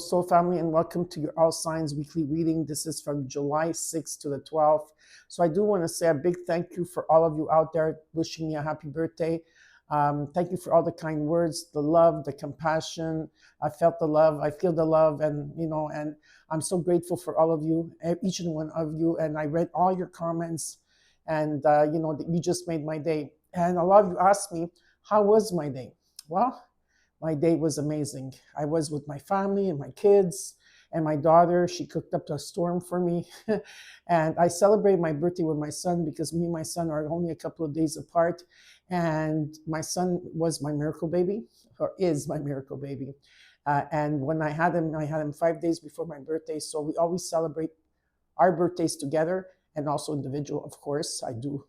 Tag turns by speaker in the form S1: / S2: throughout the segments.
S1: Soul Family, and welcome to your All Signs Weekly Reading. This is from July 6th to the 12th. So I do want to say a big thank you for all of you out there wishing me a happy birthday. Thank you for all the kind words, the love, the compassion. I felt the love, I feel the love, and I'm so grateful for all of you, each and one of you. And I read all your comments, and you just made my day. And a lot of you asked me, how was my day? Well, my day was amazing. I was with my family and my kids and my daughter. She cooked up a storm for me. And I celebrated my birthday with my son because me and my son are only a couple of days apart. And my son was my miracle baby, or is my miracle baby. And when I had him 5 days before my birthday. So we always celebrate our birthdays together and also individual, of course. I do,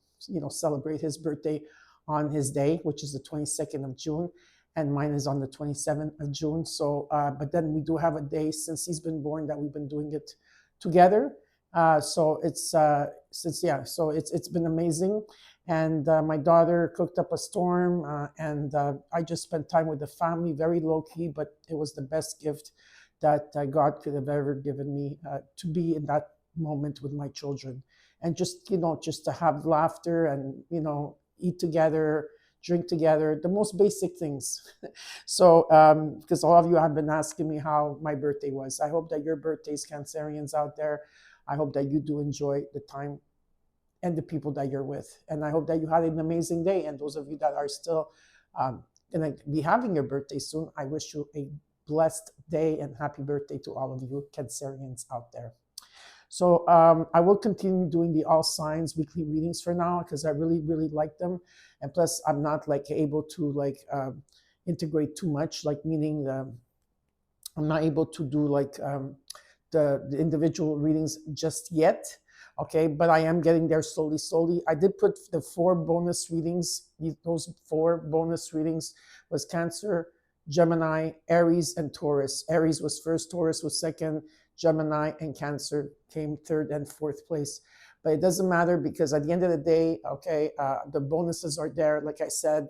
S1: celebrate his birthday on his day, which is the 22nd of June. And mine is on the 27th of June. So, but then we do have a day since he's been born that we've been doing it together. So it's been amazing. And my daughter cooked up a storm, and I just spent time with the family, very low key, but it was the best gift that God could have ever given me, to be in that moment with my children, and just to have laughter and eat together, drink together, the most basic things. So, because all of you have been asking me how my birthday was. I hope that your birthdays, Cancerians out there, I hope that you do enjoy the time and the people that you're with. And I hope that you had an amazing day. And those of you that are still going to be having your birthday soon, I wish you a blessed day and happy birthday to all of you Cancerians out there. So I will continue doing the All Signs weekly readings for now because I really, really like them. And plus, I'm not able to integrate too much, meaning I'm not able to do the individual readings just yet. Okay, but I am getting there slowly, slowly. I did put the 4 bonus readings. Those 4 bonus readings was Cancer, Gemini, Aries, and Taurus. Aries was first, Taurus was second, Gemini and Cancer came 3rd and 4th place. But it doesn't matter because at the end of the day, okay, the bonuses are there. Like I said,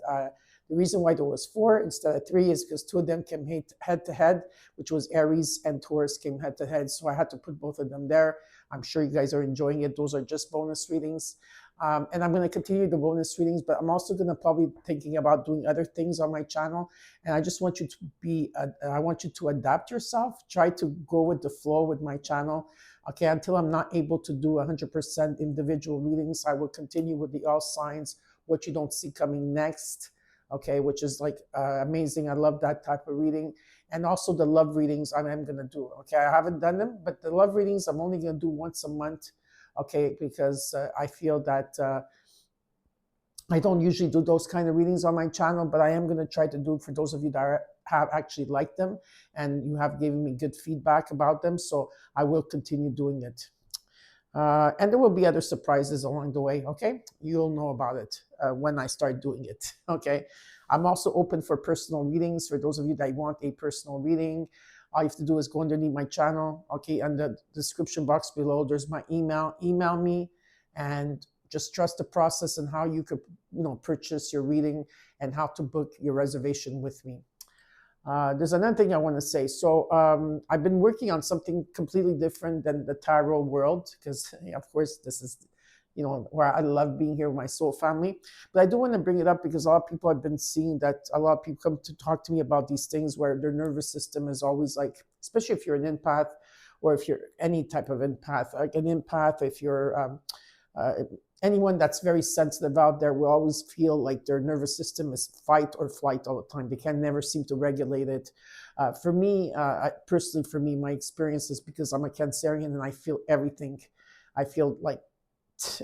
S1: the reason why there was 4 instead of 3 is because 2 of them came head to head, which was Aries, and Taurus came head to head. So I had to put both of them there. I'm sure you guys are enjoying it. Those are just bonus readings. And I'm going to continue the bonus readings, but I'm also going to probably thinking about doing other things on my channel. And I just want you to I want you to adapt yourself. Try to go with the flow with my channel. Okay, until I'm not able to do 100% individual readings, I will continue with the All Signs, what you don't see coming next. Okay, which is amazing. I love that type of reading. And also the love readings I'm going to do. Okay, I haven't done them, but the love readings I'm only going to do once a month. Okay, because I feel that I don't usually do those kind of readings on my channel, but I am going to try to do it for those of you that have actually liked them and you have given me good feedback about them. So I will continue doing it. And there will be other surprises along the way, okay? You'll know about it when I start doing it, okay? I'm also open for personal readings. For those of you that want a personal reading, all you have to do is go underneath my channel, okay? In the description box below, there's my email. Email me and just trust the process and how you could, purchase your reading and how to book your reservation with me. There's another thing I want to say. So I've been working on something completely different than the tarot world because, of course, this is, where I love being here with my soul family. But I do want to bring it up because a lot of people have been seeing that a lot of people come to talk to me about these things where their nervous system is always especially if you're an empath or if you're any type of empath, like an empath, if you're anyone that's very sensitive out there will always feel like their nervous system is fight or flight all the time. They can never seem to regulate it. For me, personally, my experience is because I'm a Cancerian and I feel everything. I feel like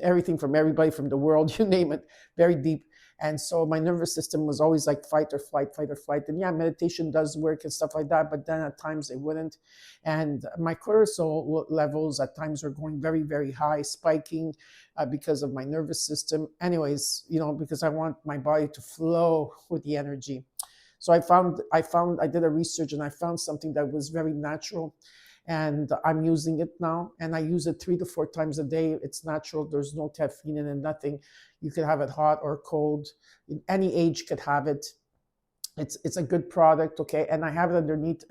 S1: everything from everybody, from the world, you name it, very deep. And so my nervous system was always fight or flight, fight or flight. And yeah, meditation does work and stuff like that, but then at times it wouldn't. And my cortisol levels at times were going very, very high, spiking because of my nervous system. Anyways, because I want my body to flow with the energy. So I did a research and I found something that was very natural. And I'm using it now, and I use it 3 to 4 times a day. It's natural. There's no caffeine in it, nothing. You could have it hot or cold. Any age could have it. It's a good product, okay, and I have it underneath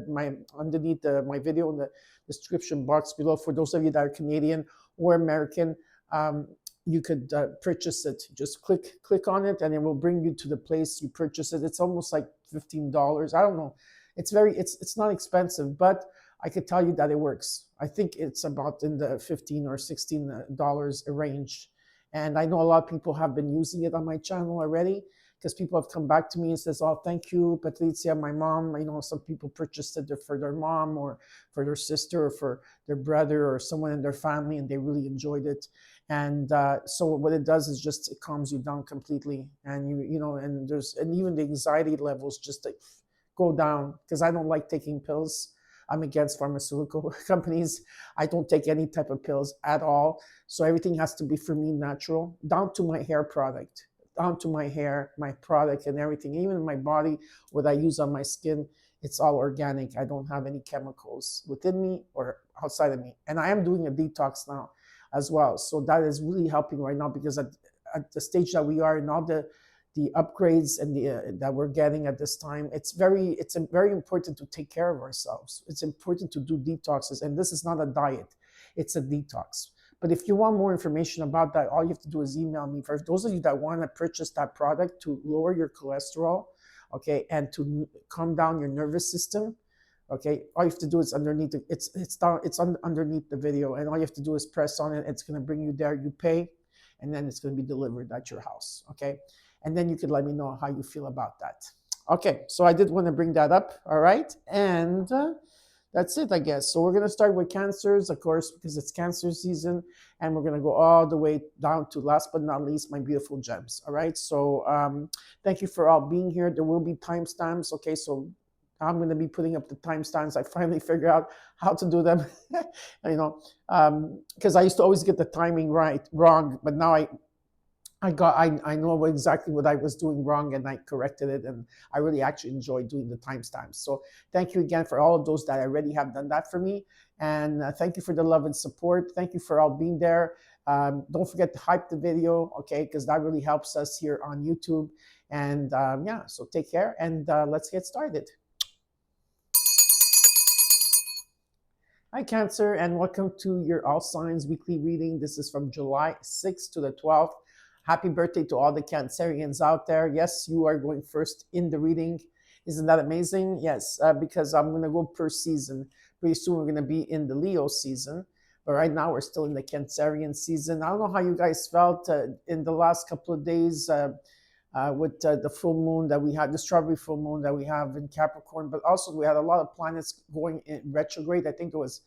S1: my video in the description box below for those of you that are Canadian or American. um, you could purchase it. Just click on it and it will bring you to the place you purchase it. It's almost like $15. I don't know. It's not expensive, but I could tell you that it works. I think it's about in the 15 or $16 range, and I know a lot of people have been using it on my channel already, because people have come back to me and says, "Oh, thank you, Patrizia, my mom." Some people purchased it for their mom or for their sister or for their brother or someone in their family, and they really enjoyed it. And so what it does is just it calms you down completely, and and even the anxiety levels just like go down, because I don't like taking pills. I'm against pharmaceutical companies. I don't take any type of pills at all. So everything has to be for me natural, down to my hair product, down to my hair, my product, and everything. Even my body, what I use on my skin, it's all organic. I don't have any chemicals within me or outside of me. And I am doing a detox now as well. So that is really helping right now, because at the stage that we are in, all the upgrades and that we're getting at this time, it's very important to take care of ourselves. It's important to do detoxes, and this is not a diet, it's a detox. But if you want more information about that, all you have to do is email me. For those of you that want to purchase that product to lower your cholesterol, okay, and to calm down your nervous system, okay, all you have to do is underneath underneath the video, and all you have to do is press on it. It's going to bring you there. You pay, and then it's going to be delivered at your house, okay? And then you could let me know how you feel about that. Okay, so I did want to bring that up, all right? And that's it, I guess. So we're going to start with cancers, of course, because it's cancer season, and we're going to go all the way down to, last but not least, my beautiful gems, all right? So thank you for all being here. There will be timestamps, okay? So I'm going to be putting up the timestamps. I finally figured out how to do them, because I used to always get the timing wrong, but now I know exactly what I was doing wrong, and I corrected it, and I really actually enjoy doing the timestamps. So thank you again for all of those that already have done that for me, and thank you for the love and support. Thank you for all being there. Don't forget to hype the video, okay, because that really helps us here on YouTube. And yeah, so take care, and let's get started. Hi, Cancer, and welcome to your All Signs weekly reading. This is from July 6th to the 12th. Happy birthday to all the Cancerians out there. Yes, you are going first in the reading. Isn't that amazing? Yes, because I'm going to go per season. Pretty soon we're going to be in the Leo season. But right now we're still in the Cancerian season. I don't know how you guys felt in the last couple of days with the full moon that we had, the strawberry full moon that we have in Capricorn. But also we had a lot of planets going in retrograde. I think it was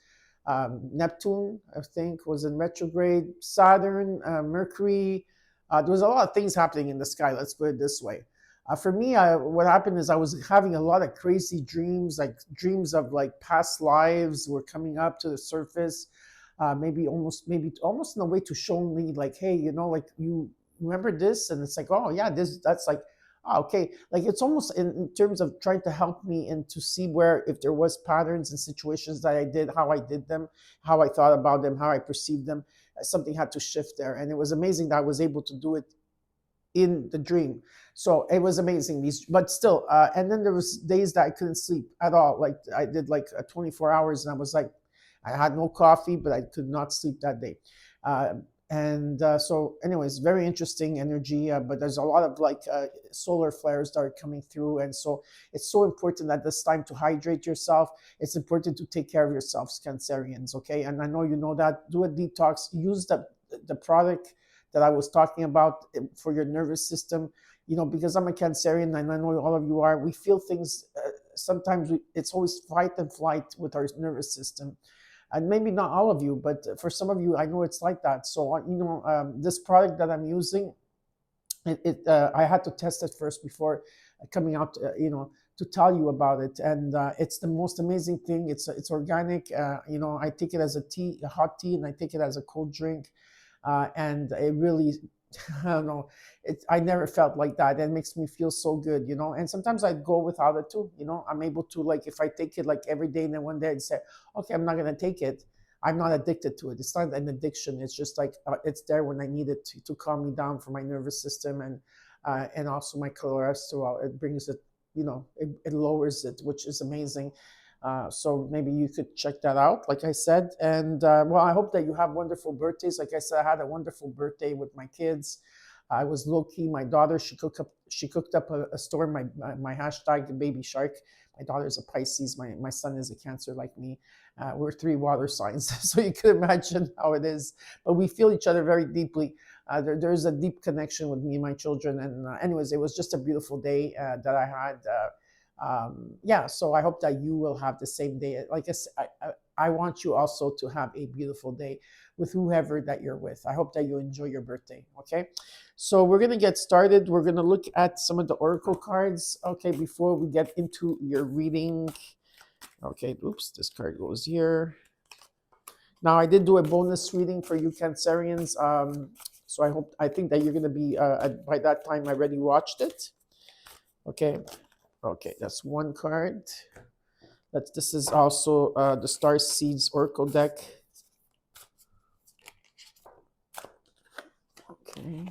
S1: Neptune, I think, was in retrograde. Saturn, Mercury. There was a lot of things happening in the sky, let's put it this way. For me, what happened is I was having a lot of crazy dreams, like dreams of like past lives were coming up to the surface, maybe almost in a way to show me like, hey, like you remember this, and it's like, oh yeah, that's like, oh, okay, like it's almost in terms of trying to help me and to see where if there was patterns and situations that I did, how I did them, how I thought about them, how I perceived them. Something had to shift there, and it was amazing that I was able to do it in the dream. So it was amazing. But still, and then there was days that I couldn't sleep at all. Like I did like 24 hours, and I was like, I had no coffee, but I could not sleep that day. So anyways, very interesting energy, but there's a lot of like solar flares that are coming through, and so it's so important at this time to hydrate yourself. It's important to take care of yourselves, Cancerians, okay? And I know you know that. Do a detox. Use the product that I was talking about for your nervous system, because I'm a Cancerian, and I know all of you are. We feel things sometimes. It's always fight and flight with our nervous system. And maybe not all of you, but for some of you, I know it's like that. So, this product that I'm using, I had to test it first before coming out, to tell you about it. And it's the most amazing thing. It's organic. I take it as a hot tea, and I take it as a cold drink. And it really, I don't know, I never felt like that. It makes me feel so good, and sometimes I go without it too. I'm able to, like, if I take it like every day, and then one day I'd say, okay, I'm not going to take it. I'm not addicted to it. It's not an addiction. It's just like, it's there when I need it to calm me down for my nervous system. And and also my cholesterol. It brings it, it lowers it, which is amazing. So maybe you could check that out, like I said. And well, I hope that you have wonderful birthdays. Like I said, I had a wonderful birthday with my kids. I was low key. My daughter, she cooked up a story. My hashtag the baby shark. My daughter's a Pisces. My son is a Cancer, like me. We're three water signs, so you can imagine how it is. But we feel each other very deeply. There's a deep connection with me and my children. And anyways, it was just a beautiful day that I had. Yeah, so I hope that you will have the same day. Like I want you also to have a beautiful day with whoever that you're with. I hope that you enjoy your birthday. Okay, so we're gonna get started. We're gonna look at some of the oracle cards. Okay, before we get into your reading. Okay, oops, this card goes here. Now I did do a bonus reading for you Cancerians. So I think that you're gonna be by that time I already watched it. Okay. Okay, that's one card. This is also the Star Seeds Oracle deck. Okay.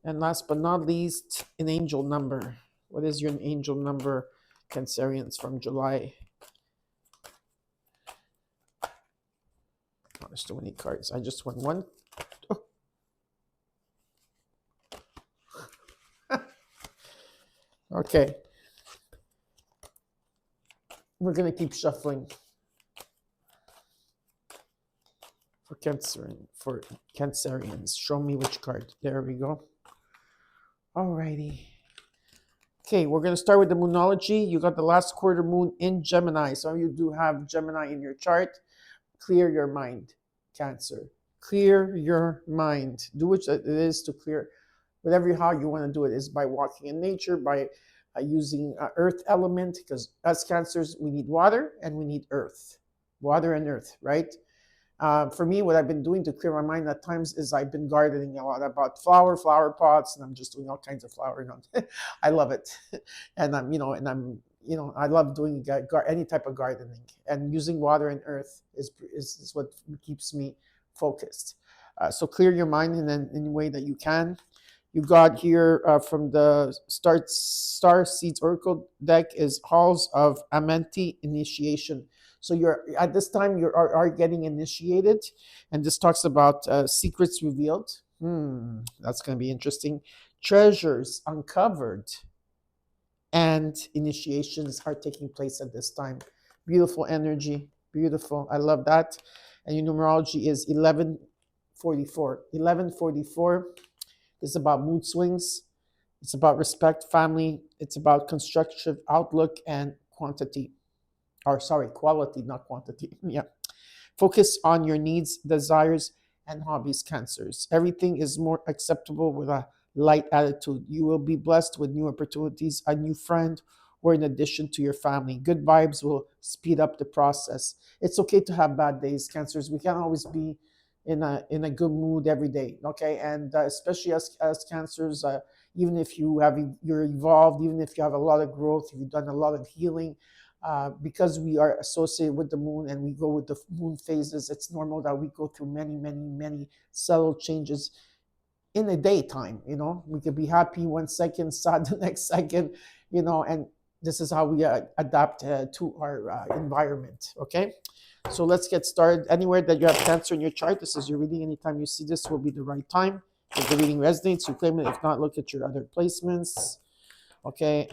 S1: And last but not least, an angel number. What is your angel number, Cancerians, from July? Oh, there's too many cards. I just want one. Oh. Okay. We're going to keep shuffling for Cancerians. Show me which card. There we go. Alrighty. Okay, we're going to start with the Moonology. You got the last quarter moon in Gemini. Some of you do have Gemini in your chart. Clear your mind, Cancer. Clear your mind. Do what it is to clear. Whatever how you want to do it is by walking in nature, by using earth element, because as Cancers, we need water and we need earth. Water and earth, right? For me, what I've been doing to clear my mind at times is I've been gardening a lot about flower pots, and I'm just doing all kinds of flower. I love it, and I love doing any type of gardening, and using water and earth is what keeps me focused. So clear your mind in any way that you can. You got here from the Star Seeds Oracle deck is Halls of Amenti Initiation. So you're at this time you are getting initiated, and this talks about secrets revealed. That's going to be interesting. Treasures uncovered, and initiations are taking place at this time. Beautiful energy, beautiful. I love that. And your numerology is 1144. 1144 is about mood swings. It's about respect, family. It's about constructive outlook and quality, not quantity. Yeah. Focus on your needs, desires, and hobbies, Cancers. Everything is more acceptable with a light attitude. You will be blessed with new opportunities, a new friend, or in addition to your family. Good vibes will speed up the process. It's okay to have bad days, Cancers. We can't always be in a good mood every day, okay? And especially as Cancers, even if you're evolved, even if you have a lot of growth, if you've done a lot of healing, because we are associated with the moon and we go with the moon phases, it's normal that we go through many subtle changes in the daytime. We could be happy 1 second, sad the next second, and this is how we adapt to our environment. Okay, so let's get started. Anywhere that you have Cancer in your chart, this is your reading. Anytime you see this will be the right time. If the reading resonates, you claim it. If not, look at your other placements. Okay,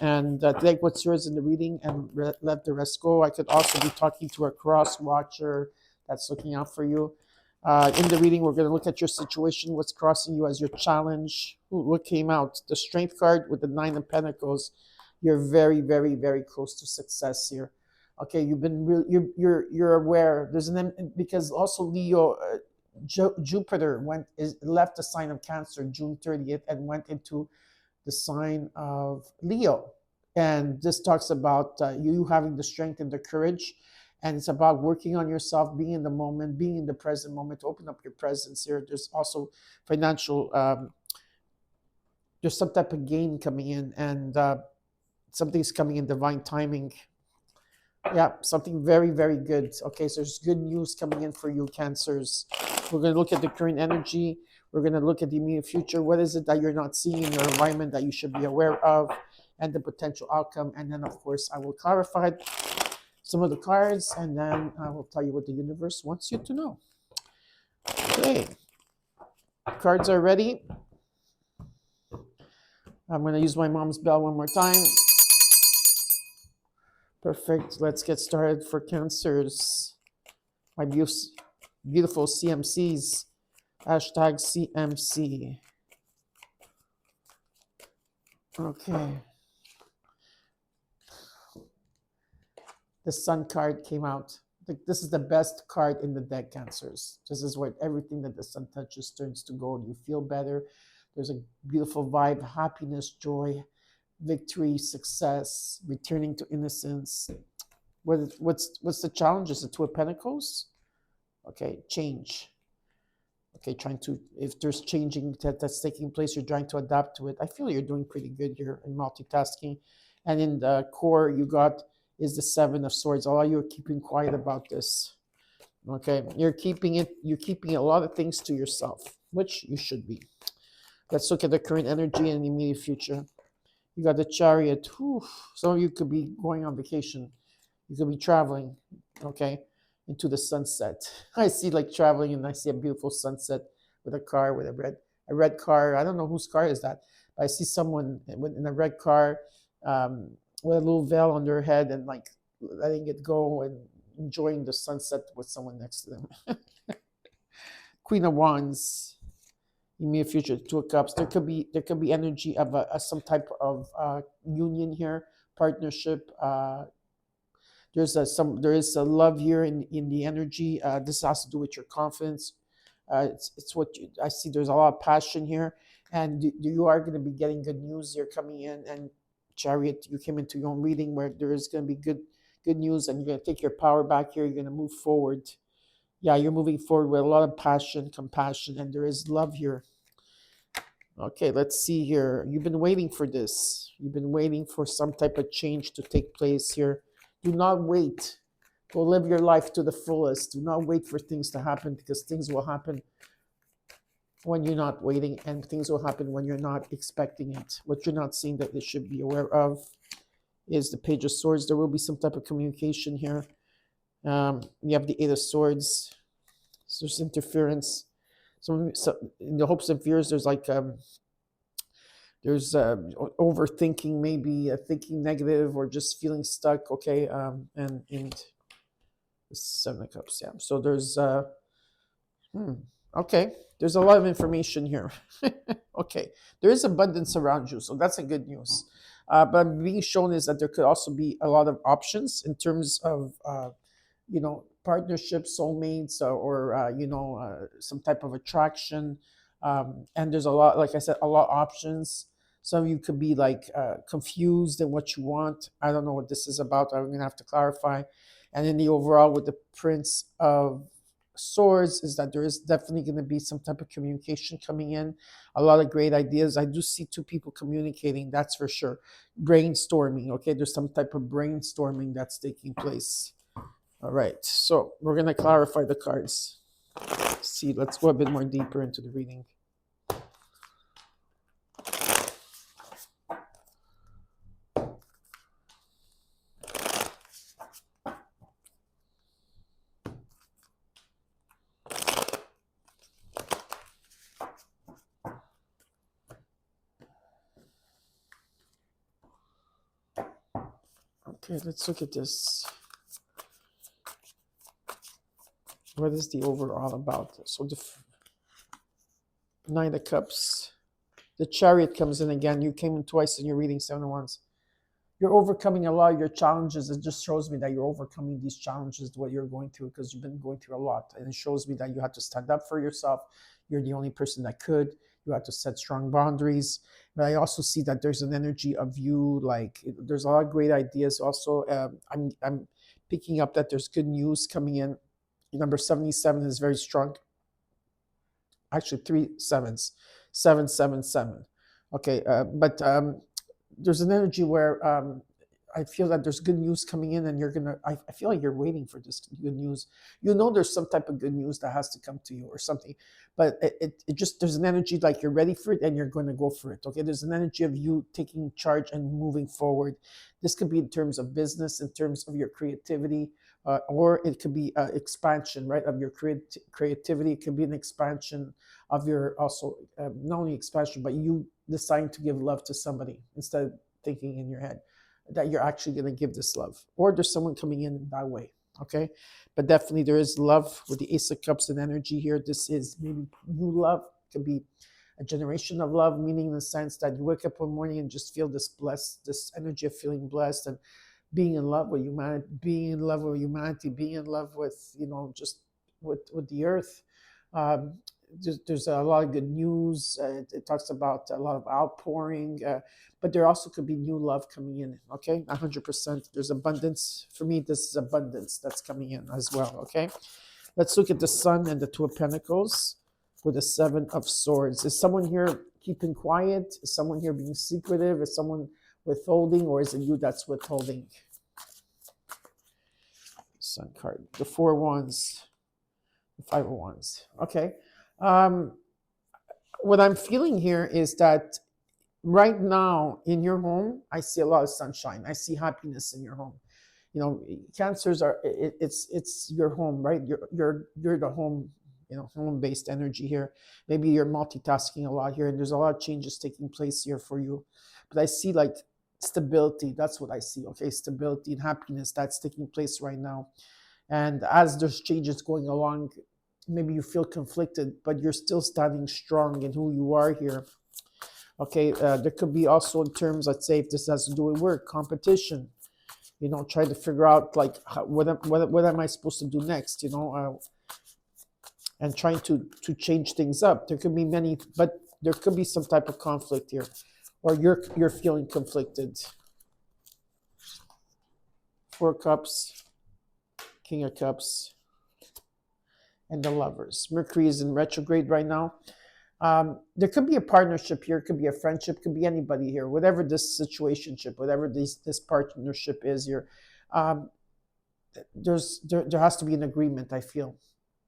S1: and take what's yours in the reading and let the rest go. I could also be talking to a cross watcher that's looking out for you. In the reading, we're going to look at your situation, what's crossing you as your challenge. What came out? The Strength card with the 9 of Pentacles. You're very, very, very close to success here. Okay, you've been you're aware. There's because also Leo, Jupiter left the sign of Cancer June 30th and went into the sign of Leo. And this talks about you having the strength and the courage. And it's about working on yourself, being in the moment, being in the present moment, to open up your presence here. There's also financial, there's some type of gain coming in, and something's coming in divine timing. Yeah, something very, very good. Okay, so there's good news coming in for you, Cancers. We're going to look at the current energy. We're going to look at the immediate future. What is it that you're not seeing in your environment that you should be aware of, and the potential outcome. And then, of course, I will clarify some of the cards, and then I will tell you what the universe wants you to know. Okay, cards are ready. I'm going to use my mom's bell one more time. Perfect. Let's get started for Cancers. My beautiful CMCs. Hashtag CMC. Okay. The Sun card came out. This is the best card in the deck, Cancers. This is what everything that the sun touches turns to gold. You feel better. There's a beautiful vibe, happiness, joy, victory, success, returning to innocence. What's the challenge? Is it Two of Pentacles? Okay, change. Okay, if there's changing that's taking place, you're trying to adapt to it. I feel you're doing pretty good here in multitasking. And in the core, you got is the Seven of Swords. All you're keeping quiet about this. Okay, you're keeping a lot of things to yourself, which you should be. Let's look at the current energy and the immediate future. You got the Chariot. Whew. Some of you could be going on vacation. You could be traveling, okay, into the sunset. I see like traveling, and I see a beautiful sunset with a car with a red car. I don't know whose car is that, but I see someone in a red car with a little veil on their head and like letting it go and enjoying the sunset with someone next to them. Queen of Wands, immediate future, Two of Cups. There could be energy of some type of union here, partnership. There is a love here in the energy. This has to do with your confidence. It's what I see. There's a lot of passion here, and you are going to be getting good news. You're coming in, and Chariot, you came into your own reading where there is going to be good news, and you're going to take your power back here. You're going to move forward. Yeah, you're moving forward with a lot of passion, compassion, and there is love here. Okay, let's see here. You've been waiting for this. You've been waiting for some type of change to take place here. Do not wait. Go live your life to the fullest. Do not wait for things to happen, because things will happen when you're not waiting, and things will happen when you're not expecting it. What you're not seeing that you should be aware of is the Page of Swords. There will be some type of communication here. You have the Eight of Swords. So there's interference. So in the hopes and fears, there's like there's overthinking, maybe thinking negative or just feeling stuck. Okay, and the Seven of Cups. Yeah. So there's okay. There's a lot of information here. Okay, there is abundance around you, so that's a good news. But being shown is that there could also be a lot of options in terms of partnerships, soulmates, or some type of attraction. And there's a lot, like I said, a lot of options. Some of you could be like confused in what you want. I don't know what this is about. I'm going to have to clarify. And in the overall with the Prince of Swords is that there is definitely going to be some type of communication coming in. A lot of great ideas. I do see two people communicating, that's for sure. Brainstorming, okay? There's some type of brainstorming that's taking place. All right, so we're going to clarify the cards. See, let's go a bit more deeper into the reading. Okay, let's look at this. What is the overall about? So the Nine of Cups. The Chariot comes in again. You came in twice in your reading, Seven of Wands. You're overcoming a lot of your challenges. It just shows me that you're overcoming these challenges, what you're going through, because you've been going through a lot. And it shows me that you have to stand up for yourself. You're the only person that could. You have to set strong boundaries. But I also see that there's an energy of you, like there's a lot of great ideas. Also, I'm picking up that there's good news coming in. Number 77 is very strong. Actually, 3 sevens. 777. Okay, but there's an energy where I feel that there's good news coming in, and I feel like you're waiting for this good news. You know, there's some type of good news that has to come to you or something, but it just, there's an energy like you're ready for it and you're going to go for it. Okay, there's an energy of you taking charge and moving forward. This could be in terms of business, in terms of your creativity, or it could be expansion, right, of your creativity. It could be an expansion of your, also not only expansion, but you deciding to give love to somebody instead of thinking in your head that you're actually going to give this love, or there's someone coming in that way. Okay, but definitely there is love with the Ace of Cups and energy here. This is maybe new love. It could be a generation of love, meaning in the sense that you wake up one morning and just feel this blessed, this energy of feeling blessed and being in love with humanity, being in love with humanity, being in love with, just with the earth. Um, there's a lot of good news. It talks about a lot of outpouring, but there also could be new love coming in. Okay, 100%. There's abundance. For me, this is abundance that's coming in as well. Okay, let's look at the Sun and the Two of Pentacles with the Seven of Swords. Is someone here keeping quiet? Is someone here being secretive? Is someone withholding, or is it you that's withholding? Sun card, the Four of Wands, the Five of Wands. Okay. What I'm feeling here is that right now in your home, I see a lot of sunshine. I see happiness in your home. Cancers are, it's your home, right? You're the home, home-based energy here. Maybe you're multitasking a lot here, and there's a lot of changes taking place here for you. But I see like stability. That's what I see. Okay, stability and happiness that's taking place right now. And as there's changes going along, maybe you feel conflicted, but you're still standing strong in who you are here. Okay, there could be also in terms, let's say, if this has to do with work, competition, try to figure out like what am I supposed to do next, and trying to change things up. There could be many, but there could be some type of conflict here, or you're feeling conflicted. Four of Cups, King of Cups, and the Lovers. Mercury is in retrograde right now. There could be a partnership here, could be a friendship, could be anybody here, whatever this situationship, whatever this partnership is here. There has to be an agreement, I feel,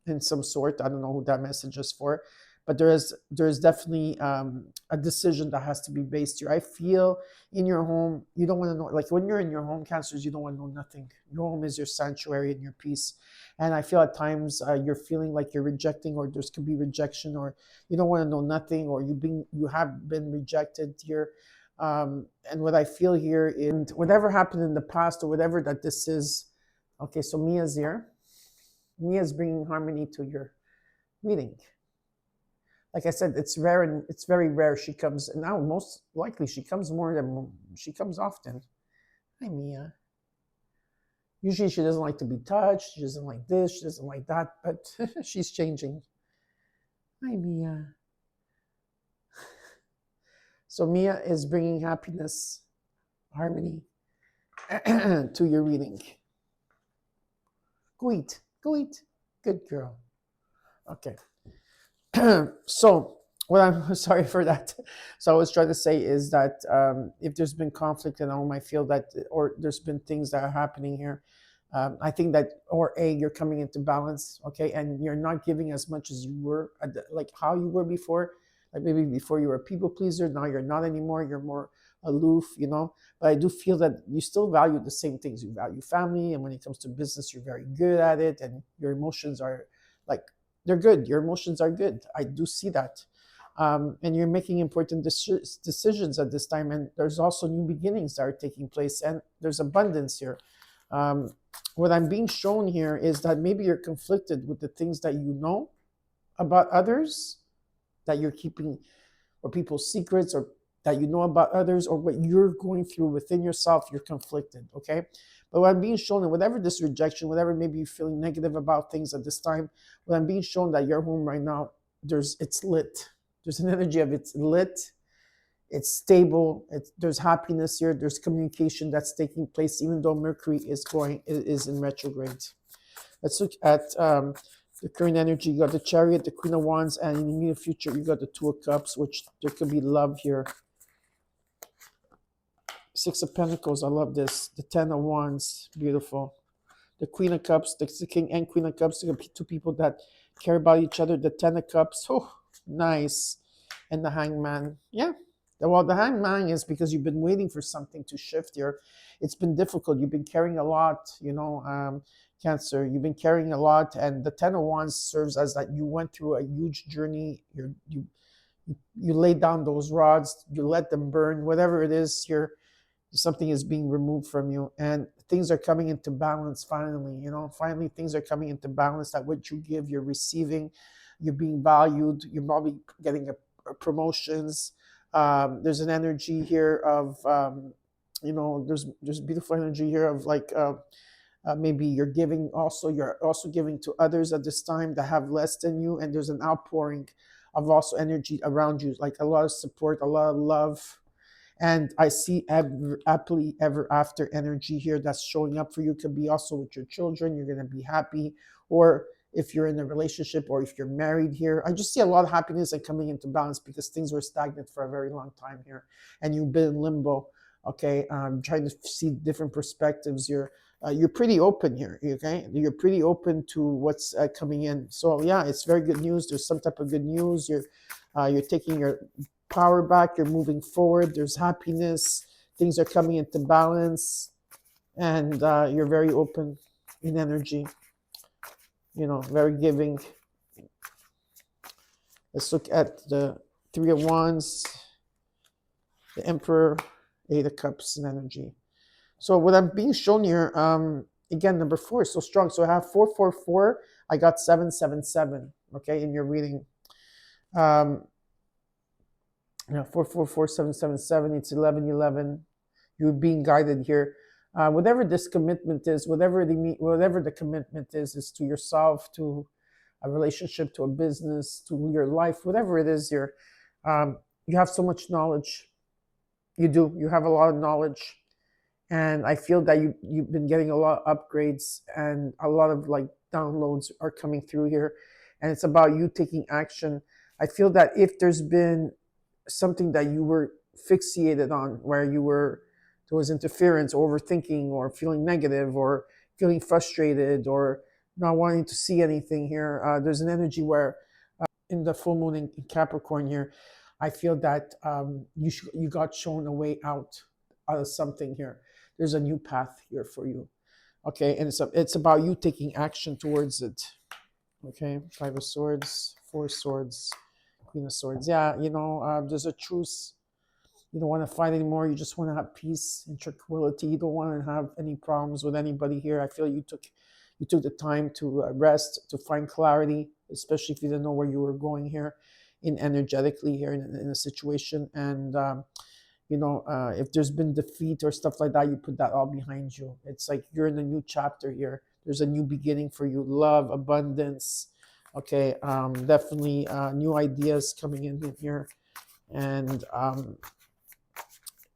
S1: in some sort. I don't know who that message is for, but there is definitely a decision that has to be based here. I feel in your home, you don't want to know, like when you're in your home, Cancers, you don't want to know nothing. Your home is your sanctuary and your peace. And I feel at times you're feeling like you're rejecting, or there could be rejection, or you don't want to know nothing, or you have been rejected here. And what I feel here is whatever happened in the past, or whatever that this is. Okay, so Mia's here. Mia's bringing harmony to your reading. Like I said, it's rare, and it's very rare she comes. And now, most likely, she comes she comes often. Hi, Mia. Usually she doesn't like to be touched. She doesn't like this. She doesn't like that. But she's changing. Hi, Mia. So Mia is bringing happiness, harmony to your reading. Go eat. Go eat. Good girl. Okay. So what I'm sorry for that. So I was trying to say is that if there's been conflict in home, I feel that, or there's been things that are happening here. I think that, or you're coming into balance, okay, and you're not giving as much as you were, like how you were before. Like maybe before you were a people pleaser, now you're not anymore. You're more aloof, But I do feel that you still value the same things. You value family, and when it comes to business, you're very good at it, and your emotions are like, they're good. Your emotions are good. I do see that. And you're making important decisions at this time. And there's also new beginnings that are taking place, and there's abundance here. What I'm being shown here is that maybe you're conflicted with the things that you know about others, that you're keeping, or people's secrets, or that you know about others, or what you're going through within yourself. You're conflicted, okay? But what I'm being shown, and whatever this rejection, whatever maybe you're feeling negative about things at this time, what I'm being shown that your home right now, it's lit. There's an energy of it's lit, it's stable, there's happiness here, there's communication that's taking place, even though Mercury is in retrograde. Let's look at the current energy. You got the Chariot, the Queen of Wands, and in the near future, you got the Two of Cups, which there could be love here. Six of Pentacles, I love this. The Ten of Wands, beautiful. The Queen of Cups, the King and Queen of Cups, the two people that care about each other. The Ten of Cups, oh, nice. And the Hangman, yeah. Well, the Hangman is because you've been waiting for something to shift here. It's been difficult. You've been carrying a lot, Cancer. You've been carrying a lot, and the Ten of Wands serves as that you went through a huge journey. You laid down those rods, you let them burn, whatever it is here, something is being removed from you, and things are coming into balance finally. Finally things are coming into balance, that what you give, you're receiving, you're being valued, you're probably getting a promotions. There's an energy here of, there's beautiful energy here of like, maybe you're also giving to others at this time that have less than you, and there's an outpouring of also energy around you, like a lot of support, a lot of love. And I see happily ever after energy here that's showing up for you. Could be also with your children, you're going to be happy, or if you're in a relationship, or if you're married here. I just see a lot of happiness and coming into balance, because things were stagnant for a very long time here and you've been in limbo. Okay, I'm trying to see different perspectives. You're pretty open here. Okay, you're pretty open to what's coming in. So yeah, it's very good news. There's some type of good news. You're taking your power back. You're moving forward. There's happiness. Things are coming into balance, and you're very open in energy. Very giving. Let's look at the Three of Wands, the Emperor, Eight of Cups, and energy. So what I'm being shown here, again, number 4 is so strong. So I have 444. I got 777. Okay, in your reading. 444, it's 1111. You're being guided here. Whatever this commitment is, whatever the commitment is to yourself, to a relationship, to a business, to your life, whatever it is here. You have so much knowledge. You do. You have a lot of knowledge. And I feel that you've been getting a lot of upgrades, and a lot of like downloads are coming through here. And it's about you taking action. I feel that if there's been something that you were fixated on, where there was interference, overthinking, or feeling negative, or feeling frustrated, or not wanting to see anything here, there's an energy where in the full moon in Capricorn here, I feel that you got shown a way out of something here. There's a new path here for you. Okay, and it's about you taking action towards it. Okay, 5 of Swords, 4 of Swords, Queen of Swords. Yeah, there's a truce. You don't want to fight anymore. You just want to have peace and tranquility. You don't want to have any problems with anybody here. I feel you took the time to rest, to find clarity, especially if you didn't know where you were going here, energetically here in a situation. And if there's been defeat or stuff like that, you put that all behind you. It's like you're in a new chapter here. There's a new beginning for you. Love, abundance. Okay, definitely new ideas coming in here, and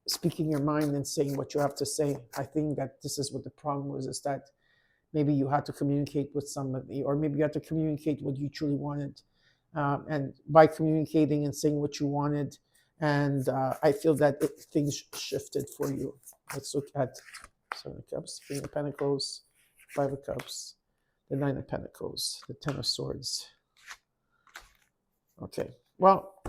S1: speaking your mind and saying what you have to say. I think that this is what the problem was, is that maybe you had to communicate with somebody, or maybe you had to communicate what you truly wanted. And by communicating and saying what you wanted, and I feel that things shifted for you. Let's look at 7 of Cups, King of Pentacles, 5 of Cups, the 9 of Pentacles, the 10 of Swords. Okay, well,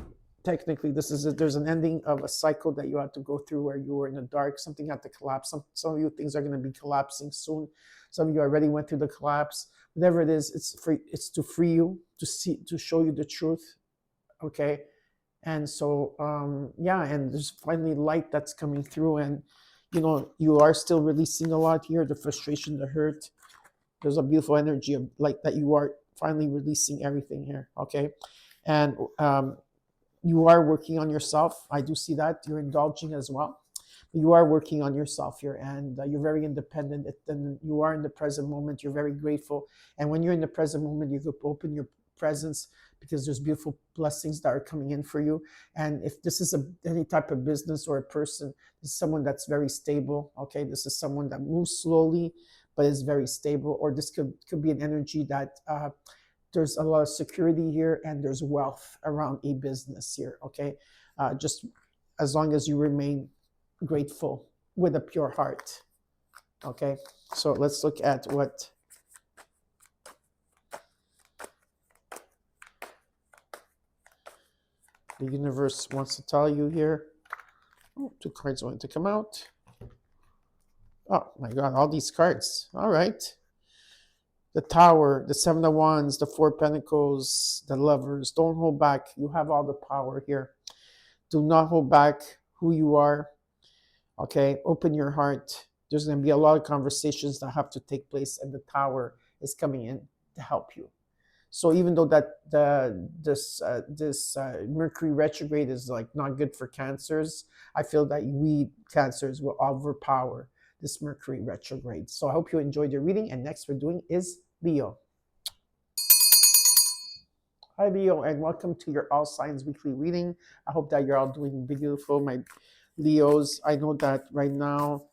S1: technically there's an ending of a cycle that you had to go through, where you were in the dark. Something had to collapse. Some of you, things are going to be collapsing soon. Some of you already went through the collapse. Whatever it is, it's to free you, to show you the truth. Okay, and so and there's finally light that's coming through, and you are still releasing a lot here, the frustration, the hurt. There's a beautiful energy of like that you are finally releasing everything here. Okay, and you are working on yourself. I do see that you're indulging as well. You are working on yourself here, and you're very independent. And you are in the present moment. You're very grateful. And when you're in the present moment, you could open your presence, because there's beautiful blessings that are coming in for you. And if this is any type of business or a person, this is someone that's very stable. Okay, this is someone that moves slowly but is very stable. Or this could be an energy that there's a lot of security here, and there's wealth around a business here. Okay, just as long as you remain grateful with a pure heart. Okay, so let's look at what the universe wants to tell you here. Oh, 2 cards want to come out. Oh my God, all these cards. All right. The Tower, the 7 of Wands, the 4 Pentacles, the Lovers. Don't hold back. You have all the power here. Do not hold back who you are. Okay, open your heart. There's going to be a lot of conversations that have to take place, and the Tower is coming in to help you. So even though that this Mercury retrograde is like not good for Cancers, I feel that we Cancers will overpower this Mercury retrograde. So I hope you enjoyed your reading. And next we're doing is Leo. Hi Leo, and welcome to your All Signs weekly reading. I hope that you're all doing beautiful, my Leos. I know that right now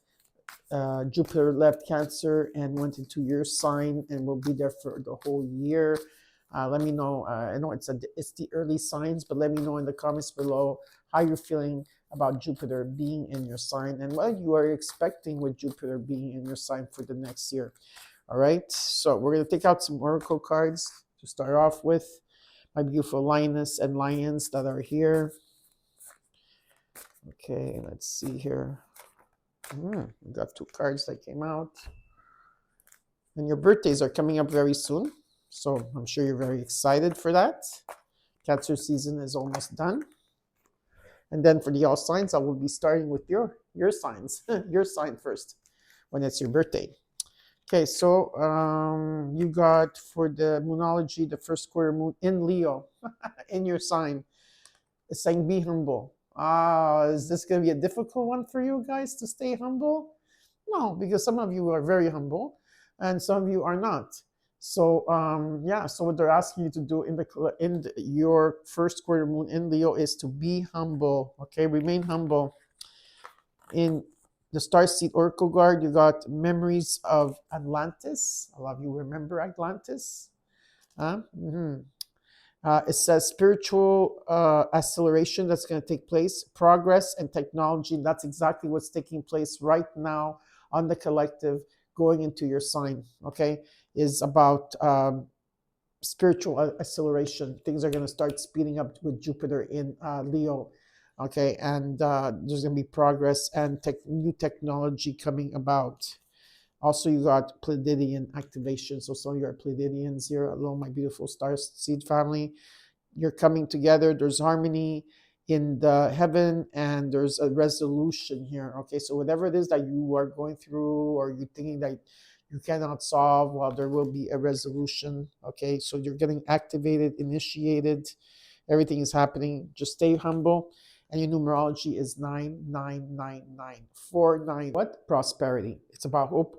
S1: Jupiter left Cancer and went into your sign and will be there for the whole year. Let me know. I know it's the early signs, but let me know in the comments below how you're feeling about Jupiter being in your sign and what you are expecting with Jupiter being in your sign for the next year. All right, so we're going to take out some oracle cards to start off with. My beautiful lioness and lions that are here. Okay, let's see here. We got 2 cards that came out. And your birthdays are coming up very soon, so I'm sure you're very excited for that. Cancer season is almost done. And then for the all signs, I will be starting with your signs, your sign first, when it's your birthday. Okay, so you got for the moonology, the first quarter moon in Leo, in your sign. It's saying be humble. Is this going to be a difficult one for you guys to stay humble? No, because some of you are very humble and some of you are not. So yeah, so what they're asking you to do in your first quarter moon in Leo is to be humble. Okay, remain humble. In the Starseed Oracle Guard, you got memories of Atlantis. A lot of you remember Atlantis. It says spiritual acceleration that's going to take place, progress and technology. And that's exactly what's taking place right now on the collective going into your sign, okay, is about spiritual acceleration. Things are going to start speeding up with Jupiter in Leo, okay, and there's going to be progress and new technology coming about. Also, you got Pleiadian activation. So some of you are Pleiadians here. Hello, my beautiful star seed family. You're coming together. There's harmony in the heaven and there's a resolution here. Okay, so whatever it is that you are going through or you're thinking that you cannot solve, well, there will be a resolution. Okay, so you're getting activated, initiated. Everything is happening. Just stay humble. And your numerology is 9999. 49. What? Prosperity. It's about hope,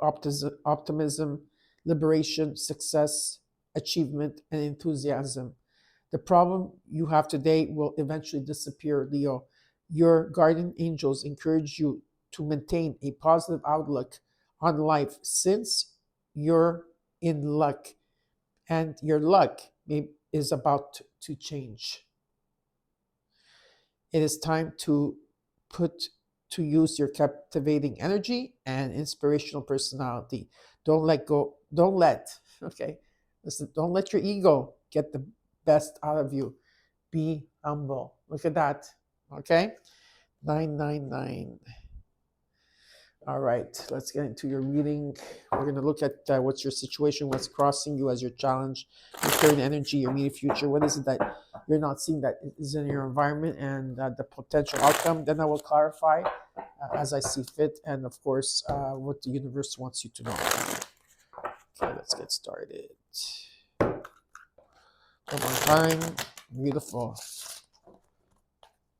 S1: optimism, liberation, success, achievement, and enthusiasm. The problem you have today will eventually disappear, Leo. Your guardian angels encourage you to maintain a positive outlook on life since you're in luck. And your luck is about to change. It is time to put to use your captivating energy and inspirational personality. Don't let, okay, listen, don't let your ego get the best out of you. Be humble. Look at that, okay? 999. All right, let's get into your reading. We're going to look at what's your situation, what's crossing you as your challenge, your current energy, your immediate future. What is it that you're not seeing that is in your environment and the potential outcome? Then I will clarify as I see fit. And of course, what the universe wants you to know. Okay, let's get started. One more time. Beautiful.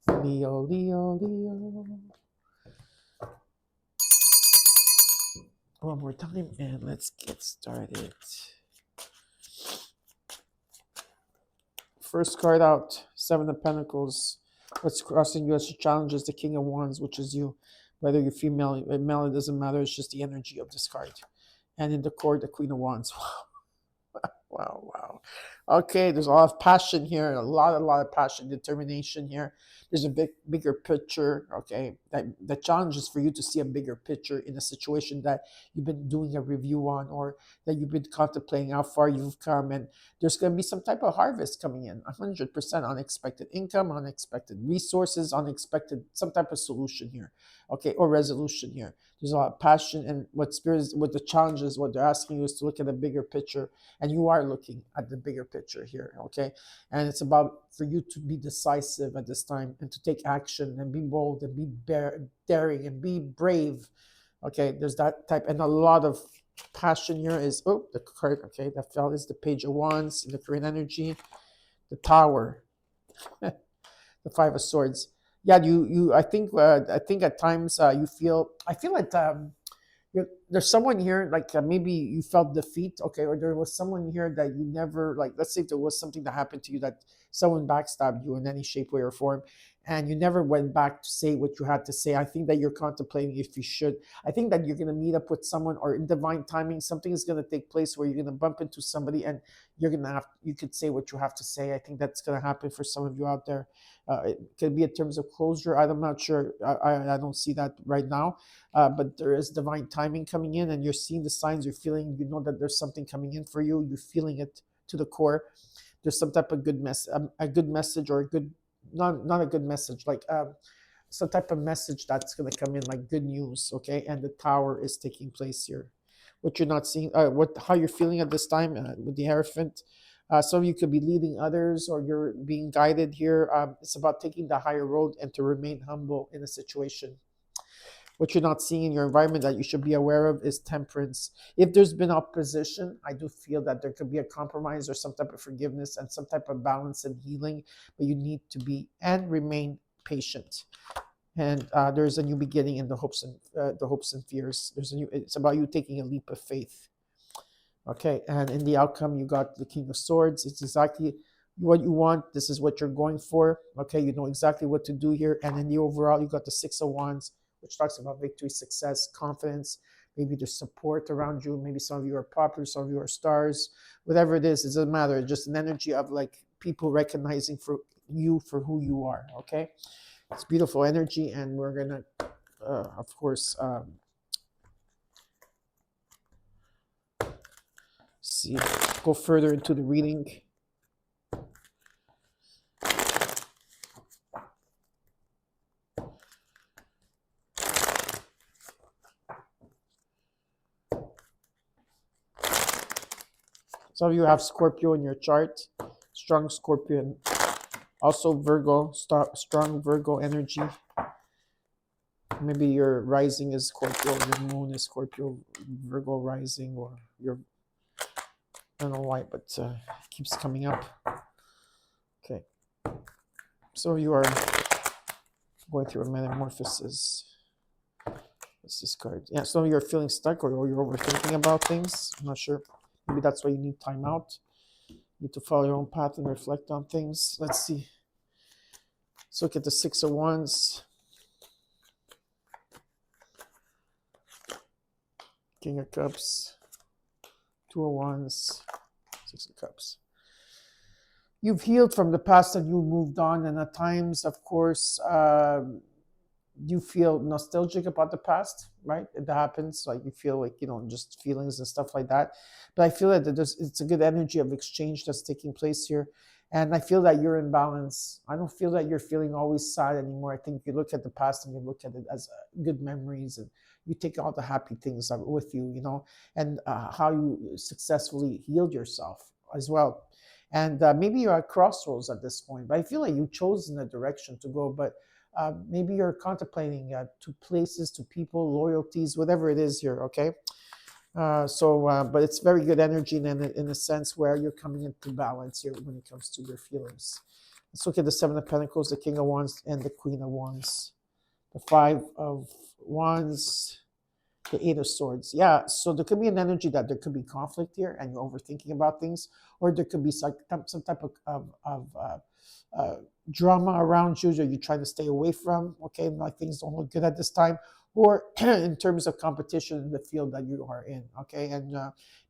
S1: Leo, Leo, Leo. One more time and let's get started. First card out, 7 of Pentacles. What's crossing you as your challenge is the King of Wands, which is you. Whether you're female or male, it doesn't matter. It's just the energy of this card. And in the court, the Queen of Wands. Wow, wow. Okay, there's a lot of passion here, a lot of passion, determination here. There's a bigger picture. Okay, that the challenge is for you to see a bigger picture in a situation that you've been doing a review on, or that you've been contemplating how far you've come, and there's going to be some type of harvest coming in. 100% unexpected income, unexpected resources, unexpected some type of solution here. Okay, or resolution here. There's a lot of passion, and what the challenge is, what they're asking you is to look at a bigger picture, and you are looking at the bigger picture here. Okay, and it's about for you to be decisive at this time and to take action and be bold and be daring and be brave. Okay, there's that type, and a lot of passion here is, oh, the card, okay, that fell is the Page of Wands in the Korean energy, the Tower, the Five of Swords. Yeah, I think at times I feel like there's someone here, like maybe you felt defeat, okay, or there was someone here that you never, like, let's say if there was something that happened to you, that someone backstabbed you in any shape, way, or form, and you never went back to say what you had to say. I think that you're contemplating if you should. I think that you're going to meet up with someone, or in divine timing, something is going to take place where you're going to bump into somebody, and you could say what you have to say. I think that's going to happen for some of you out there. It could be in terms of closure. I'm not sure. I don't see that right now, but there is divine timing coming in, and you're seeing the signs. You're feeling, you know, that there's something coming in for you. You're feeling it to the core. There's some type of a good message, or a good, not a good message, like some type of message that's going to come in, like good news. Okay, and the Tower is taking place here. What you're not seeing, how you're feeling at this time with the Hierophant. Some of you could be leading others, or you're being guided here. It's about taking the higher road and to remain humble in a situation. What you're not seeing in your environment that you should be aware of is Temperance. If there's been opposition, I do feel that there could be a compromise or some type of forgiveness and some type of balance and healing, but you need to be and remain patient. And there's a new beginning in the hopes and fears. It's about you taking a leap of faith. Okay, and in the outcome, you got the King of Swords. It's exactly what you want. This is what you're going for. Okay, you know exactly what to do here. And in the overall, you got the Six of Wands, which talks about victory, success, confidence. Maybe there's support around you. Maybe some of you are popular, some of you are stars. Whatever it doesn't matter. It's just an energy of like people recognizing for you for who you are. Okay, it's beautiful energy, and we're gonna, of course, see, go further into the reading. Some of you have Scorpio in your chart, strong Scorpion. Also Virgo, strong Virgo energy. Maybe your rising is Scorpio, your moon is Scorpio, Virgo rising, or your, I don't know why, but it keeps coming up. Okay. So you are going through a metamorphosis. What's this card? Yeah, some of you are feeling stuck, or you're overthinking about things. I'm not sure. Maybe that's why you need time out. You need to follow your own path and reflect on things. Let's see. Let's look at the Six of Wands. King of Cups. Two of Wands. Six of Cups. You've healed from the past and you moved on. And at times, of course, you feel nostalgic about the past, right? It happens. Like you feel like, just feelings and stuff like that. But I feel that it's a good energy of exchange that's taking place here. And I feel that you're in balance. I don't feel that you're feeling always sad anymore. I think you look at the past and you look at it as good memories, and you take all the happy things with you, and how you successfully healed yourself as well. And maybe you're at crossroads at this point, but I feel like you've chosen a direction to go, but maybe you're contemplating to places, to people, loyalties, whatever it is here, okay? But it's very good energy in a sense where you're coming into balance here when it comes to your feelings. Let's look at the Seven of Pentacles, the King of Wands, and the Queen of Wands. The Five of Wands, the Eight of Swords. Yeah, so there could be an energy that there could be conflict here and you're overthinking about things, or there could be some type of drama around you that you're trying to stay away from, okay? Like things don't look good at this time, or in terms of competition in the field that you are in. Okay, and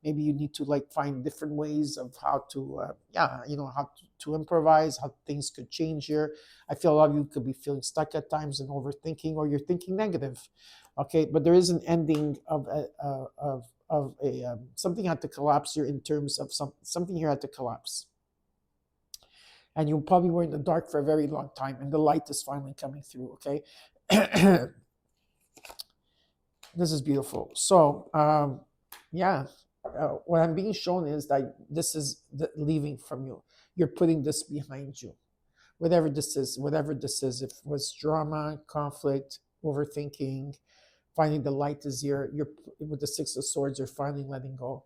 S1: maybe you need to like find different ways of how to, how to improvise, how things could change here. I feel a lot of you could be feeling stuck at times and overthinking, or you're thinking negative. Okay, but there is an ending of a something had to collapse here in terms of something here had to collapse, and you probably were in the dark for a very long time, and the light is finally coming through. Okay. This is beautiful. So, yeah, what I'm being shown is that this is leaving from you. You're putting this behind you. Whatever this is, if it was drama, conflict, overthinking, finding the light is here. You're with the Six of Swords. You're finally letting go.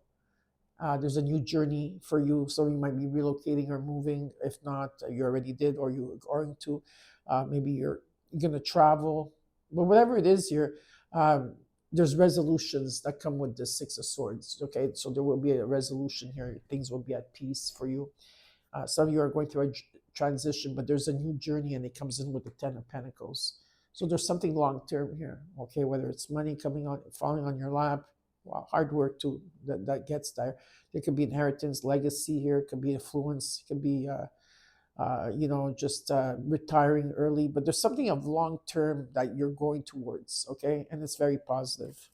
S1: There's a new journey for you. So you might be relocating or moving. If not, you already did, or you're going to. Maybe you're going to travel. But whatever it is here, um, there's resolutions that come with the Six of Swords. Okay, so there will be a resolution here. Things will be at peace for you. Some of you are going through a transition, but there's a new journey, and it comes in with the Ten of Pentacles. So there's something long term here. Okay, whether it's money coming on, falling on your lap, well, hard work too that gets there. There could be inheritance, legacy here. It could be influence. It could be just retiring early. But there's something of long term that you're going towards. Okay, and it's very positive.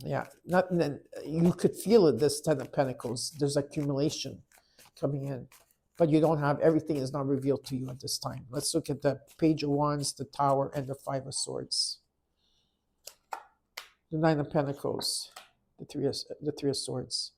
S1: Yeah, not then you could feel it. This Ten of Pentacles. There's accumulation coming in, but you don't have everything is not revealed to you at this time. Let's look at the Page of Wands, the Tower, and the Five of Swords. The Nine of Pentacles, the Three of Swords.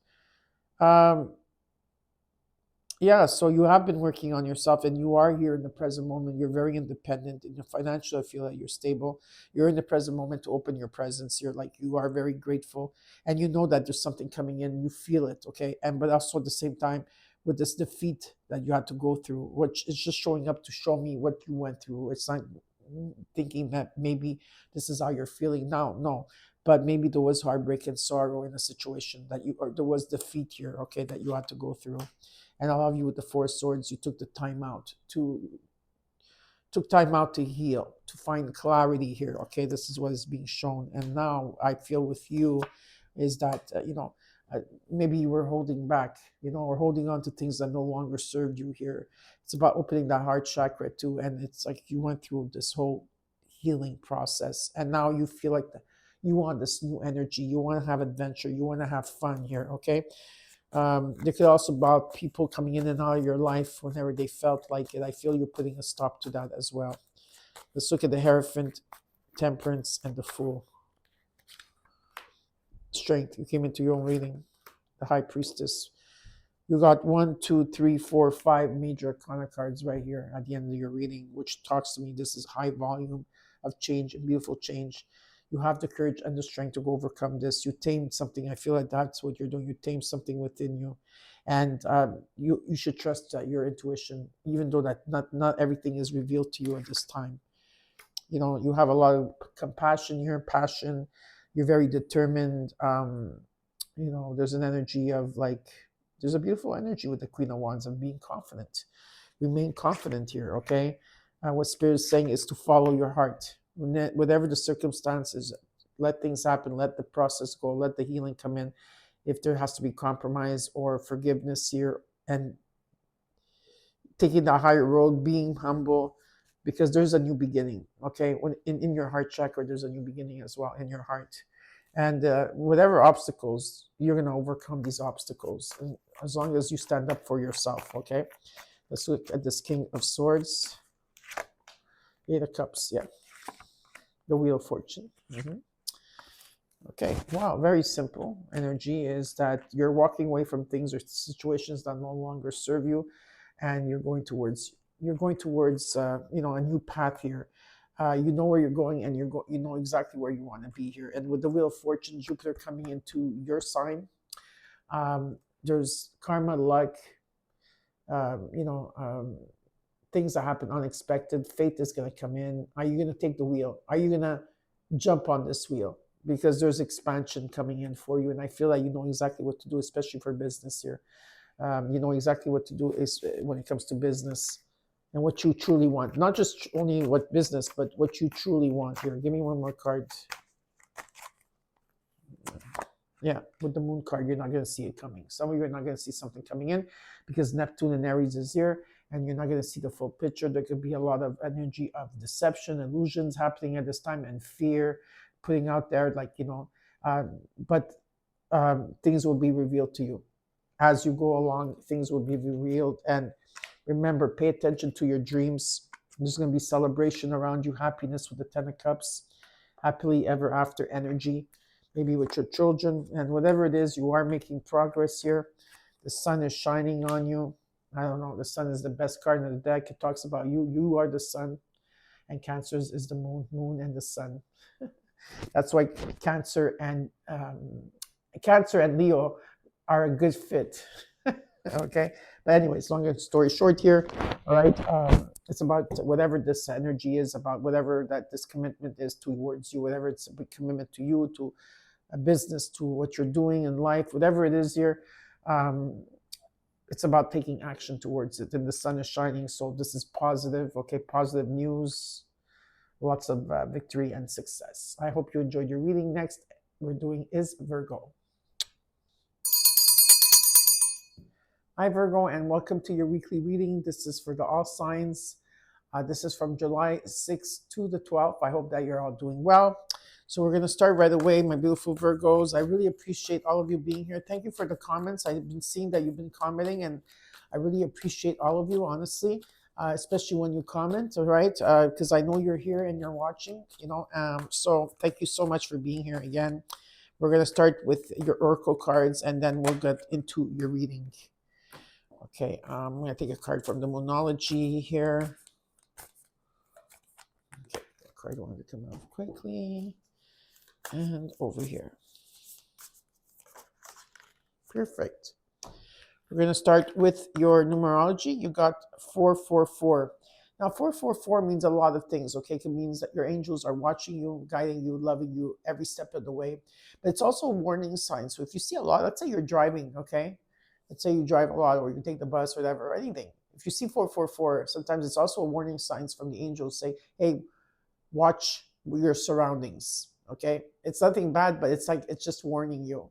S1: Yeah, so you have been working on yourself, and you are here in the present moment. You're very independent in your financial. I feel that you're stable. You're in the present moment to open your presence. You're like, you are very grateful, and you know that there's something coming in. You feel it, okay? And but also at the same time, with this defeat that you had to go through, which is just showing up to show me what you went through. It's not thinking that maybe this is how you're feeling now. No, but maybe there was heartbreak and sorrow in a situation that you, or there was defeat here, okay, that you had to go through. And a lot of you with the Four Swords, you took the time out to heal, to find clarity here. Okay, this is what is being shown. And now I feel with you is that maybe you were holding back, or holding on to things that no longer served you here. It's about opening that heart chakra too, and it's like you went through this whole healing process, and now you feel like you want this new energy. You want to have adventure. You want to have fun here. Okay. There could also be about people coming in and out of your life whenever they felt like it. I feel you're putting a stop to that as well. Let's look at the Hierophant, Temperance, and the Fool. Strength. You came into your own reading. The High Priestess. You got 1, 2, 3, 4, 5 major arcana cards right here at the end of your reading, which talks to me. This is high volume of change and beautiful change. You have the courage and the strength to overcome this. You tamed something. I feel like that's what you're doing. You tamed something within you, and you should trust your intuition, even though that not everything is revealed to you at this time. You have a lot of compassion here, passion. You're very determined. There's an energy of there's a beautiful energy with the Queen of Wands of being confident. Remain confident here, okay? What Spirit is saying is to follow your heart. Whatever the circumstances, let things happen, let the process go, let the healing come in. If there has to be compromise or forgiveness here, and taking the higher road, being humble, because there's a new beginning, okay? When in your heart chakra, there's a new beginning as well in your heart. And whatever obstacles, you're going to overcome these obstacles, and as long as you stand up for yourself, okay? Let's look at this King of Swords. Eight of Cups, yeah. The Wheel of Fortune. Okay, wow, very simple. Energy is that you're walking away from things or situations that no longer serve you, and you're going towards a new path here. You know where you're going, and you know exactly where you want to be here. And with the Wheel of Fortune, Jupiter coming into your sign, there's karma, luck, things that happen unexpected. Fate is going to come in. Are you going to take the wheel? Are you going to jump on this wheel? Because there's expansion coming in for you, and I feel like you know exactly what to do, especially for business here. You know exactly what to do is when it comes to business. and what you truly want. Not just only what business, but what you truly want here. Give me one more card. Yeah, with the moon card, you're not going to see it coming. Some of you are not going to see something coming in because Neptune and Aries is here, and you're not going to see the full picture. There could be a lot of energy of deception, illusions happening at this time, and fear putting out there, like, but things will be revealed to you. As you go along, things will be revealed. And remember, pay attention to your dreams. There's going to be celebration around you, happiness with the Ten of Cups, happily ever after energy, maybe with your children. And whatever it is, you are making progress here. The sun is shining on you. I don't know, the sun is the best card in the deck. It talks about you. You are the sun. And Cancer is the moon and the sun. That's why Cancer and Leo are a good fit. Okay, but anyways, long story short here, all right, it's about whatever this energy is, about whatever that this commitment is towards you, whatever it's a commitment to you, to a business, to what you're doing in life, whatever it is here, it's about taking action towards it. And the sun is shining, so this is positive. Okay, positive news, lots of victory and success. I hope you enjoyed your reading. Next we're doing is Virgo. Hi Virgo, and welcome to your weekly reading. This is for the all signs. This is from July 6th to the 12th. I hope that you're all doing well. So we're going to start right away, my beautiful Virgos. I really appreciate all of you being here. Thank you for the comments. I've been seeing that you've been commenting, and I really appreciate all of you, honestly, especially when you comment, all right? Because I know you're here and you're watching, so thank you so much for being here again. We're going to start with your oracle cards, and then we'll get into your reading. Okay, I'm going to take a card from the Moonology here. Okay, that card wanted to come out quickly. And over here. Perfect. We're going to start with your numerology. You got 444. Now, 444 means a lot of things, okay? It means that your angels are watching you, guiding you, loving you every step of the way. But it's also a warning sign. So if you see a lot, let's say you're driving, okay? Let's say you drive a lot, or you take the bus, or whatever, or anything. If you see 444, sometimes it's also a warning signs from the angels say, hey, watch your surroundings, okay? It's nothing bad, but it's just warning you.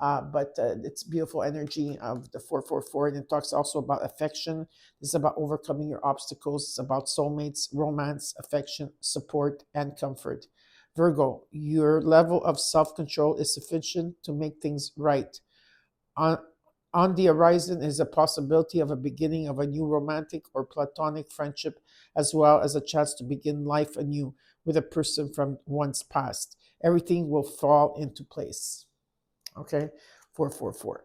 S1: But it's beautiful energy of the 444, and it talks also about affection. This is about overcoming your obstacles. It's about soulmates, romance, affection, support, and comfort. Virgo, your level of self-control is sufficient to make things right. On the horizon is a possibility of a beginning of a new romantic or platonic friendship, as well as a chance to begin life anew with a person from one's past. Everything will fall into place. Okay, 444.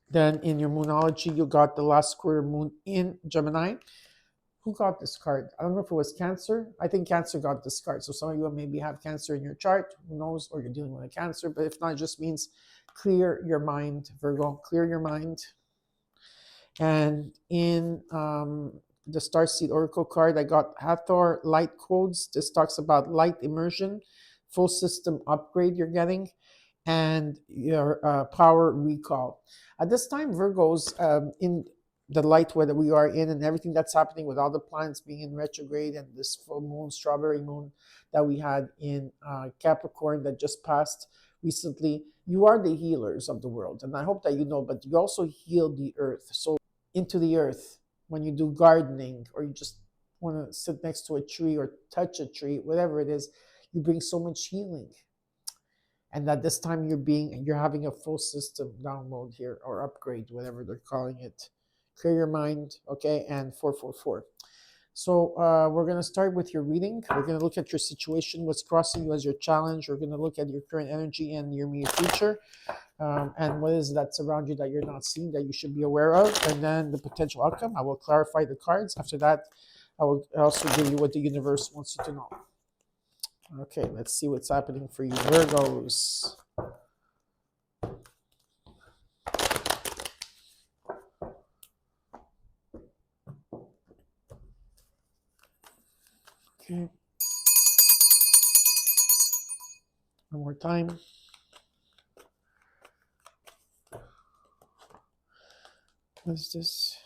S1: Then in your Moonology, you got the last square moon in Gemini. Who got this card? I don't know if it was Cancer. I think Cancer got this card. So some of you maybe have Cancer in your chart. Who knows? Or you're dealing with a Cancer. But if not, it just means clear your mind, Virgo. Clear your mind. And in the Starseed Oracle card, I got Hathor Light Codes. This talks about light immersion, full system upgrade you're getting, and your power recall. At this time, Virgos, in the light weather we are in and everything that's happening with all the planets being in retrograde and this full moon, strawberry moon that we had in Capricorn that just passed recently, you are the healers of the world. And I hope that you know, but you also heal the earth. So into the earth, when you do gardening, or you just want to sit next to a tree or touch a tree, whatever it is, you bring so much healing. And at this time you're having a full system download here, or upgrade, whatever they're calling it. Clear your mind, okay? And 444. So we're going to start with your reading. We're going to look at your situation, what's crossing you as your challenge. We're going to look at your current energy and your near future, and what is that's around you that you're not seeing that you should be aware of, and then the potential outcome. I will clarify the cards. After that, I will also give you what the universe wants you to know. Okay, let's see what's happening for you, Virgos. Okay. One more time. What is this?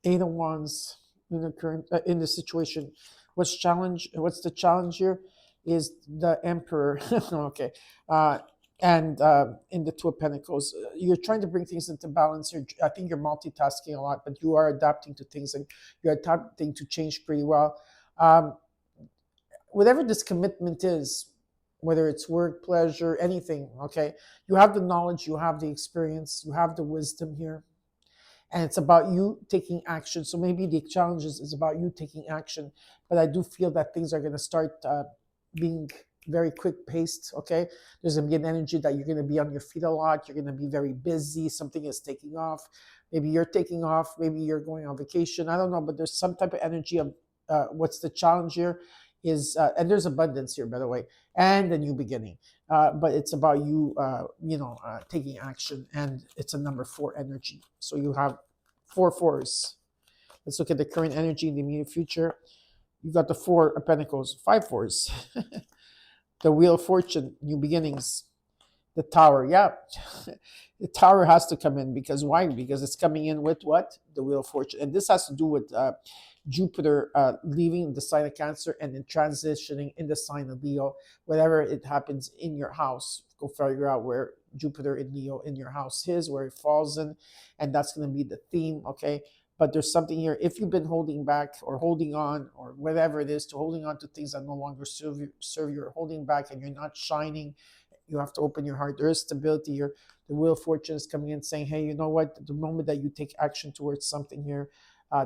S1: 8 of Wands. in the current in the situation. What's the challenge here is the emperor. Okay. uh, and in the two of pentacles, you're trying to bring things into balance here. I think you're multitasking a lot, but you are adapting to things, and you're adapting to change pretty well. um, Whatever this commitment is, whether it's work, pleasure, anything, okay, you have the knowledge, you have the experience, you have the wisdom here, and it's about you taking action. So maybe the challenges is about you taking action, but I do feel that things are going to start being very quick paced. Okay, there's going to be an energy that you're going to be on your feet a lot, you're going to be very busy, something is taking off, maybe you're taking off, maybe you're going on vacation, I don't know, but there's some type of energy of what's the challenge here is and there's abundance here, by the way, and a new beginning. But it's about you, taking action, and it's a number four energy. So you have four fours. Let's look at the current energy in the immediate future. You got the four of pentacles, five fours. The wheel of fortune, new beginnings. The tower, yeah. The tower has to come in, because why? Because it's coming in with what? The wheel of fortune. And this has to do with Jupiter leaving the sign of Cancer and then transitioning in the sign of Leo. Whatever it happens in your house, go figure out where Jupiter in Leo in your house is, where it falls in, and that's going to be the theme, okay? But there's something here. If you've been holding back or holding on or whatever it is, to holding on to things that no longer serve you, or holding back and you're not shining, you have to open your heart. There is stability here. The wheel of fortune is coming in saying, hey, you know what? The moment that you take action towards something here,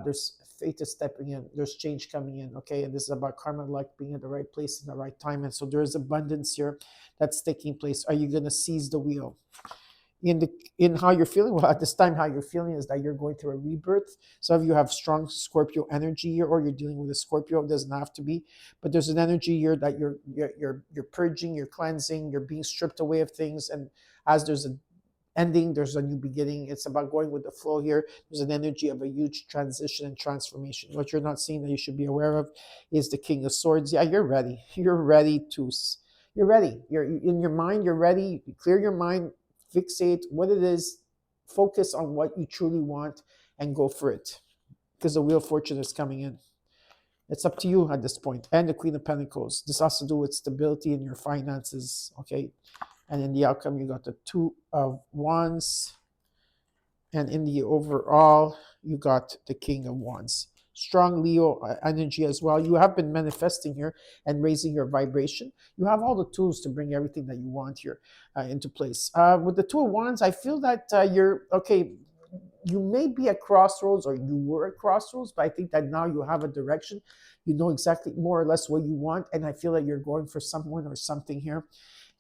S1: there's fate is stepping in. There's change coming in, okay? And this is about karma, luck, being at the right place in the right time. And so there is abundance here that's taking place. Are you going to seize the wheel? In how you're feeling, well, at this time, how you're feeling is that you're going through a rebirth. Some of you have strong Scorpio energy here, or you're dealing with a Scorpio. It doesn't have to be, but there's an energy here that you're purging, you're cleansing, you're being stripped away of things, and as there's an ending, there's a new beginning. It's about going with the flow here. There's an energy of a huge transition and transformation. What you're not seeing that you should be aware of is the King of Swords. Yeah, you're ready. You're ready to. You're ready. You're in your mind. You're ready. You clear your mind. Fixate what it is, focus on what you truly want, and go for it, because the wheel of fortune is coming in. It's up to you at this point. And the Queen of Pentacles, this has to do with stability in your finances, okay? And in the outcome, you got the Two of Wands, and in the overall, you got the King of Wands. Strong Leo energy as well. You have been manifesting here and raising your vibration. You have all the tools to bring everything that you want here into place. With the Two of Wands, I feel that you're okay. You may be at crossroads, or you were at crossroads, but I think that now you have a direction. You know exactly more or less what you want, and I feel that you're going for someone or something here.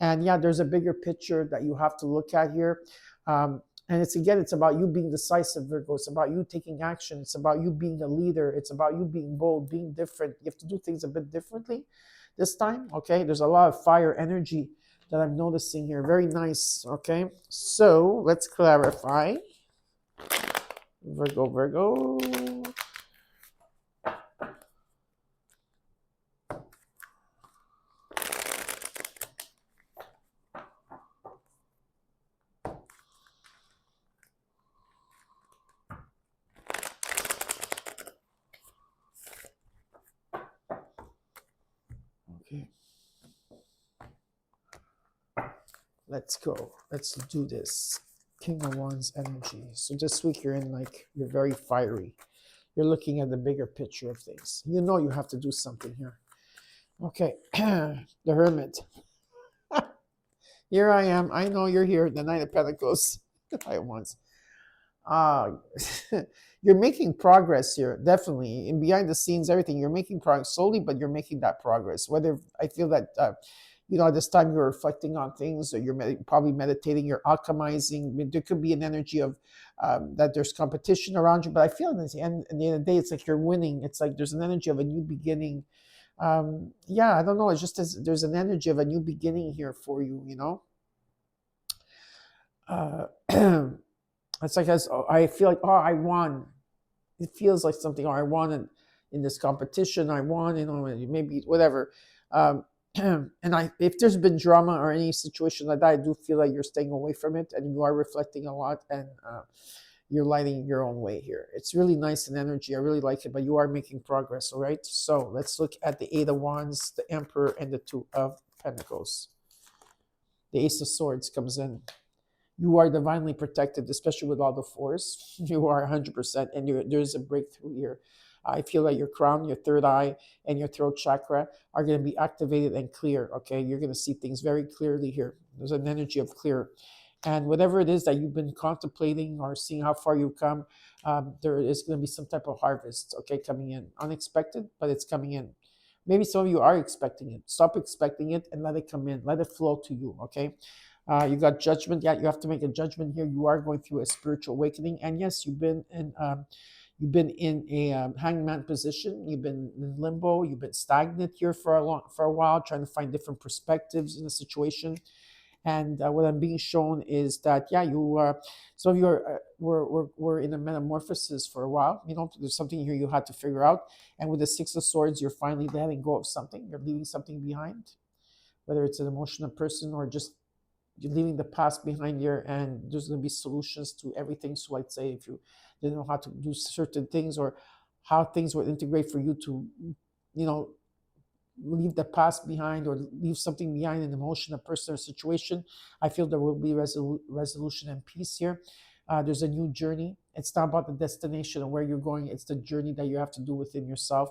S1: And yeah, there's a bigger picture that you have to look at here. And it's about you being decisive, Virgo. It's about you taking action. It's about you being a leader. It's about you being bold, being different. You have to do things a bit differently this time, okay? There's a lot of fire energy that I'm noticing here. Very nice, okay? So let's clarify. Virgo. Okay. Let's go. Let's do this. King of Wands energy. So this week you're you're very fiery. You're looking at the bigger picture of things. You know you have to do something here. Okay. The Hermit. Here I am. I know you're here. The Knight of Pentacles. I once. Uh, you're making progress here, definitely. In behind the scenes, everything, you're making progress slowly, but you're making that progress. Whether I feel that, at this time you're reflecting on things, or you're probably meditating, you're alchemizing. I mean, there could be an energy of that there's competition around you, but I feel at the end of the day, it's like you're winning. It's like there's an energy of a new beginning. Yeah, I don't know. It's just there's an energy of a new beginning here for you, It's like I feel like, I won. It feels like something, I won in this competition. I won, maybe whatever. And if there's been drama or any situation like that, I do feel like you're staying away from it, and you are reflecting a lot. And you're lighting your own way here. It's really nice in energy. I really like it, but you are making progress. All right. So let's look at the Eight of Wands, the Emperor, and the Two of Pentacles. The Ace of Swords comes in. You are divinely protected, especially with all the force. You are 100%, and there's a breakthrough here. I feel that your crown, your third eye, and your throat chakra are going to be activated and clear. Okay, you're going to see things very clearly here. There's an energy of clear, and whatever it is that you've been contemplating or seeing how far you've come, there is going to be some type of harvest. Okay, coming in, unexpected, but it's coming in. Maybe some of you are expecting it. Stop expecting it and let it come in. Let it flow to you. Okay. You got judgment. Yeah, you have to make a judgment here. You are going through a spiritual awakening, and yes, you've been in a hangman position. You've been in limbo. You've been stagnant here for a while, trying to find different perspectives in the situation. And what I'm being shown is that yeah, some of you were in a metamorphosis for a while. There's something here you had to figure out. And with the Six of Swords, you're finally letting go of something. You're leaving something behind, whether it's an emotional person or just you're leaving the past behind here, and there's going to be solutions to everything. So I'd say if you didn't know how to do certain things or how things would integrate for you to, leave the past behind or leave something behind, an emotion, a person, or situation, I feel there will be resolution and peace here. There's a new journey. It's not about the destination and where you're going. It's the journey that you have to do within yourself.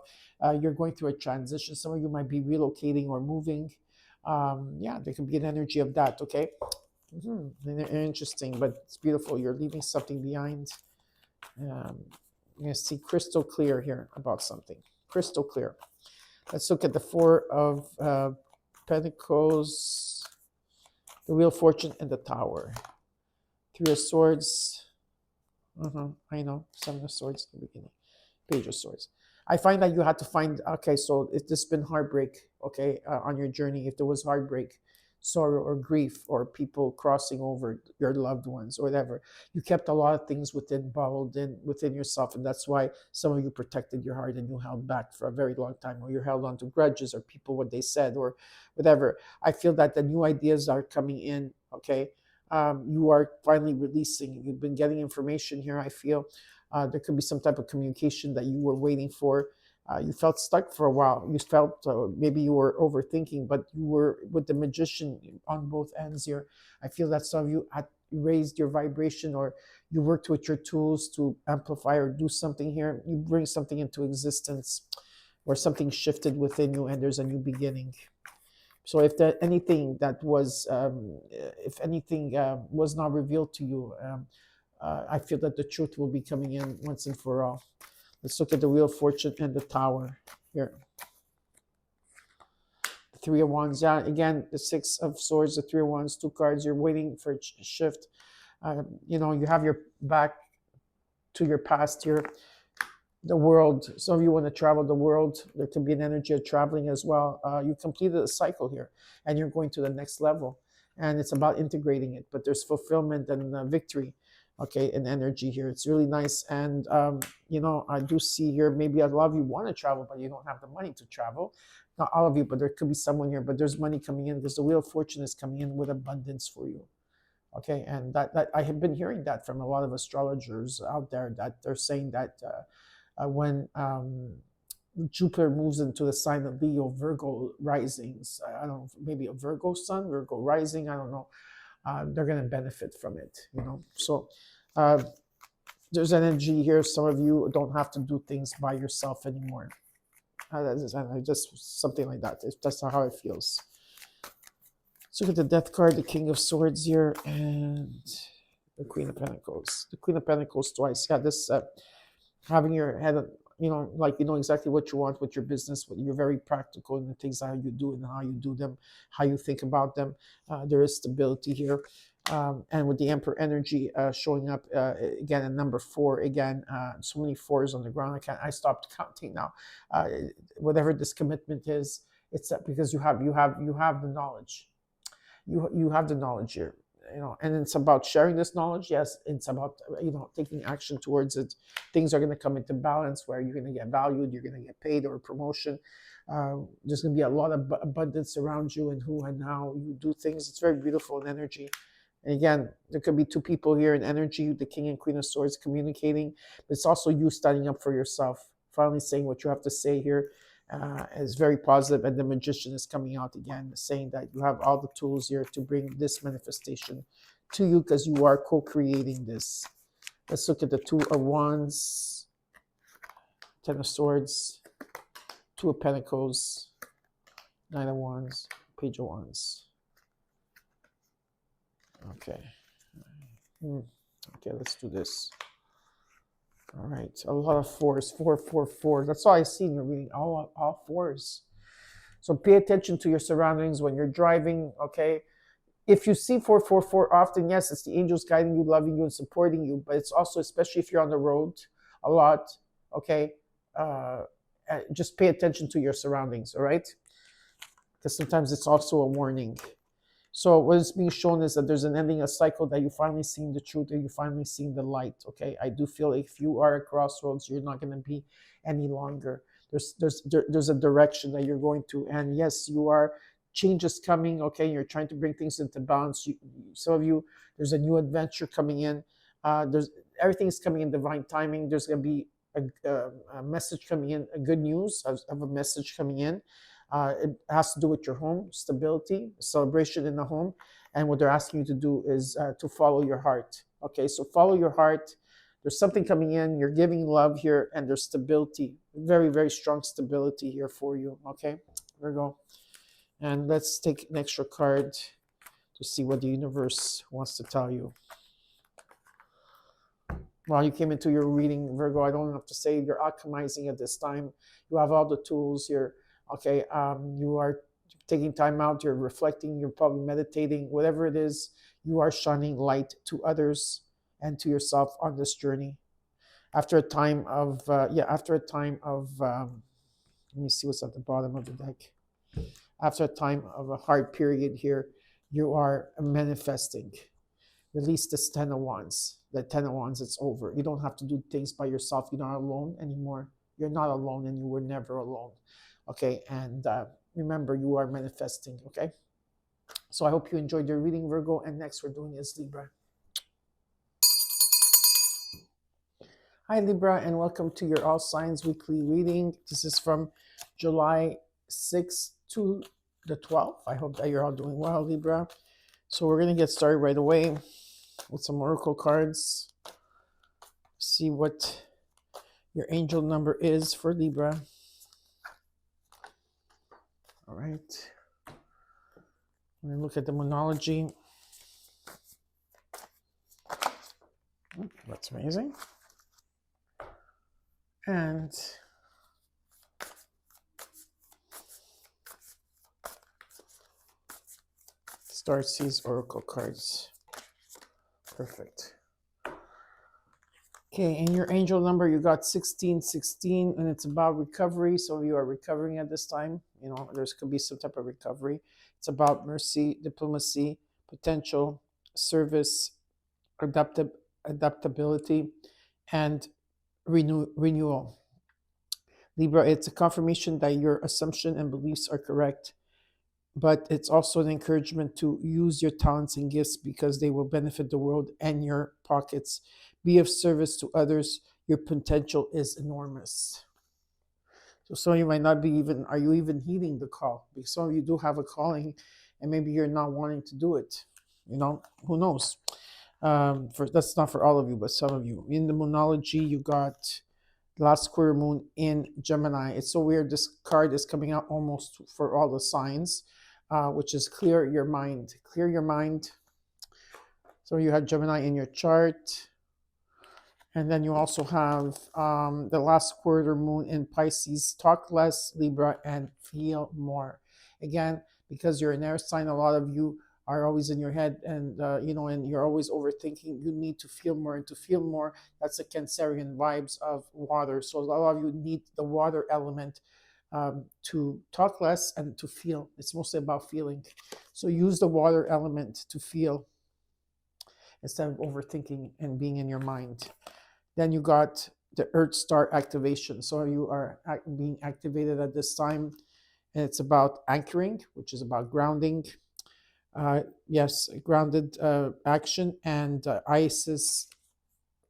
S1: You're going through a transition. Some of you might be relocating or moving. There can be an energy of that. Okay. Interesting, but it's beautiful. You're leaving something behind. You see crystal clear here about something. Crystal clear. Let's look at the Four of Pentacles, the Wheel of Fortune, and the Tower. Three of Swords. I know. Seven of Swords in the beginning. Page of Swords. I find that you had to find, okay, so if there's been heartbreak, okay, on your journey, if there was heartbreak, sorrow, or grief, or people crossing over your loved ones, or whatever, you kept a lot of things bottled in within yourself, and that's why some of you protected your heart and you held back for a very long time, or you held on to grudges, or people, what they said, or whatever. I feel that the new ideas are coming in, okay? You are finally releasing. You've been getting information here, I feel. There could be some type of communication that you were waiting for. You felt stuck for a while. You felt maybe you were overthinking, but you were with the Magician on both ends here. I feel that some of you had raised your vibration, or you worked with your tools to amplify or do something here. You bring something into existence, or something shifted within you, and there's a new beginning. So if anything was not revealed to you, I feel that the truth will be coming in once and for all. Let's look at the Wheel of Fortune and the Tower here. The Three of Wands. Yeah, again, the Six of Swords, the Three of Wands, two cards. You're waiting for a shift. You have your back to your past here. The world. Some of you want to travel the world. There can be an energy of traveling as well. You completed a cycle here, and you're going to the next level. And it's about integrating it. But there's fulfillment and victory. Okay, and energy here. It's really nice. And, I do see here, maybe a lot of you want to travel, but you don't have the money to travel. Not all of you, but there could be someone here, but there's money coming in because the Wheel of Fortune is coming in with abundance for you. Okay, and that I have been hearing that from a lot of astrologers out there, that they're saying that when Jupiter moves into the sign of Leo, Virgo risings, I don't know, maybe a Virgo sun, Virgo rising, I don't know. They're going to benefit from it, So there's energy here. Some of you don't have to do things by yourself anymore. Just something like that. That's how it feels. Let's look at the Death card, the King of Swords here, and the Queen of Pentacles. The Queen of Pentacles twice. Yeah, this having your head, like you know exactly what you want with your business. You're very practical in the things how you do and how you do them, how you think about them. There is stability here. And with the Emperor energy showing up again at number 4 again, so many 4s on the ground. I stopped counting now. Whatever this commitment is, it's because you have the knowledge. You have the knowledge here. And it's about sharing this knowledge. Yes, it's about taking action towards it. Things are going to come into balance where you're going to get valued, you're going to get paid, or a promotion. There's going to be a lot of abundance around you and who and how you do things. It's very beautiful in energy. And again, there could be two people here in energy, the King and Queen of Swords communicating, but it's also you standing up for yourself, finally saying what you have to say here. Is very positive, and the Magician is coming out again, saying that you have all the tools here to bring this manifestation to you because you are co-creating this. Let's look at the Two of Wands, Ten of Swords, Two of Pentacles, Nine of Wands, Page of Wands. Okay. Okay, let's do this. All right, a lot of fours, 4. That's all I see in your reading, all fours. So pay attention to your surroundings when you're driving, okay? If you see 4 often, yes, it's the angels guiding you, loving you, and supporting you, but it's also, especially if you're on the road a lot, okay? Just pay attention to your surroundings, all right? Because sometimes it's also a warning. So what is being shown is that there's an ending, a cycle, that you finally seen the truth, and you finally seen the light. Okay, I do feel if you are at crossroads, you're not going to be any longer. There's a direction that you're going to, and yes, you are. Change is coming. Okay, you're trying to bring things into balance. Some of you, there's a new adventure coming in. There's everything's coming in divine timing. There's going to be a message coming in, a good news of a message coming in. It has to do with your home, stability, celebration in the home. And what they're asking you to do is to follow your heart. Okay, so follow your heart. There's something coming in. You're giving love here, and there's stability. Very, very strong stability here for you. Okay, there we go. And let's take an extra card to see what the universe wants to tell you. Well, you came into your reading, Virgo. I don't have to say you're alchemizing at this time. You have all the tools here. Okay, you are taking time out, you're reflecting, you're probably meditating, whatever it is, you are shining light to others and to yourself on this journey. After a time of, let me see what's at the bottom of the deck. After a time of a hard period here, you are manifesting. Release this 10 of Wands. The 10 of Wands, it's over. You don't have to do things by yourself. You're not alone anymore. You're not alone, and you were never alone. Okay, and remember, you are manifesting, okay? So I hope you enjoyed your reading, Virgo, and next we're doing is Libra. Hi, Libra, and welcome to your All Signs Weekly reading. This is from July 6th to the 12th. I hope that you're all doing well, Libra. So we're going to get started right away with some oracle cards. See what your angel number is for Libra. All right. I'm going to look at the monology. That's amazing. And Starseeds oracle cards. Perfect. Okay, in your angel number, you got 1616, and it's about recovery. So you are recovering at this time. You know, there could be some type of recovery. It's about mercy, diplomacy, potential, service, adaptability, and renewal. Libra, it's a confirmation that your assumption and beliefs are correct, but it's also an encouragement to use your talents and gifts because they will benefit the world and your pockets. Be of service to others. Your potential is enormous. So some of you might not be even, are you even heeding the call? Because some of you do have a calling and maybe you're not wanting to do it. You know, who knows? That's not for all of you, but some of you. In the Moonology, you got last square moon in Gemini. It's so weird. This card is coming out almost for all the signs, which is clear your mind. Clear your mind. So you have Gemini in your chart. And then you also have the last quarter moon in Pisces. Talk less, Libra, and feel more. Again, because you're an air sign, a lot of you are always in your head and, and you're always overthinking. You need to feel more. And to feel more, that's the Cancerian vibes of water. So a lot of you need the water element to talk less and to feel. It's mostly about feeling. So use the water element to feel instead of overthinking and being in your mind. Then you got the Earth Star activation. So you are being activated at this time. And it's about anchoring, which is about grounding. Yes, grounded action, and Isis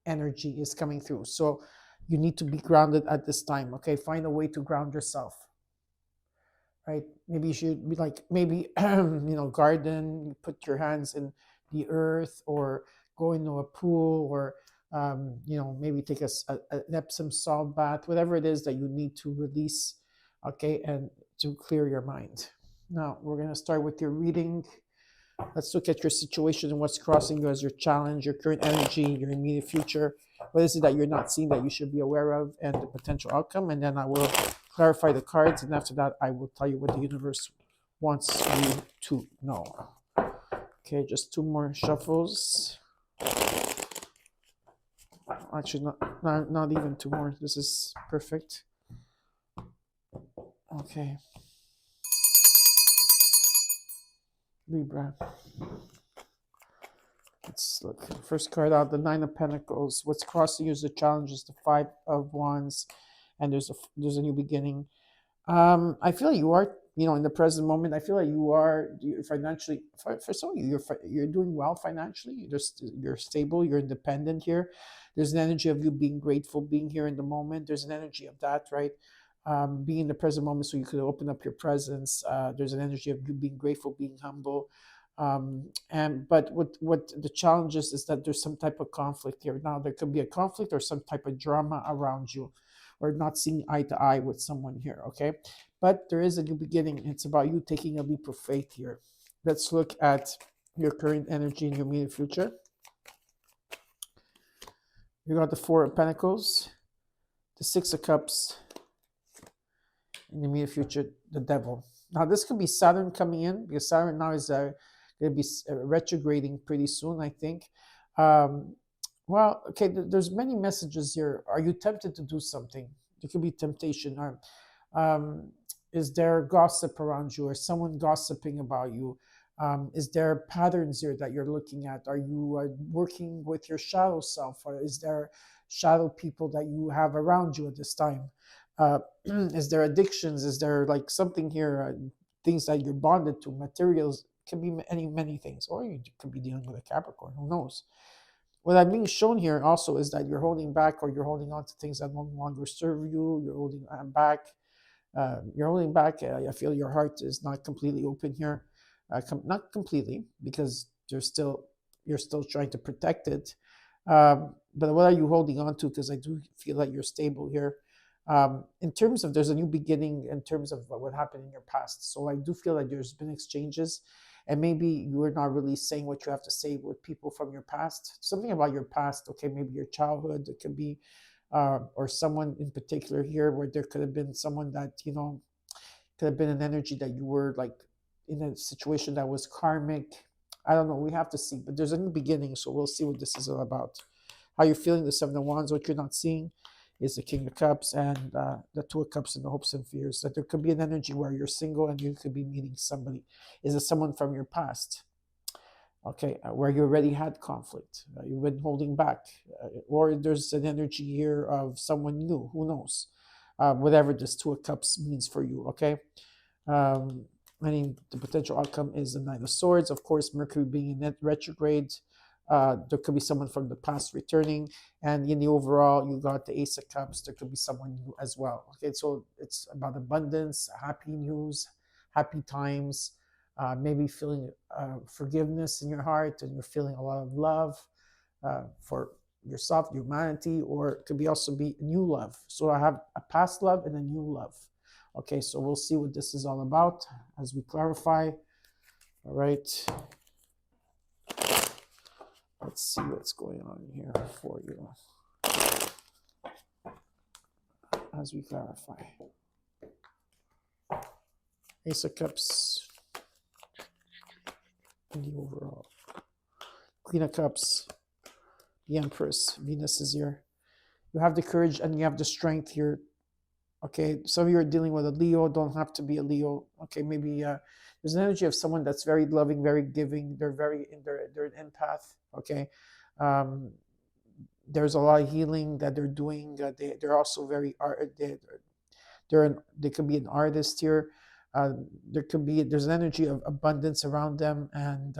S1: energy is coming through. So you need to be grounded at this time. Okay, find a way to ground yourself. Right? Maybe you should be like, maybe garden. Put your hands in the earth, or go into a pool, or maybe take an Epsom salt bath. Whatever it is that you need to release. Okay, and to clear your mind. Now we're gonna start with your reading. Let's look at your situation and what's crossing you as your challenge, your current energy, your immediate future. What is it that you're not seeing that you should be aware of, and the potential outcome? And then I will clarify the cards. And after that, I will tell you what the universe wants you to know. Okay, just two more shuffles. Actually, not even two more. This is perfect. Okay. Libra. Let's look. First card out, the Nine of Pentacles. What's crossing you is the challenge, is the Five of Wands, and there's a new beginning. I feel like you are, in the present moment. I feel like you're financially, for some of you, you're doing well financially. You're stable. You're independent here. There's an energy of you being grateful, being here in the moment. There's an energy of that, right? Being in the present moment, so you could open up your presence. There's an energy of you being grateful, being humble. But what the challenge is that there's some type of conflict here. Now there could be a conflict or some type of drama around you, or not seeing eye to eye with someone here. Okay, but there is a new beginning. It's about you taking a leap of faith here. Let's look at your current energy in your immediate future. You got the Four of Pentacles, the Six of Cups, in the immediate future, the Devil. Now this could be Saturn coming in, because Saturn now is going to be retrograding pretty soon, I think. Well, okay, there's many messages here. Are you tempted to do something? There could be temptation. Or is there gossip around you, or someone gossiping about you? Is there patterns here that you're looking at? Are you working with your shadow self, or is there shadow people that you have around you at this time? Is there addictions? Is there like something here, things that you're bonded to, materials? Can be many things, or you could be dealing with a Capricorn. Who knows? What I'm being shown here also is that you're holding back, or you're holding on to things that no longer serve you. You're holding back. You're holding back. I feel your heart is not completely open here. Not completely, because you're still trying to protect it. But what are you holding on to? Because I do feel that you're stable here. In terms of, there's a new beginning in terms of what happened in your past. So I do feel like there's been exchanges, and maybe you are not really saying what you have to say with people from your past. Something about your past, okay, maybe your childhood, it could be, or someone in particular here, where there could have been someone that, could have been an energy that you were like in a situation that was karmic. I don't know, we have to see, but there's a new beginning, so we'll see what this is all about. How you're feeling, the Seven of Wands. What you're not seeing is the King of Cups and the Two of Cups, and the hopes and fears. That there could be an energy where you're single and you could be meeting somebody. Is it someone from your past? Okay, where you already had conflict, you've been holding back, or there's an energy here of someone new. Who knows? Whatever this Two of Cups means for you. Okay. I mean, the potential outcome is the Nine of Swords. Of course, Mercury being in retrograde. There could be someone from the past returning, and in the overall, you got the Ace of Cups. There could be someone new as well. Okay, so it's about abundance, happy news, happy times. Maybe feeling forgiveness in your heart, and you're feeling a lot of love for yourself, humanity, or it could be also be new love. So I have a past love and a new love. Okay, so we'll see what this is all about as we clarify. All right. Let's see what's going on here for you as we clarify. Ace of Cups in the overall. Queen of Cups, the Empress, Venus is here. You have the courage and you have the strength here. Okay, some of you are dealing with a Leo, don't have to be a Leo. Okay, maybe there's an energy of someone that's very loving, very giving. They're an empath. Okay, there's a lot of healing that they're doing. They're also very they could be an artist here. There's an energy of abundance around them, and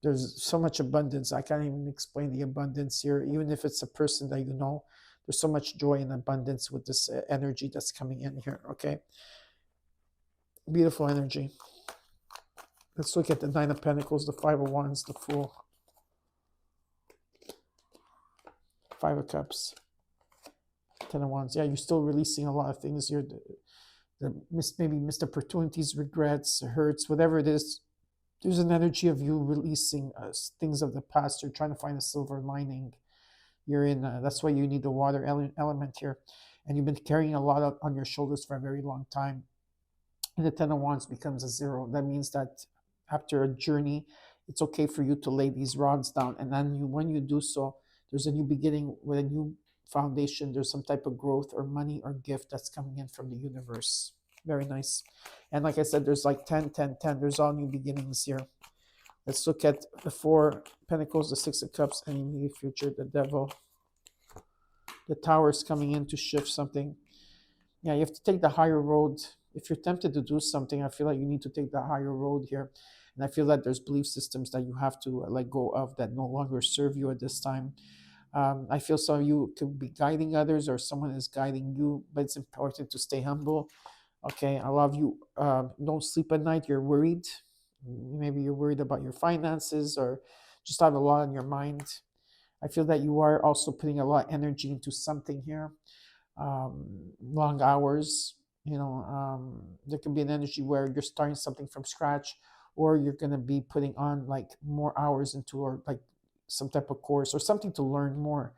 S1: there's so much abundance. I can't even explain the abundance here. Even if it's a person that you know, there's so much joy and abundance with this energy that's coming in here. Okay, beautiful energy. Let's look at the Nine of Pentacles, the Five of Wands, the Fool, Five of Cups, Ten of Wands. Yeah, you're still releasing a lot of things here. Maybe missed opportunities, regrets, hurts, whatever it is. There's an energy of you releasing things of the past. You're trying to find a silver lining. You're in. That's why you need the water element here, and you've been carrying a lot on your shoulders for a very long time. And the Ten of Wands becomes a zero. That means that after a journey, it's okay for you to lay these rods down, and then when you do so, there's a new beginning with a new foundation. There's some type of growth or money or gift that's coming in from the universe. Very nice. And like I said, there's like 10, 10, 10. There's all new beginnings here. Let's look at the Four Pentacles, the Six of Cups, and immediate future, the Devil. The Tower is coming in to shift something. Yeah, you have to take the higher road. If you're tempted to do something, I feel like you need to take the higher road here. And I feel that there's belief systems that you have to let go of that no longer serve you at this time. I feel some of you could be guiding others or someone is guiding you, but it's important to stay humble. Okay, a lot of you don't sleep at night. You're worried. Maybe you're worried about your finances or just have a lot on your mind. I feel that you are also putting a lot of energy into something here. Long hours, there can be an energy where you're starting something from scratch, or you're going to be putting on like more hours into or like some type of course or something to learn more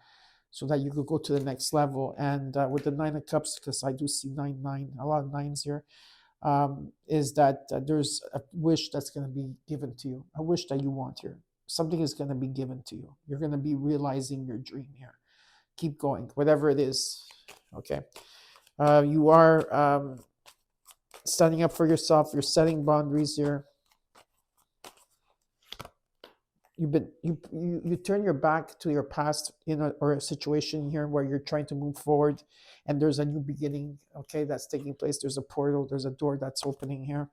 S1: so that you could go to the next level. And with the Nine of Cups, because I do see 9, a lot of nines here, is that there's a wish that's going to be given to you, a wish that you want here. Something is going to be given to you. You're going to be realizing your dream here. Keep going, whatever it is. Okay. You are standing up for yourself. You're setting boundaries here. You turn your back to your past or a situation here where you're trying to move forward, and there's a new beginning. Okay, that's taking place. There's a portal. There's a door that's opening here.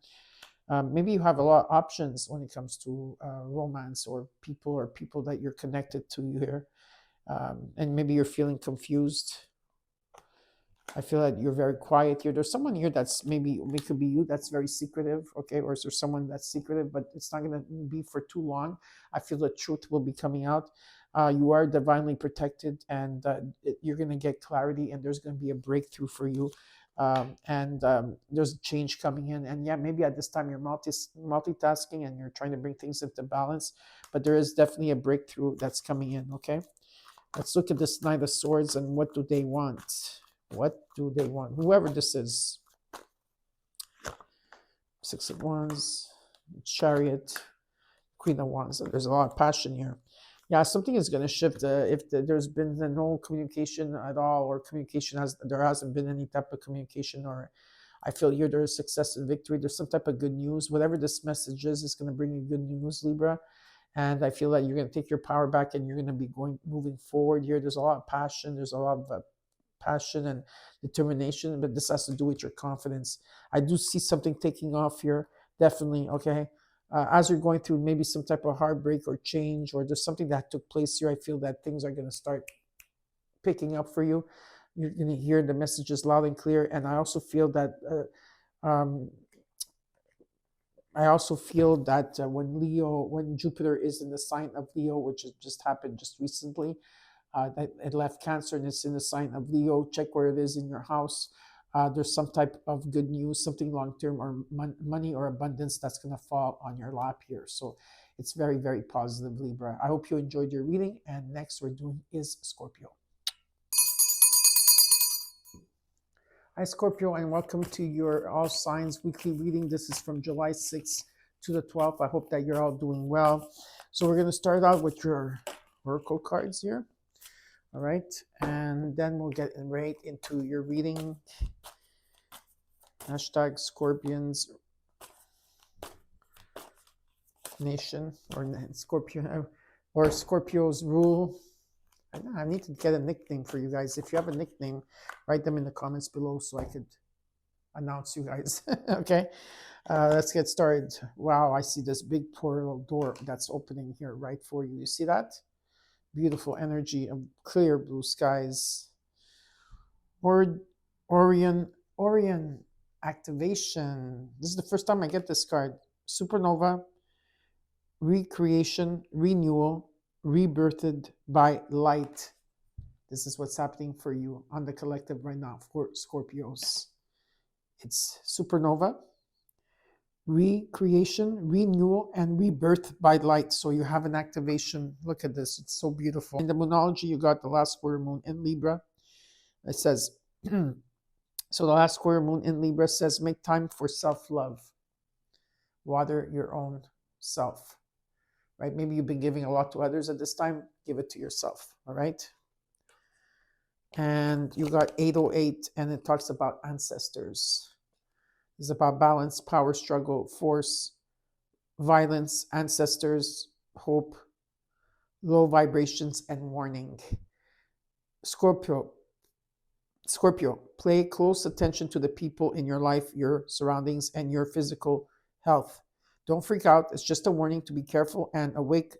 S1: Maybe you have a lot of options when it comes to romance or people that you're connected to here, and maybe you're feeling confused. I feel that you're very quiet here. There's someone here that's maybe it could be you that's very secretive, okay? Or is there someone that's secretive, but it's not going to be for too long. I feel the truth will be coming out. You are divinely protected, and you're going to get clarity, and there's going to be a breakthrough for you. And there's a change coming in. And yeah, maybe at this time you're multitasking and you're trying to bring things into balance, but there is definitely a breakthrough that's coming in, okay? Let's look at this Knight of Swords and what do they want? What do they want? Whoever this is. Six of Wands, Chariot, Queen of Wands. There's a lot of passion here. Yeah, something is going to shift. If there's been no communication at all, or there hasn't been any type of communication, or I feel here there's success and victory. There's some type of good news. Whatever this message is, it's going to bring you good news, Libra. And I feel that you're going to take your power back and you're going to be moving forward here. There's a lot of passion. There's a lot of passion and determination, but this has to do with your confidence. I do see something taking off here, definitely, okay? As you're going through maybe some type of heartbreak or change, or there's something that took place here, I feel that things are going to start picking up for you. You're going to hear the messages loud and clear, and I also feel that when Jupiter is in the sign of Leo, which has just happened just recently, that it left Cancer and it's in the sign of Leo. Check where it is in your house. There's some type of good news, something long-term or money or abundance that's going to fall on your lap here. So it's very, very positive, Libra. I hope you enjoyed your reading. And next we're doing is Scorpio. Hi, Scorpio, and welcome to your All Signs weekly reading. This is from July 6th to the 12th. I hope that you're all doing well. So we're going to start out with your oracle cards here. All right, and then we'll get right into your reading. Hashtag Scorpions Nation or Scorpio or Scorpios rule. I need to get a nickname for you guys. If you have a nickname, write them in the comments below so I could announce you guys. Okay, let's get started. Wow, I see this big portal door that's opening here right for you. You see that? Beautiful energy of clear blue skies. Or Orion activation. This is the first time I get this card. Supernova, recreation, renewal, rebirthed by light. This is what's happening for you on the collective right now for Scorpios. It's supernova, recreation, renewal, and rebirth by light. So you have an activation. Look at this. It's so beautiful. In the moonology, you got the last square moon in Libra. It says, so the last square moon in Libra says, make time for self-love. Water your own self, right? Maybe you've been giving a lot to others at this time. Give it to yourself, all right? And you got 808, and it talks about ancestors. It's about balance, power, struggle, force, violence, ancestors, hope, low vibrations, and warning. Scorpio, pay close attention to the people in your life, your surroundings, and your physical health. Don't freak out. It's just a warning to be careful and awake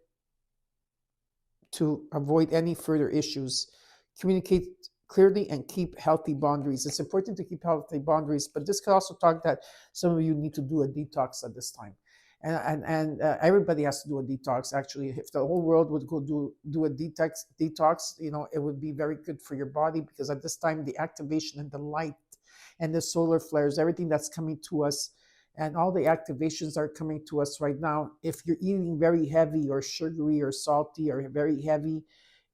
S1: to avoid any further issues. Communicate clearly and keep healthy boundaries. It's important to keep healthy boundaries, but this could also talk that some of you need to do a detox at this time. And everybody has to do a detox. Actually, if the whole world would go do a detox, it would be very good for your body, because at this time the activation and the light and the solar flares, everything that's coming to us, and all the activations are coming to us right now. If you're eating very heavy or sugary or salty or very heavy,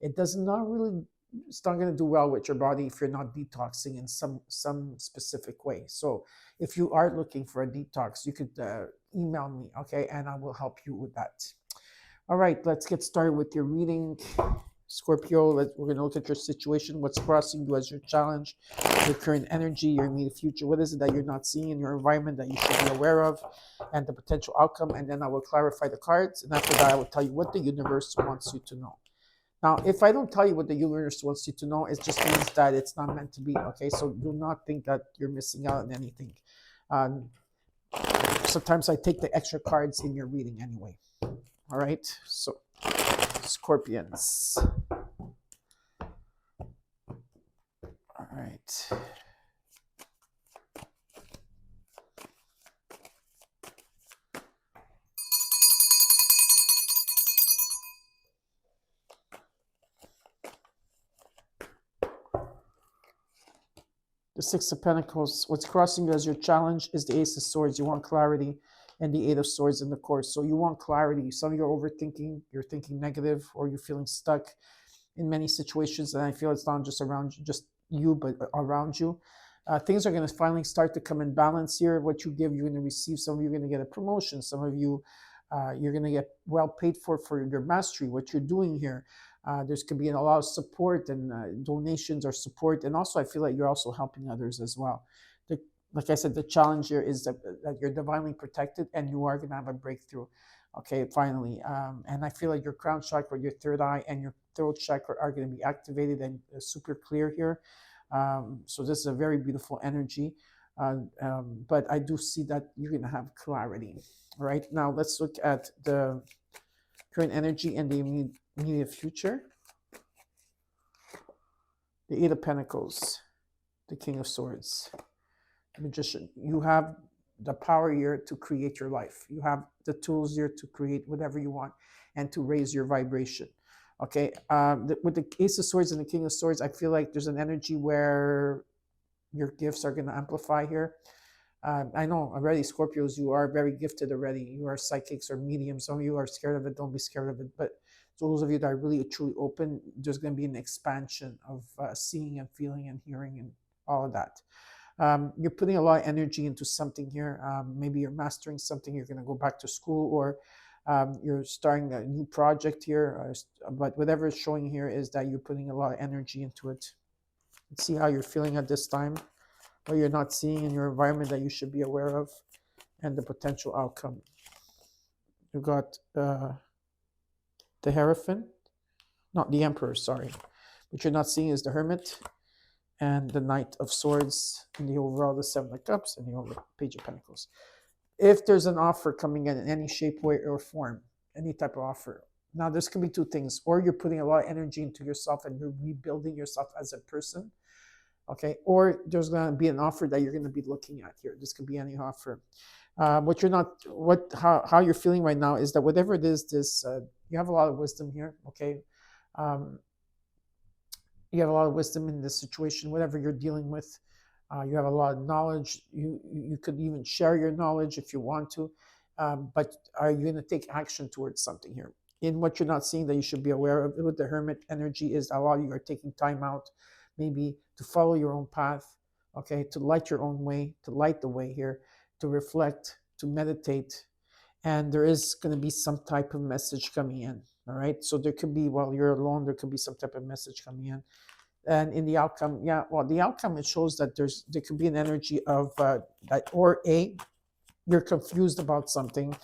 S1: it's not going to do well with your body if you're not detoxing in some specific way. So if you are looking for a detox, you could email me, okay, and I will help you with that. All right, let's get started with your reading. Scorpio, we're going to look at your situation, what's crossing you as your challenge, your current energy, your immediate future. What is it that you're not seeing in your environment that you should be aware of, and the potential outcome. And then I will clarify the cards. And after that, I will tell you what the universe wants you to know. Now, if I don't tell you what the universe wants you to know, it just means that it's not meant to be, okay? So do not think that you're missing out on anything. Sometimes I take the extra cards in your reading anyway. All right? So, Scorpions. All right. The Six of Pentacles. What's crossing you as your challenge is the Ace of Swords. You want clarity, and the Eight of Swords in the course. So you want clarity. Some of you are overthinking. You're thinking negative, or you're feeling stuck in many situations. And I feel it's not just around you, but around you. Things are going to finally start to come in balance here. What you give, you're going to receive. Some of you are going to get a promotion. Some of you, you're going to get well paid for your mastery, what you're doing here. There's could be a lot of support and donations or support. And also, I feel like you're also helping others as well. Like I said, the challenge here is that you're divinely protected, and you are going to have a breakthrough. Okay, finally. And I feel like your crown chakra, your third eye, and your throat chakra are going to be activated and super clear here. So this is a very beautiful energy. But I do see that you're going to have clarity. All right, now let's look at the current energy and the immediate future. The Eight of Pentacles, the King of Swords, the Magician. You have the power here to create your life. You have the tools here to create whatever you want and to raise your vibration. Okay, with the Ace of Swords and the King of Swords, I feel like there's an energy where your gifts are going to amplify here. I know already, Scorpios, you are very gifted already. You are psychics or mediums. Some of you are scared of it. Don't be scared of it. But those of you that are really truly open, there's going to be an expansion of seeing and feeling and hearing and all of that. You're putting a lot of energy into something here. Maybe you're mastering something. You're going to go back to school, or you're starting a new project here. But whatever is showing here is that you're putting a lot of energy into it. Let's see how you're feeling at this time, what you're not seeing in your environment that you should be aware of, and the potential outcome. You got the Hierophant, not the Emperor, sorry. What you're not seeing is the Hermit, and the Knight of Swords, and the overall the Seven of Cups, and the overall Page of Pentacles. If there's an offer coming in any shape, way, or form, any type of offer. Now, this could be two things, or you're putting a lot of energy into yourself and you're rebuilding yourself as a person, okay? Or there's going to be an offer that you're going to be looking at here. This could be any offer. What you're not, what, how you're feeling right now is that whatever it is, you have a lot of wisdom here, okay? Um, you have a lot of wisdom in this situation, whatever you're dealing with. You have a lot of knowledge. You could even share your knowledge if you want to, but are you going to take action towards something here? In what you're not seeing that you should be aware of with the Hermit energy is a lot of you are taking time out, maybe to follow your own path, okay, to light your own way, to light the way here, to reflect, to meditate, and there is going to be some type of message coming in. All right, so there could be, while you're alone, there could be some type of message coming in. And in the outcome, yeah, well, the outcome, it shows that there could be an energy of that, or A, you're confused about something,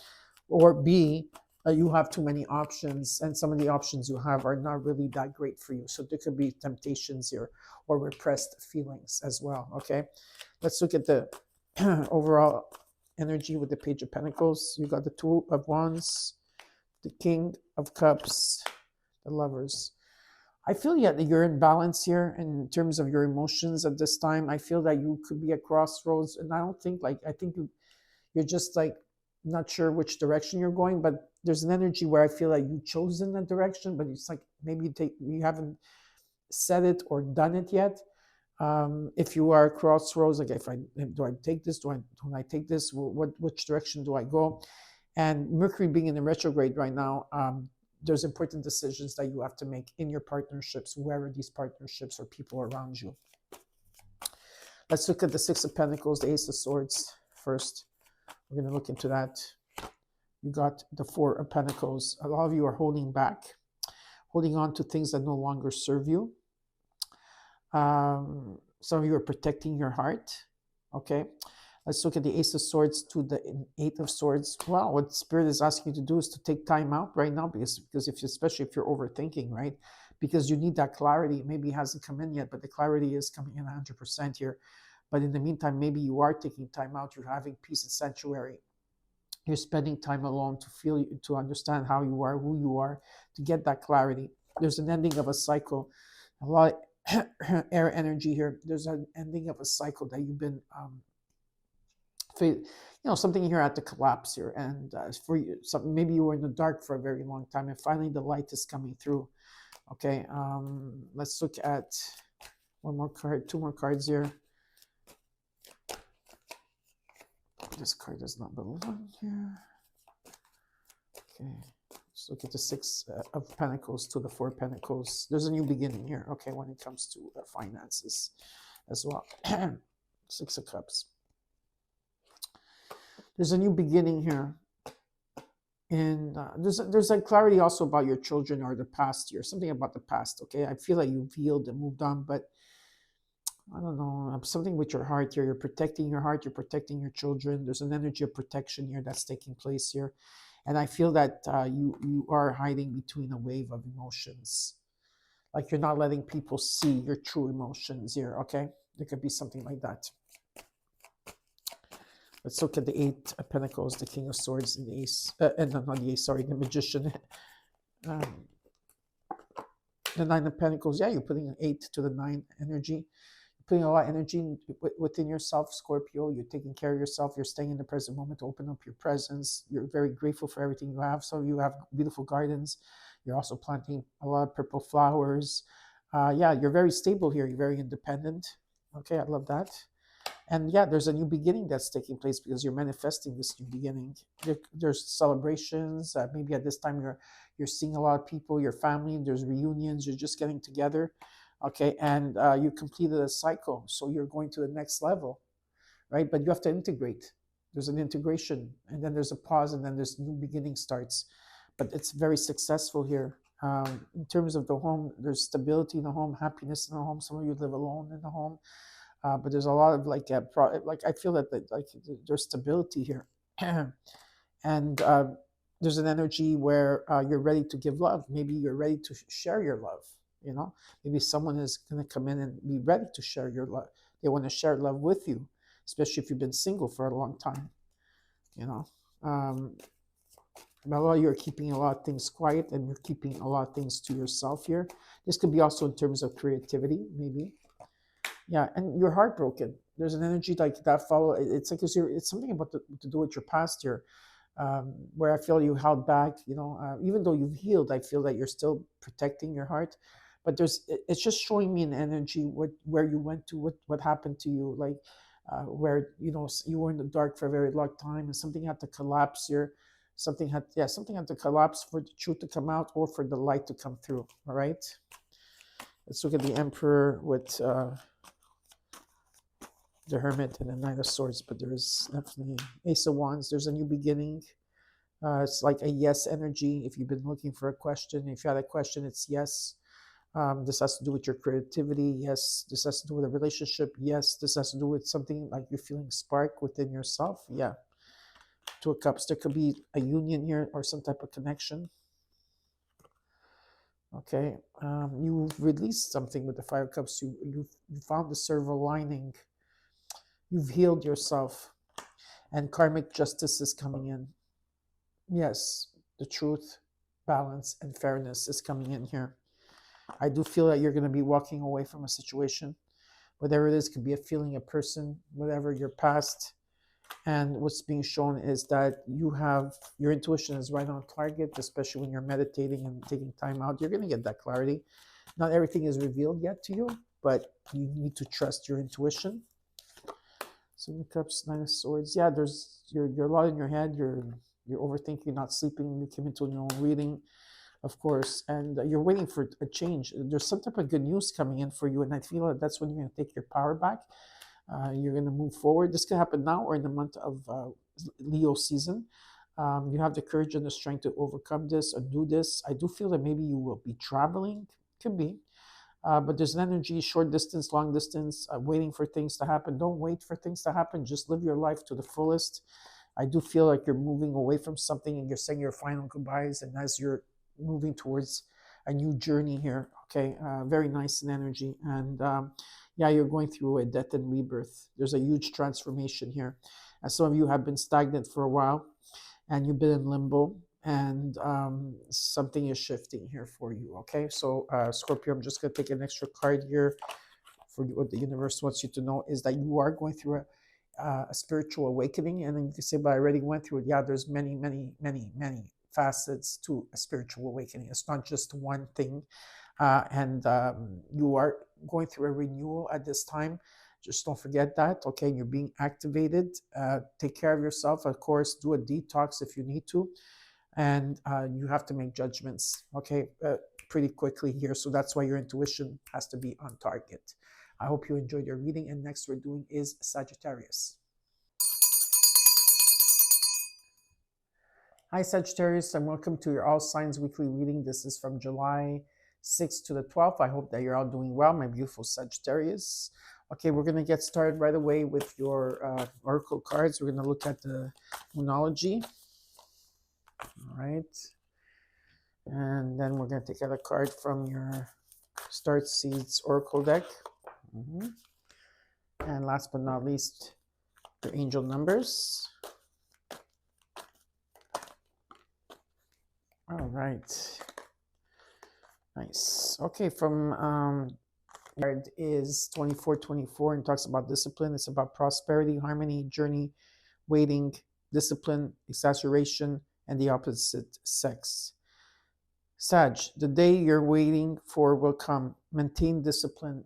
S1: or B, you have too many options, and some of the options you have are not really that great for you. So there could be temptations here, or repressed feelings as well. Okay, let's look at the overall energy with the Page of Pentacles. You got the Two of Wands, the King of Cups, the Lovers. I feel that you're in balance here in terms of your emotions at this time. I feel that you could be at crossroads, and I don't think I think you're just like not sure which direction you're going. But there's an energy where I feel like you've chosen that direction, but it's like maybe you haven't said it or done it yet. If you are at crossroads, like do I take this? Don't I take this? Which direction do I go? And Mercury being in the retrograde right now, there's important decisions that you have to make in your partnerships, whoever these partnerships or people around you. Let's look at the Six of Pentacles, the Ace of Swords first. We're going to look into that. You got the Four of Pentacles. A lot of you are holding back, holding on to things that no longer serve you. Some of you are protecting your heart. Okay. Let's look at the Ace of Swords to the Eight of Swords. Well, what Spirit is asking you to do is to take time out right now, because especially if you're overthinking, right? Because you need that clarity. Maybe it hasn't come in yet, but the clarity is coming in 100% here. But in the meantime, maybe you are taking time out. You're having peace and sanctuary. You're spending time alone to understand how you are, who you are, to get that clarity. There's an ending of a cycle. A lot of air energy here. There's an ending of a cycle that you've been something here at the collapse here, and for you, maybe you were in the dark for a very long time, and finally the light is coming through. Okay, let's look at one more card, two more cards here. This card does not belong here. Okay, let's look at the Six of Pentacles to the Four of Pentacles. There's a new beginning here, okay, when it comes to finances as well. Six of Cups. There's a new beginning here, and there's a clarity also about your children or the past year, something about the past. Okay, I feel like you've healed and moved on, but I don't know, something with your heart here. You're protecting your heart, you're protecting your children. There's an energy of protection here that's taking place here, and I feel that you are hiding between a wave of emotions, like you're not letting people see your true emotions here. Okay, there could be something like that. Let's look at the Eight of Pentacles, the King of Swords, and the Ace, and not the Ace, sorry, the Magician. The Nine of Pentacles, yeah, you're putting an 8 to the 9 energy. You're putting a lot of energy within yourself, Scorpio. You're taking care of yourself. You're staying in the present moment to open up your presence. You're very grateful for everything you have. So you have beautiful gardens. You're also planting a lot of purple flowers. Yeah, you're very stable here. You're very independent. Okay, I love that. And yeah, there's a new beginning that's taking place because you're manifesting this new beginning. There's celebrations. Maybe at this time you're seeing a lot of people, your family. There's reunions. You're just getting together, okay? And you completed a cycle, so you're going to the next level, right? But you have to integrate. There's an integration, and then there's a pause, and then there's new beginning starts. But it's very successful here. In terms of the home, there's stability in the home, happiness in the home. Some of you live alone in the home. But there's a lot of I feel that there's stability here, and there's an energy where you're ready to give love. Maybe you're ready to share your love. You know, maybe someone is going to come in and be ready to share your love. They want to share love with you, especially if you've been single for a long time. You know, um, but while you're keeping a lot of things quiet and you're keeping a lot of things to yourself here, this could be also in terms of creativity, maybe. Yeah, and you're heartbroken. There's an energy like that follow. It's like it's something about to do with your past here, where I feel you held back. You know, even though you've healed, I feel that you're still protecting your heart. But it's just showing me an energy where you went to, what happened to you, like where you were in the dark for a very long time, and something had to collapse here. Something had to collapse for the truth to come out or for the light to come through. All right. Let's look at the Emperor with the Hermit and the Knight of Swords, but there's definitely Ace of Wands. There's a new beginning. It's like a yes energy. If you've been looking for a question, if you had a question, it's yes. This has to do with your creativity. Yes. This has to do with a relationship. Yes. This has to do with something like you're feeling spark within yourself. Yeah. Two of Cups. There could be a union here or some type of connection. Okay. You've released something with the Five of Cups. You found the silver lining. You've healed yourself, and karmic justice is coming in. Yes, the truth, balance, and fairness is coming in here. I do feel that you're going to be walking away from a situation, whatever it is. Could be a feeling, a person, whatever your past. And what's being shown is that your intuition is right on target, especially when you're meditating and taking time out. You're going to get that clarity. Not everything is revealed yet to you, but you need to trust your intuition. Seven of Cups, Nine of Swords. Yeah, you're a lot in your head. You're overthinking, not sleeping. You came into your own reading, of course, and you're waiting for a change. There's some type of good news coming in for you, and I feel that that's when you're going to take your power back. You're going to move forward. This could happen now or in the month of Leo season. You have the courage and the strength to overcome this or do this. I do feel that maybe you will be traveling. Could be. But there's an energy, short distance, long distance, waiting for things to happen. Don't wait for things to happen. Just live your life to the fullest. I do feel like you're moving away from something and you're saying your final goodbyes. And as you're moving towards a new journey here, okay, very nice in energy. And yeah, you're going through a death and rebirth. There's a huge transformation here. And some of you have been stagnant for a while and you've been in limbo, and something is shifting here for you. Okay, so Scorpio, I'm just going to take an extra card here for what the universe wants you to know is that you are going through a spiritual awakening. And then you can say, but I already went through it. Yeah, there's many, many, many, many facets to a spiritual awakening. It's not just one thing. And you are going through a renewal at this time. Just don't forget that. Okay, you're being activated. Take care of yourself, of course. Do a detox if you need to, and you have to make judgments. Okay, pretty quickly here. So that's why your intuition has to be on target. I hope you enjoyed your reading. And next we're doing is Sagittarius. Hi, Sagittarius, and welcome to your All Signs Weekly reading. This is from July 6th to the 12th. I hope that you're all doing well, my beautiful Sagittarius. Okay, we're going to get started right away with your oracle cards. We're going to look at the Moonology. All right. And then we're going to take out a card from your Start Seeds Oracle deck. And last but not least, your angel numbers. All right. Nice. Okay, from card is 2424 and talks about discipline. It's about prosperity, harmony, journey, waiting, discipline, exaggeration, and the opposite sex. Sag, the day you're waiting for will come. Maintain discipline.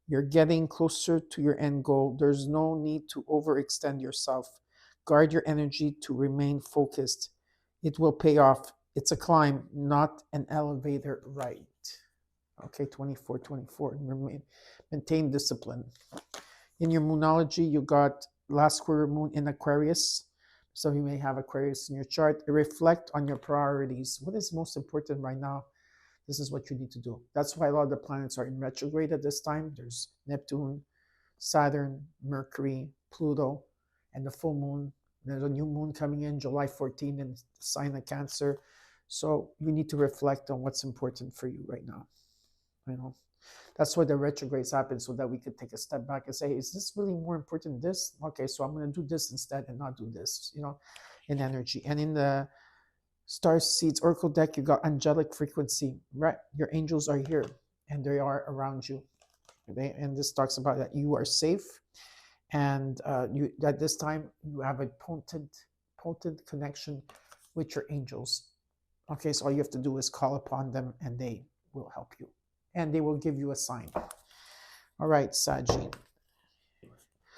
S1: You're getting closer to your end goal. There's no need to overextend yourself. Guard your energy to remain focused. It will pay off. It's a climb, not an elevator ride. Okay, 2424. Maintain discipline. In your Moonology, you got last square moon in Aquarius. So you may have Aquarius in your chart. Reflect on your priorities. What is most important right now? This is what you need to do. That's why a lot of the planets are in retrograde at this time. There's Neptune, Saturn, Mercury, Pluto, and the full moon. There's a new moon coming in July 14th in the sign of Cancer. So you need to reflect on what's important for you right now. You know, that's why the retrogrades happen, so that we could take a step back and say, is this really more important than this? Okay, so I'm going to do this instead and not do this, in energy. And in the Star Seeds Oracle deck, you got angelic frequency, right? Your angels are here and they are around you. Okay? And this talks about that you are safe, and you at this time you have a potent connection with your angels. Okay, so all you have to do is call upon them and they will help you. And they will give you a sign. All right, Saji.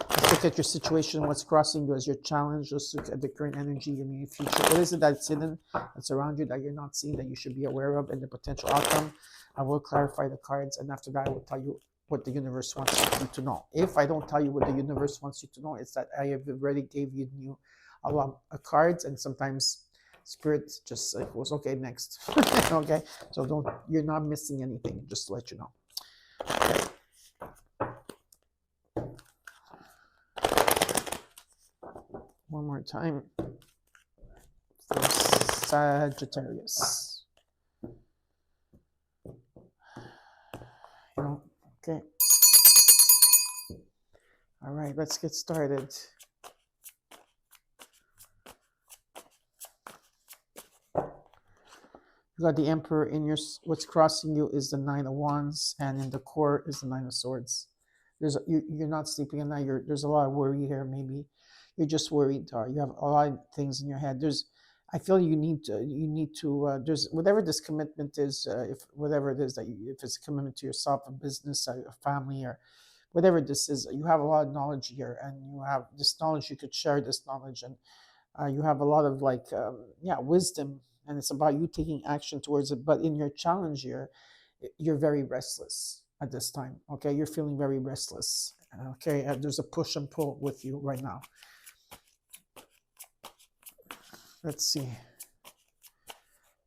S1: Let's look at your situation, what's crossing you as your challenge. Let's look at the current energy in your future. What is it that's hidden, that's around you, that you're not seeing, that you should be aware of, and the potential outcome? I will clarify the cards, and after that, I will tell you what the universe wants you to know. If I don't tell you what the universe wants you to know, it's that I have already gave you a lot of cards, and sometimes Spirit just goes, okay, next. Okay, so you're not missing anything, just to let you know. Okay. One more time for Sagittarius. Okay. All right, let's get started. You got the Emperor in your. What's crossing you is the Nine of Wands, and in the core is the Nine of Swords. You're not sleeping at night. There's a lot of worry here. Maybe you're just worried. You have a lot of things in your head. I feel you need to. There's whatever this commitment is. If whatever it is that if it's a commitment to yourself, a business, a family, or whatever this is, you have a lot of knowledge here, and you have this knowledge. You could share this knowledge, and you have a lot of wisdom, and it's about you taking action towards it. But in your challenge here, you're very restless at this time. Okay, you're feeling very restless. Okay, there's a push and pull with you right now. Let's see.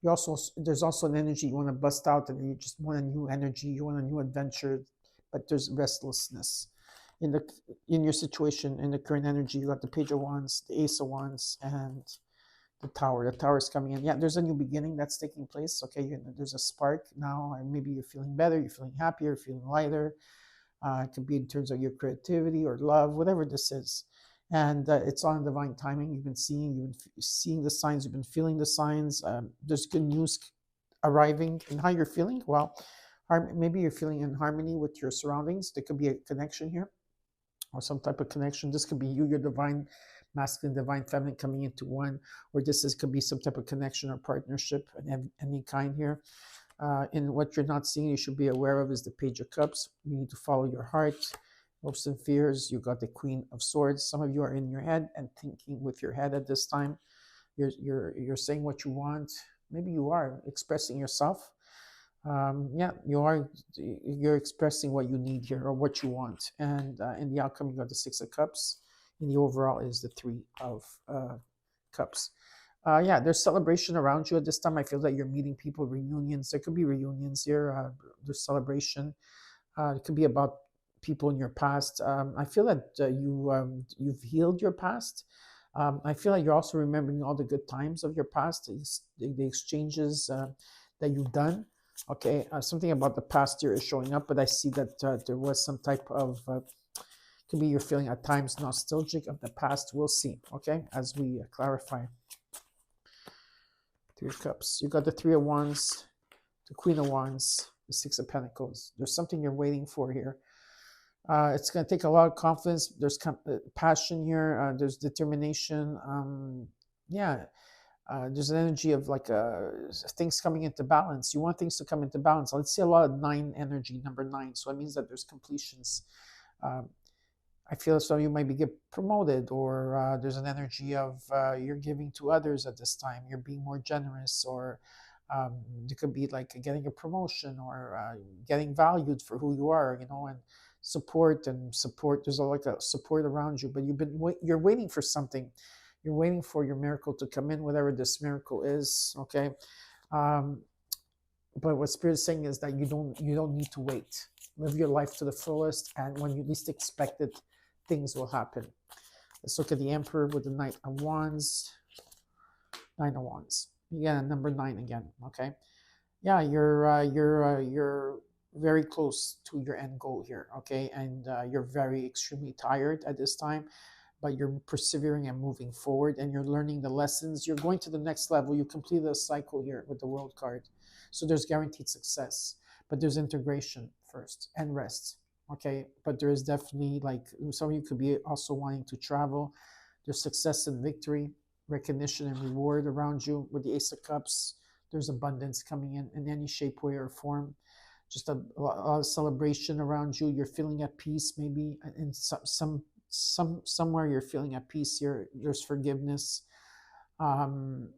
S1: There's also an energy you want to bust out, and you just want a new energy. You want a new adventure, but there's restlessness in your situation. In the current energy, you got the Page of Wands, the Ace of Wands, and the Tower. The Tower is coming in. Yeah, there's a new beginning that's taking place. Okay, there's a spark now, and maybe you're feeling better, you're feeling happier, you're feeling lighter. It could be in terms of your creativity or love, whatever this is. And it's on divine timing. You've been seeing the signs, you've been feeling the signs. There's good news arriving. And how you're feeling? Well, maybe you're feeling in harmony with your surroundings. There could be a connection here, or some type of connection. This could be you, your divine masculine, divine feminine coming into one, or could be some type of connection or partnership of any kind here. In what you're not seeing, you should be aware of is the Page of Cups. You need to follow your heart, hopes and fears. You got the Queen of Swords. Some of you are in your head and thinking with your head at this time. You're saying what you want. Maybe you are expressing yourself. You're expressing what you need here or what you want. And in the outcome, you got the Six of Cups. In the overall is the Three of Cups. There's celebration around you at this time. I feel that you're meeting people, reunions. There could be reunions here. There's celebration. It could be about people in your past. I feel that you've healed your past. I feel like you're also remembering all the good times of your past, the exchanges that you've done. Okay, something about the past year is showing up, but I see that there was some type of, could be you're feeling at times nostalgic of the past. We'll see, okay, as we clarify. Three of Cups. You got the Three of Wands, the Queen of Wands, the Six of Pentacles. There's something you're waiting for here. It's going to take a lot of confidence. There's passion here. There's determination. There's an energy of things coming into balance. You want things to come into balance. Let's see a lot of 9 energy, number 9. So it means that there's completions. I feel as though you might get promoted, or there's an energy of you're giving to others at this time. You're being more generous, or it could be like getting a promotion, or getting valued for who you are, and support. There's a support around you, but you're waiting for something. You're waiting for your miracle to come in, whatever this miracle is. Okay, but what Spirit is saying is that you don't need to wait. Live your life to the fullest, and when you least expect it, things will happen. Let's look at the Emperor with the Knight of Wands. 9 of Wands. Yeah, number 9 again. Okay. Yeah, you're very close to your end goal here, okay? And you're very extremely tired at this time, but you're persevering and moving forward, and you're learning the lessons. You're going to the next level. You complete a cycle here with the world card. So there's guaranteed success, but there's integration first and rest. Okay. But there is definitely, like, some of you could be also wanting to travel. There's success and victory, recognition and reward around you with the Ace of Cups. There's abundance coming in any shape, way, or form. Just a lot of celebration around you. You're feeling at peace, maybe in somewhere you're feeling at peace here. There's forgiveness, um,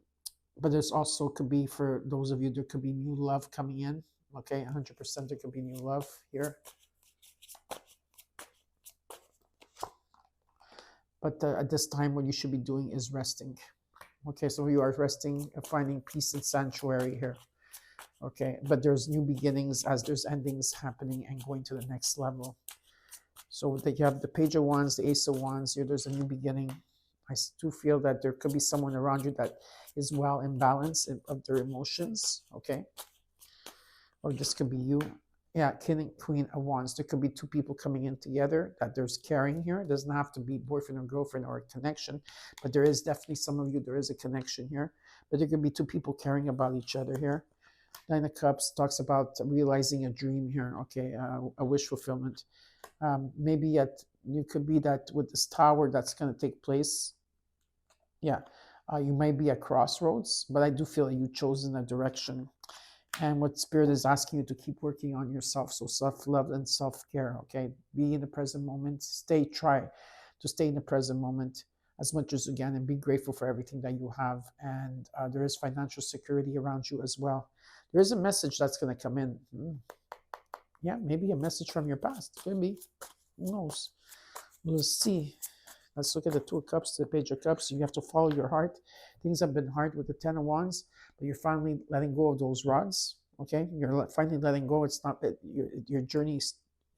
S1: but there's also could be, for those of you, there could be new love coming in. Okay, 100% there could be new love here. But at this time, what you should be doing is resting. Okay, so you are resting, finding peace and sanctuary here. Okay, but there's new beginnings as there's endings happening and going to the next level. So that you have the Page of Wands, the Ace of Wands here. There's a new beginning. I do feel that there could be someone around you that is well in balance of their emotions. Okay, or this could be you. Yeah, King and Queen of Wands. There could be two people coming in together, that there's caring here. It doesn't have to be boyfriend or girlfriend or a connection, but there is definitely some of you, there is a connection here. But there could be two people caring about each other here. Nine of Cups talks about realizing a dream here. Okay, a wish fulfillment. Maybe you could be that with this tower that's going to take place. Yeah, you might be at crossroads, but I do feel that you've chosen a direction. And what Spirit is asking you to keep working on yourself. So self-love and self-care, okay? Be in the present moment. Try to stay in the present moment as much as you can, and be grateful for everything that you have. And there is financial security around you as well. There is a message that's going to come in. Yeah, maybe a message from your past. Maybe. Who knows? We'll see. Let's look at the Two of Cups, the Page of Cups. You have to follow your heart. Things have been hard with the Ten of Wands, but you're finally letting go of those rods. Okay, you're finally letting go. It's not that your journey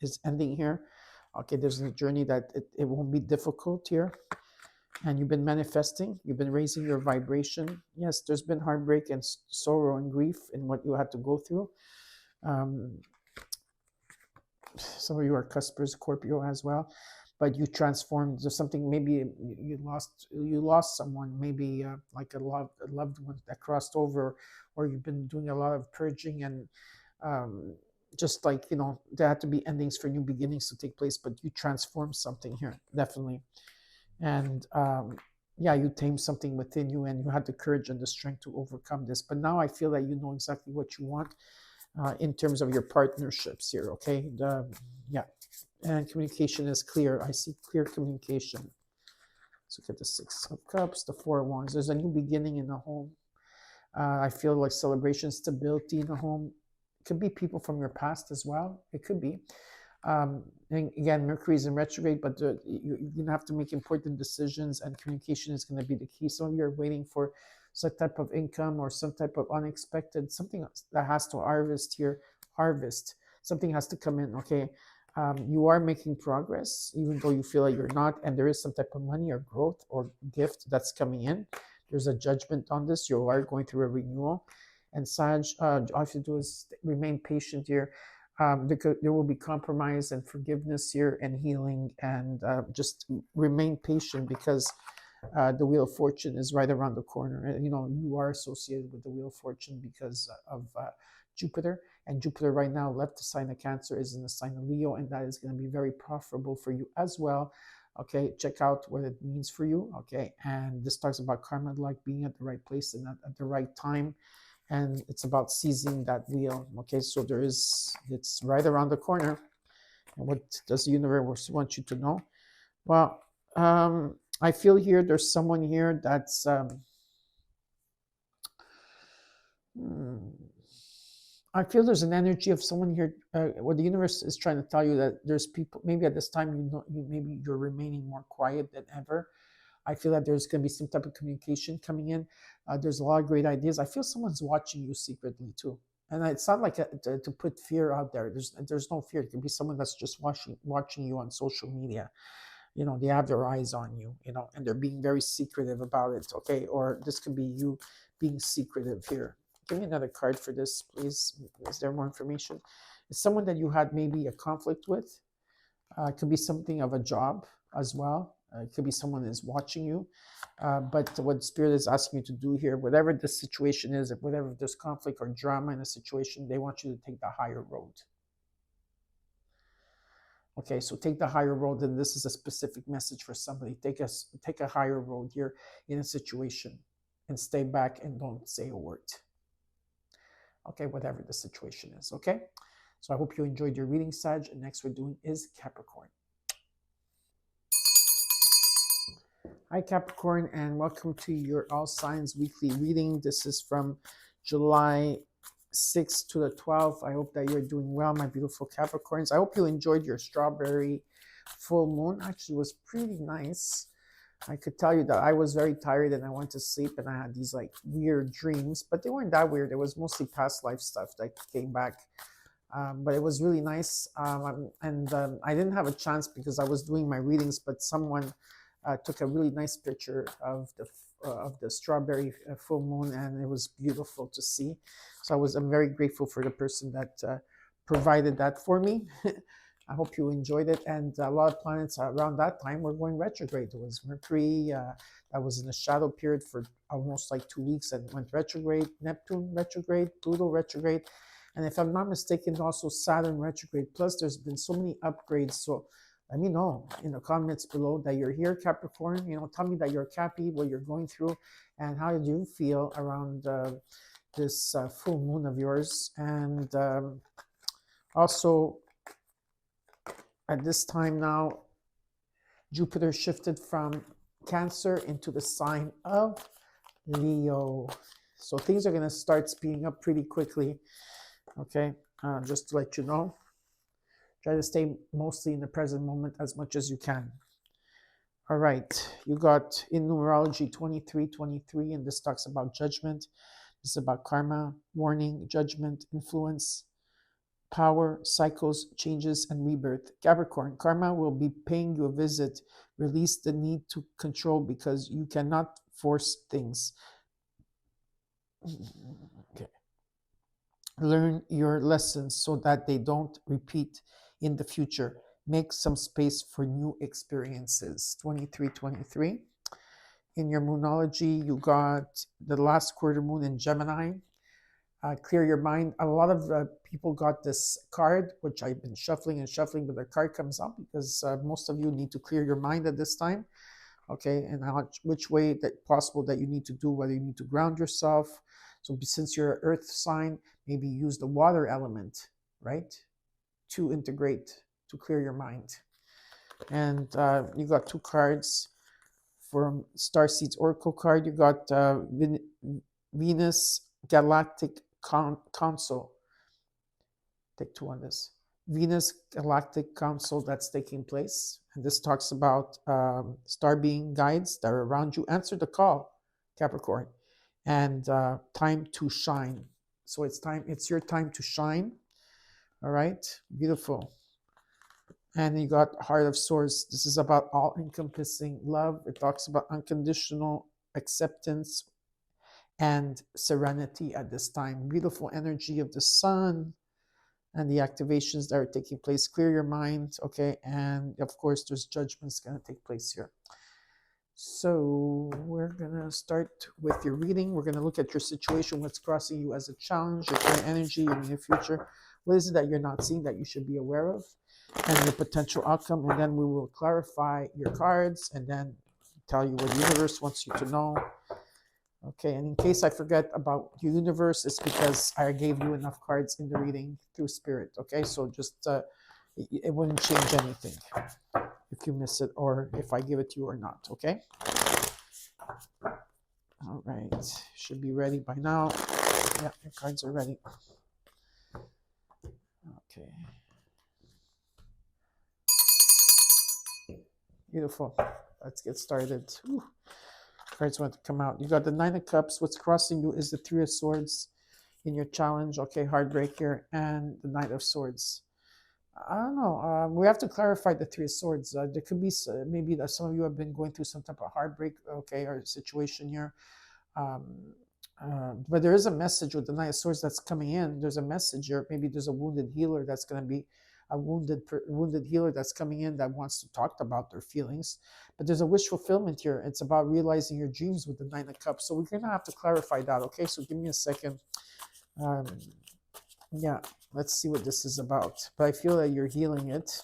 S1: is ending here. Okay, there's a journey that it won't be difficult here. And you've been manifesting. You've been raising your vibration. Yes, there's been heartbreak and sorrow and grief in what you had to go through. Some of you are Cuspers, Scorpio as well, but you transformed. There's something, maybe you lost someone, maybe like a loved one that crossed over, or you've been doing a lot of purging, and just like, there had to be endings for new beginnings to take place, but you transformed something here, definitely. And yeah, you tamed something within you, and you had the courage and the strength to overcome this. But now I feel that you know exactly what you want in terms of your partnerships here, okay? Yeah, and communication is clear. I see clear communication. Let's look at the Six of Cups, the Four of Wands. There's a new beginning in the home. I feel like celebration, stability in the home. It could be people from your past as well. It could be. And again, Mercury is in retrograde, but you're going to have to make important decisions, and communication is going to be the key. Some of you are waiting for some type of income or some type of unexpected, something that has to harvest. Something has to come in, okay? You are making progress, even though you feel like you're not, and there is some type of money or growth or gift that's coming in. There's a judgment on this. You are going through a renewal. And Sag, all you have to do is remain patient here. There will be compromise and forgiveness here, and healing, and just remain patient, because the Wheel of Fortune is right around the corner. And, you are associated with the Wheel of Fortune because of Jupiter. And Jupiter right now left the sign of Cancer, is in the sign of Leo, and that is going to be very profitable for you as well. Okay, check out what it means for you. Okay, and this talks about karma, like being at the right place and at the right time. And it's about seizing that wheel. Okay, so it's right around the corner. And what does the universe want you to know? Well, I feel here there's someone here that's I feel there's an energy of someone here. What the universe is trying to tell you, that there's people, maybe at this time, maybe you're remaining more quiet than ever. I feel that there's going to be some type of communication coming in. There's a lot of great ideas. I feel someone's watching you secretly too. And it's not like to put fear out there. There's no fear. It could be someone that's just watching you on social media. They have their eyes on you, and they're being very secretive about it, okay? Or this could be you being secretive here. Give me another card for this, please. Is there more information? It's someone that you had maybe a conflict with. It could be something of a job as well. It could be someone is watching you. But what Spirit is asking you to do here, whatever the situation is, whatever there's conflict or drama in a situation, they want you to take the higher road. Okay, so take the higher road, and this is a specific message for somebody. Take a higher road here in a situation, and stay back and don't say a word. Okay, whatever the situation is. Okay, so I hope you enjoyed your reading, Sag. And next we're doing is Capricorn. Hi, Capricorn, and welcome to your All Signs weekly reading. This is from July 6th to the 12th. I hope that you're doing well, my beautiful Capricorns. I hope you enjoyed your strawberry full moon. Actually, it was pretty nice. I could tell you that I was very tired and I went to sleep and I had these like weird dreams, but they weren't that weird. It was mostly past life stuff that came back. But it was really nice. I didn't have a chance because I was doing my readings, but someone took a really nice picture of the strawberry full moon, and it was beautiful to see. So I'm very grateful for the person that provided that for me. I hope you enjoyed it. And a lot of planets around that time were going retrograde. It was Mercury that was in a shadow period for almost like 2 weeks and went retrograde. Neptune retrograde, Pluto retrograde, and if I'm not mistaken, also Saturn retrograde. Plus, there's been so many upgrades. So let me know in the comments below that you're here, Capricorn. Tell me that you're happy, what you're going through, and how do you feel around this full moon of yours. And also, at this time now, Jupiter shifted from Cancer into the sign of Leo. So things are going to start speeding up pretty quickly. Okay, just to let you know. Try to stay mostly in the present moment as much as you can. All right, you got in numerology 2323, and this talks about judgment. This is about karma, warning, judgment, influence, power, cycles, changes, and rebirth. Capricorn, karma will be paying you a visit. Release the need to control because you cannot force things. Okay. Learn your lessons so that they don't repeat in the future. Make some space for new experiences. 2323. In your moonology, you got the last quarter moon in Gemini. Clear your mind. A lot of people got this card, which I've been shuffling and shuffling, but the card comes up because most of you need to clear your mind at this time. Okay, and which way that possible that you need to do, whether you need to ground yourself. So since you're an earth sign, maybe use the water element, right? To integrate, to clear your mind. And you got two cards from Starseeds Oracle card. You got Venus Galactic Council. Take two on this. Venus Galactic Council that's taking place. And this talks about star being guides that are around you. Answer the call, Capricorn. And time to shine. So it's your time to shine. All right, beautiful. And you got Heart of Swords. This is about all-encompassing love. It talks about unconditional acceptance and serenity at this time. Beautiful energy of the sun and the activations that are taking place. Clear your mind, okay? And of course, there's judgments going to take place here. So we're going to start with your reading. We're going to look at your situation, what's crossing you as a challenge, your current energy, your near future. What is it that you're not seeing that you should be aware of? And the potential outcome. And then we will clarify your cards and then tell you what the universe wants you to know. Okay, and in case I forget about the universe, it's because I gave you enough cards in the reading through spirit. Okay, so just it wouldn't change anything if you miss it or if I give it to you or not. Okay. All right, should be ready by now. Yeah, your cards are ready. Okay. Beautiful. Let's get started. Whew. Cards want to come out. You got the Nine of Cups. What's crossing you is the Three of Swords in your challenge. Okay, heartbreak here, and the Knight of Swords. I don't know. We have to clarify the Three of Swords. There could be maybe that some of you have been going through some type of heartbreak, okay, or situation here. But there is a message with the Knight of Swords that's coming in. There's a message, or maybe there's a wounded healer that's going to be a wounded healer that's coming in that wants to talk about their feelings. But there's a wish fulfillment here. It's about realizing your dreams with the Nine of Cups. So we're going to have to clarify that. Okay, so give me a second. Um, yeah, let's see what this is about. But I feel that you're healing it.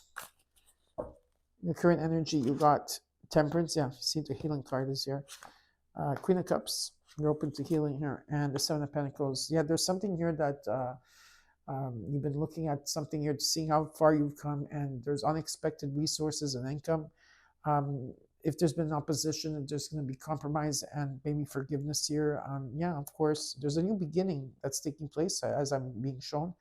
S1: The current energy, you got Temperance. Yeah, see the healing card is here. Queen of Cups. You're open to healing here. And the Seven of Pentacles. Yeah, there's something here that you've been looking at, something here, seeing how far you've come, and there's unexpected resources and income. If there's been opposition, there's going to be compromise and maybe forgiveness here. Yeah, of course, there's a new beginning that's taking place as I'm being shown.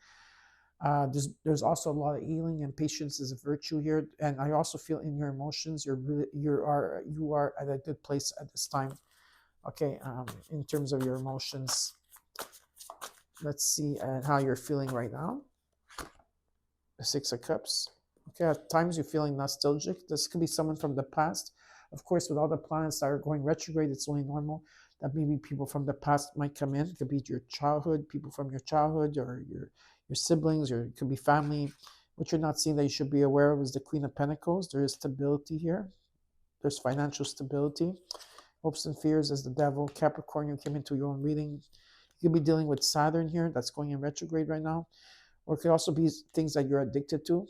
S1: There's also a lot of healing, and patience is a virtue here. And I also feel in your emotions, you are at a good place at this time. Okay, in terms of your emotions, let's see how you're feeling right now. The Six of Cups. Okay, at times you're feeling nostalgic. This could be someone from the past. Of course, with all the planets that are going retrograde, it's only normal that maybe people from the past might come in. It could be your childhood, people from your childhood, or your siblings, or it could be family. What you're not seeing that you should be aware of is the Queen of Pentacles. There is stability here. There's financial stability. Hopes and fears as the Devil. Capricorn, you came into your own reading. You could be dealing with Saturn here. That's going in retrograde right now. Or it could also be things that you're addicted to,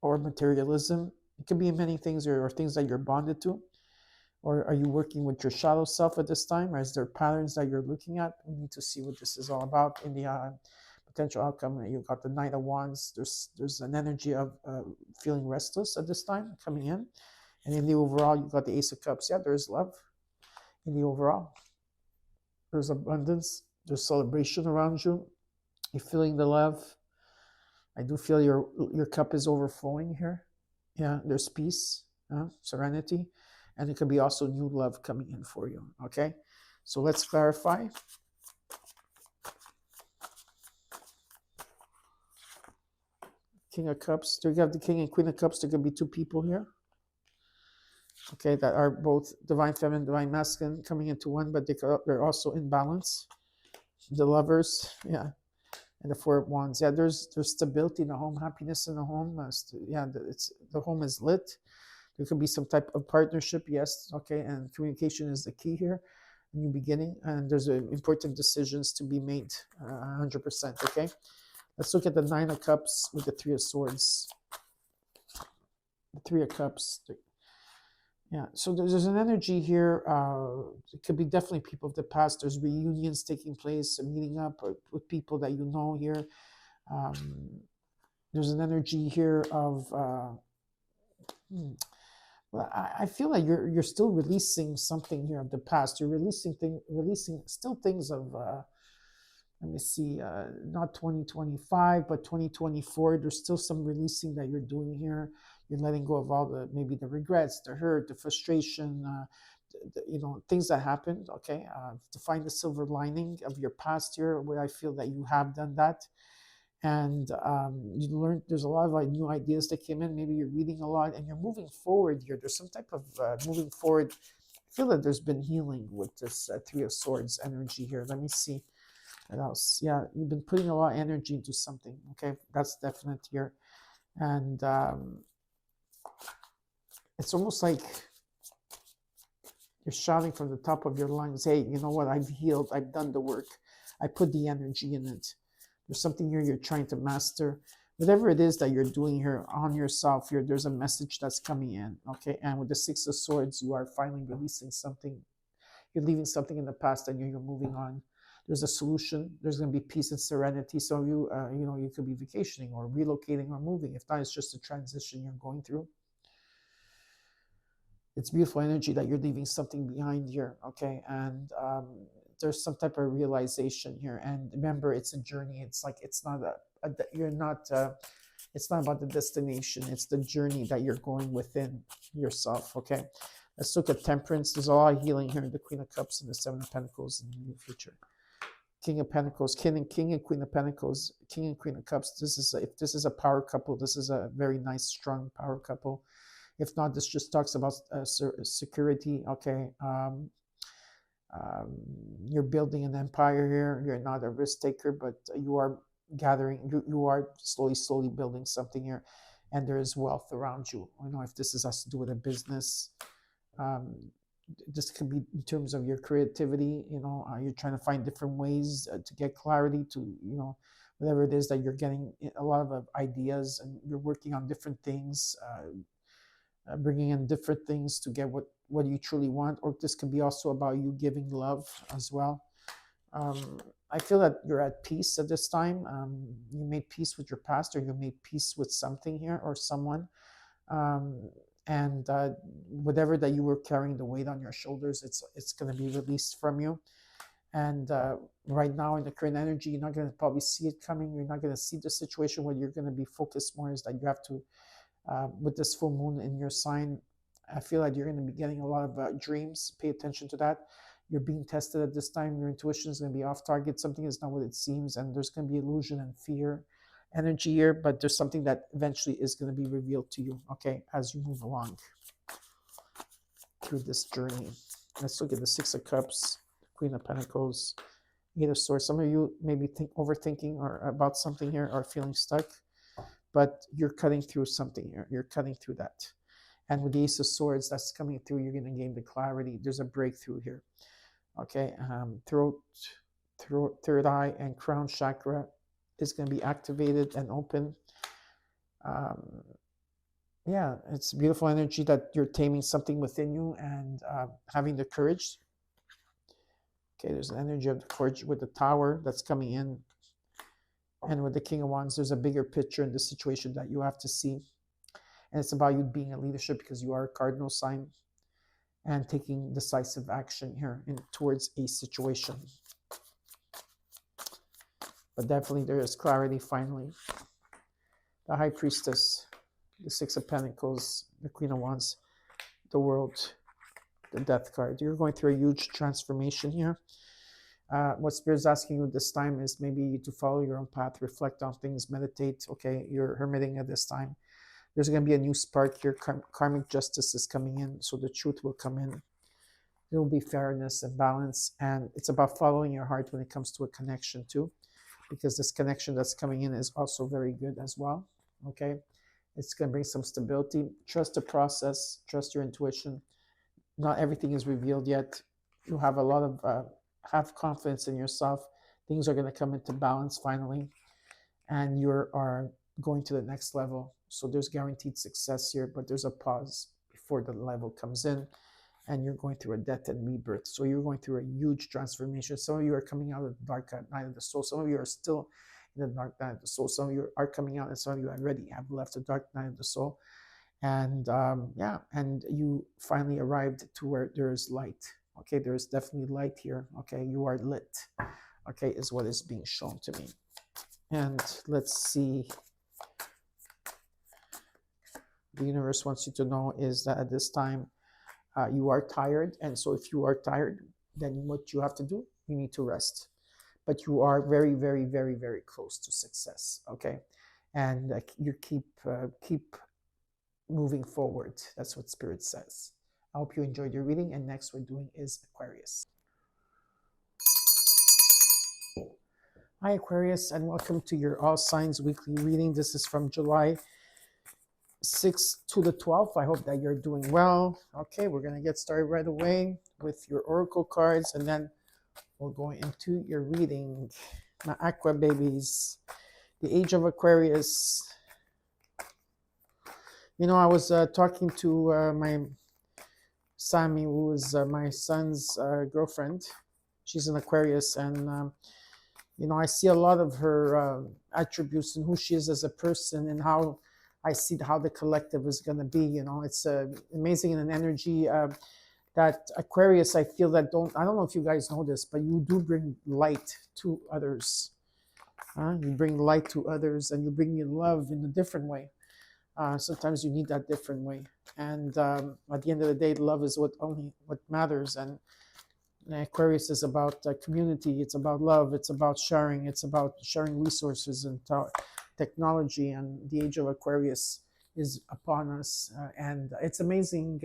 S1: or materialism. It could be many things, or things that you're bonded to. Or are you working with your shadow self at this time? Or is there patterns that you're looking at? We need to see what this is all about in the potential outcome. You've got the Knight of Wands. There's an energy of feeling restless at this time coming in. And in the overall, you've got the Ace of Cups. Yeah, there's love in the overall. There's abundance. There's celebration around you. You're feeling the love. I do feel your cup is overflowing here. Yeah, there's peace, serenity, and it could be also new love coming in for you. Okay, so let's clarify. King of Cups. Do you have the King and Queen of Cups? There could be two people here. Okay, that are both divine feminine, divine masculine coming into one, but they're also in balance. The Lovers, yeah, and the Four of Wands. Yeah, there's stability in the home, happiness in the home. Yeah, the home is lit. There could be some type of partnership, yes, okay, and communication is the key here. A new beginning, and there's important decisions to be made, 100%, okay? Let's look at the Nine of Cups with the Three of Swords. The Three of Cups. Yeah, so there's an energy here. It could be definitely people of the past. There's reunions taking place, meeting up with people that you know here. There's an energy here of. Well, I feel like you're still releasing something here of the past. You're releasing still things of. Let me see, not 2025, but 2024. There's still some releasing that you're doing here. You're letting go of all maybe the regrets, the hurt, the frustration, things that happened. Okay, to find the silver lining of your past here, where I feel that you have done that, and you learned. There's a lot of new ideas that came in. Maybe you're reading a lot, and you're moving forward here. There's some type of moving forward. I feel that there's been healing with this Three of Swords energy here. Let me see. What else? Yeah, you've been putting a lot of energy into something. Okay, that's definite here. And it's almost like you're shouting from the top of your lungs, hey, you know what? I've healed. I've done the work. I put the energy in it. There's something here you're trying to master. Whatever it is that you're doing here on yourself, there's a message that's coming in. Okay, and with the Six of Swords, you are finally releasing something. You're leaving something in the past, and you're moving on. There's a solution. There's going to be peace and serenity. So you could be vacationing or relocating or moving. If not, it's just a transition you're going through. It's beautiful energy that you're leaving something behind here. Okay, and there's some type of realization here. And remember, it's a journey. It's like it's not it's not about the destination. It's the journey that you're going within yourself. Okay, let's look at Temperance. There's a lot of healing here in the Queen of Cups and the Seven of Pentacles in the near future. King of Pentacles, King and Queen of Pentacles, King and Queen of Cups. If this is a power couple, this is a very nice, strong power couple. If not, this just talks about security. Okay, Um, you're building an empire here. You're not a risk taker, but you are gathering. You are slowly building something here, and there is wealth around you. I don't know if this has to do with a business. Um, this could be in terms of your creativity. You're trying to find different ways to get clarity to whatever it is that you're getting a lot of ideas, and you're working on different things. Bringing in different things to get what you truly want, or this could be also about you giving love as well. I feel that you're at peace at this time. You made peace with your past, or you made peace with something here or someone. Um, and whatever that you were carrying the weight on your shoulders, it's going to be released from you. And right now in the current energy, you're not going to probably see it coming. You're not going to see the situation. Where you're going to be focused more is that you have to, with this full moon in your sign, I feel like you're going to be getting a lot of dreams. Pay attention to that. You're being tested at this time. Your intuition is going to be off target. Something is not what it seems, and there's going to be illusion and fear energy here, but there's something that eventually is going to be revealed to you, okay, as you move along through this journey. Let's look at the Six of Cups, Queen of Pentacles, Eight of Swords. Some of you may be overthinking or about something here, or feeling stuck, but you're cutting through something here. You're cutting through that. And with the Ace of Swords that's coming through, you're going to gain the clarity. There's a breakthrough here. Okay, throat, third eye, and crown chakra is going to be activated and open. Yeah, it's beautiful energy that you're taming something within you and having the courage. Okay, there's an energy of the courage with the Tower that's coming in. And with the King of Wands, there's a bigger picture in the situation that you have to see. And it's about you being a leadership, because you are a cardinal sign, and taking decisive action here towards a situation. But definitely there is clarity finally. The High Priestess, the Six of Pentacles, the Queen of Wands, the World, the Death card. You're going through a huge transformation here. What Spirit's asking you this time is maybe to follow your own path, reflect on things, meditate. Okay, you're hermiting at this time. There's going to be a new spark here. Karmic justice is coming in, so the truth will come in. There will be fairness and balance, and it's about following your heart when it comes to a connection too, because this connection that's coming in is also very good as well. Okay, it's going to bring some stability. Trust the process, trust your intuition. Not everything is revealed yet. You have a lot of have confidence in yourself. Things are going to come into balance finally, and you are going to the next level. So there's guaranteed success here, but there's a pause before the level comes in, and you're going through a death and rebirth. So you're going through a huge transformation. Some of you are coming out of the dark night of the soul. Some of you are still in the dark night of the soul. Some of you are coming out, and some of you already have left the dark night of the soul. And and you finally arrived to where there is light. Okay, there is definitely light here. Okay, you are lit. Okay, is what is being shown to me. And let's see. The universe wants you to know is that at this time, you are tired. And so if you are tired, then what you have to do, you need to rest. But you are very, very, very, very close to success. Okay, and you keep moving forward. That's what Spirit says. I hope you enjoyed your reading. And next we're doing is Aquarius. Hi Aquarius, and welcome to your All Signs weekly reading. This is from July 6th to the 12th. I hope that you're doing well. Okay, we're going to get started right away with your oracle cards, and then we'll go into your reading. My Aqua babies, the age of Aquarius. You know, I was talking to my Sammy, who is my son's girlfriend. She's an Aquarius, and you know, I see a lot of her attributes and who she is as a person, and how I see how the collective is going to be. You know, it's amazing in an energy that Aquarius, I feel that I don't know if you guys know this, but you do bring light to others. You bring light to others, and you bring your love in a different way. Sometimes you need that different way. And at the end of the day, love is what matters. And Aquarius is about community. It's about love. It's about sharing. It's about sharing resources and technology. And the age of Aquarius is upon us. And it's amazing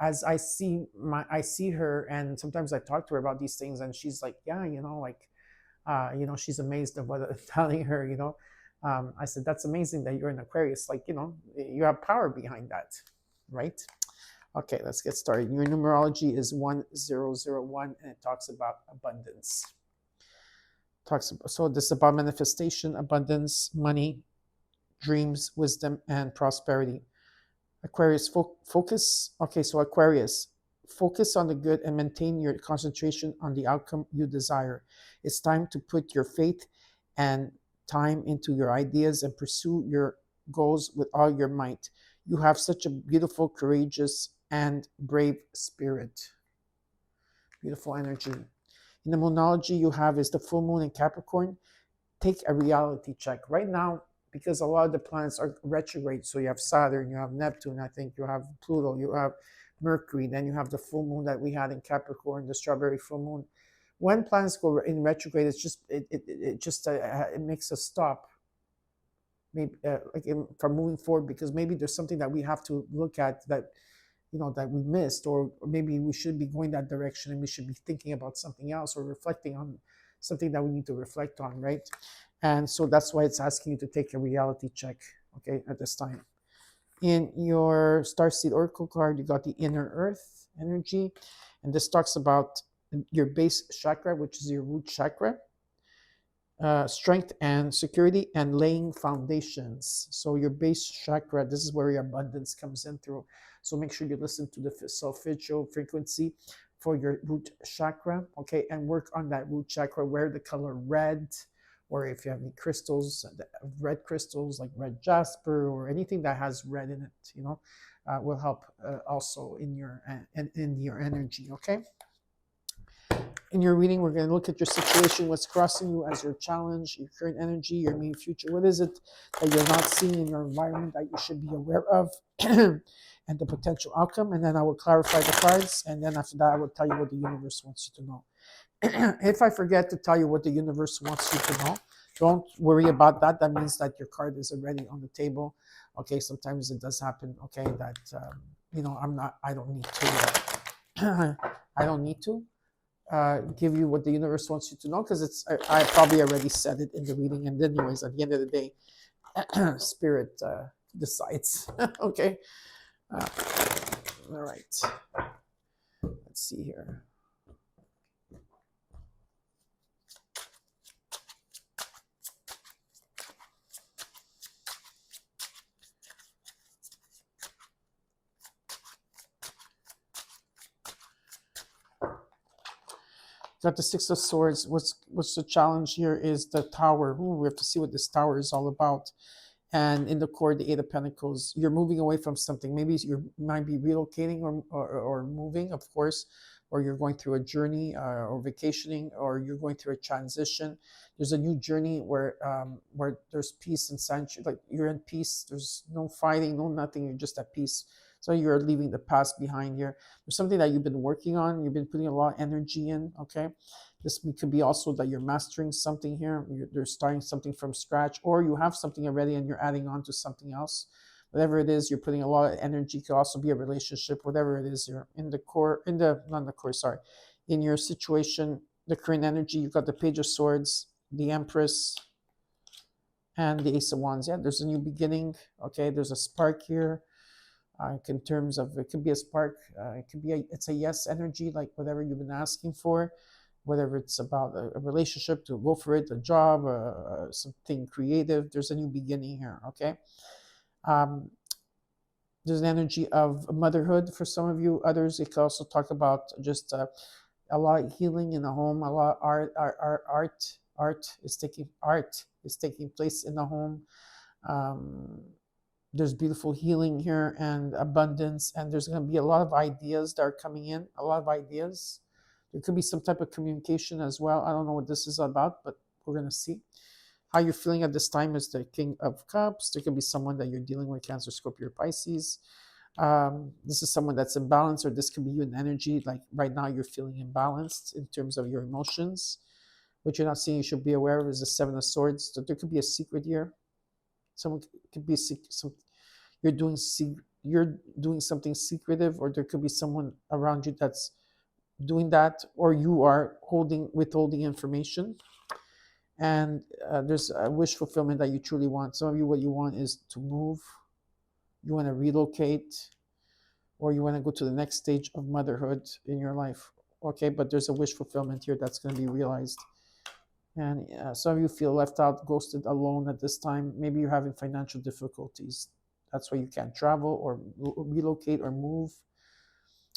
S1: as I see her, and sometimes I talk to her about these things, and she's like, yeah, like, she's amazed at what I'm telling her. I said, that's amazing that you're an Aquarius. Like, you have power behind that, right? Okay, let's get started. Your numerology is 1001, and it talks about abundance. So this is about manifestation, abundance, money, dreams, wisdom, and prosperity. Aquarius, focus. Okay, so Aquarius, focus on the good and maintain your concentration on the outcome you desire. It's time to put your faith and time into your ideas and pursue your goals with all your might. You have such a beautiful, courageous, and brave spirit. Beautiful energy. In the moonology you have is the full moon in Capricorn. Take a reality check right now, because a lot of the planets are retrograde. So you have Saturn, you have Neptune, I think you have Pluto, you have Mercury, then you have the full moon that we had in Capricorn, the strawberry full moon. When planets go in retrograde, it's just it makes us stop, maybe from moving forward, because maybe there's something that we have to look at that that we missed, or maybe we should be going that direction and we should be thinking about something else or reflecting on something that we need to reflect on, right? And so that's why it's asking you to take a reality check, okay, at this time. In your Starseed Oracle card, you got the inner earth energy, and this talks about your base chakra, which is your root chakra, strength and security, and laying foundations. So your base chakra, this is where your abundance comes in through. So make sure you listen to the solfeggio frequency for your root chakra, okay, and work on that root chakra. Wear the color red, or if you have any crystals, red crystals like red jasper or anything that has red in it, will help also in your energy, okay? In your reading, we're going to look at your situation, what's crossing you as your challenge, your current energy, your main future. What is it that you're not seeing in your environment that you should be aware of, and the potential outcome? And then I will clarify the cards. And then after that, I will tell you what the universe wants you to know. If I forget to tell you what the universe wants you to know, don't worry about that. That means that your card is already on the table. Okay, sometimes it does happen, okay, that, I don't need to, I don't need to give you what the universe wants you to know, because I probably already said it in the reading. And anyways, at the end of the day, spirit decides. Okay. All right. Let's see here. Got the Six of Swords. What's the challenge here is the Tower. We have to see what this Tower is all about. And in the core, the Eight of Pentacles. You're moving away from something. Maybe you might be relocating or moving, of course, or you're going through a journey or vacationing, or you're going through a transition. There's a new journey where there's peace and sanctuary. Like, you're in peace. There's no fighting, no nothing. You're just at peace. So you're leaving the past behind here. There's something that you've been working on. You've been putting a lot of energy in, okay? This could be also that you're mastering something here. You're starting something from scratch, or you have something already and you're adding on to something else. Whatever it is, you're putting a lot of energy. It could also be a relationship, whatever it is. You're in the core, in your situation, the current energy. You've got the Page of Swords, the Empress, and the Ace of Wands. Yeah, there's a new beginning, okay? There's a spark here. In terms of, it could be a spark, it could be it's a yes energy, like whatever you've been asking for, whether it's about a relationship, to go for it, a job, something creative. There's a new beginning here, okay? There's an energy of motherhood for some of you. Others, it could also talk about just a lot of healing in the home. A lot of art is taking place in the home. There's beautiful healing here and abundance, and there's going to be a lot of ideas that are coming in, a lot of ideas. There could be some type of communication as well. I don't know what this is about, but we're going to see. How you're feeling at this time is the King of Cups. There could be someone that you're dealing with, Cancer, Scorpio, Pisces. This is someone that's imbalanced, or this could be you in energy. Like right now, you're feeling imbalanced in terms of your emotions. What you're not seeing, you should be aware of, is the Seven of Swords. So there could be a secret here. Someone could be you're doing you're doing something secretive, or there could be someone around you that's doing that, or you are withholding information. And there's a wish fulfillment that you truly want. Some of you, what you want is to move, you want to relocate, or you want to go to the next stage of motherhood in your life. Okay, but there's a wish fulfillment here that's going to be realized. And some of you feel left out, ghosted, alone at this time. Maybe you're having financial difficulties. That's why you can't travel or relocate or move.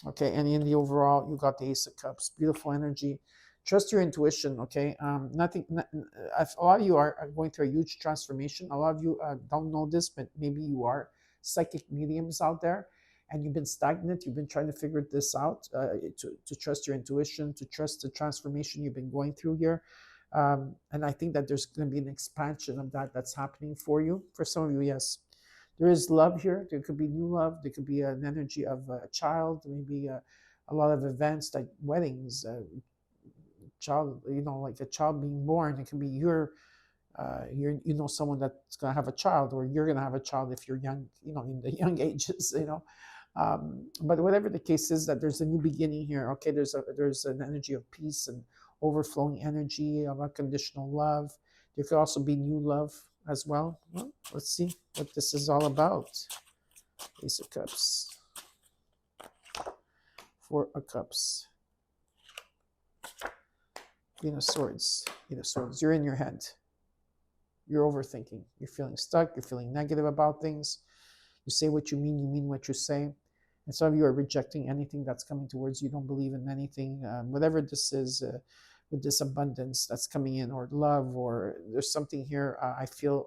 S1: Okay, and in the overall, you got the Ace of Cups. Beautiful energy. Trust your intuition. Okay, a lot of you are going through a huge transformation. A lot of you don't know this, but maybe you are psychic mediums out there, and you've been stagnant. You've been trying to figure this out. To trust your intuition, to trust the transformation you've been going through here. And I think that there's going to be an expansion of that that's happening for you. For some of you, yes. There is love here. There could be new love. There could be an energy of a child, maybe a lot of events like weddings, child, like a child being born. It can be someone that's going to have a child, or you're going to have a child if you're young, in the young ages, But whatever the case is, that there's a new beginning here. Okay, there's an energy of peace and overflowing energy of unconditional love. There could also be new love as well. Well, let's see what this is all about. Ace of Cups. Four of Cups. Queen of Swords. Queen of Swords. You're in your head. You're overthinking. You're feeling stuck. You're feeling negative about things. You say what you mean what you say. And some of you are rejecting anything that's coming towards you. Don't believe in anything. Whatever this is, with this abundance that's coming in, or love, or there's something here. I feel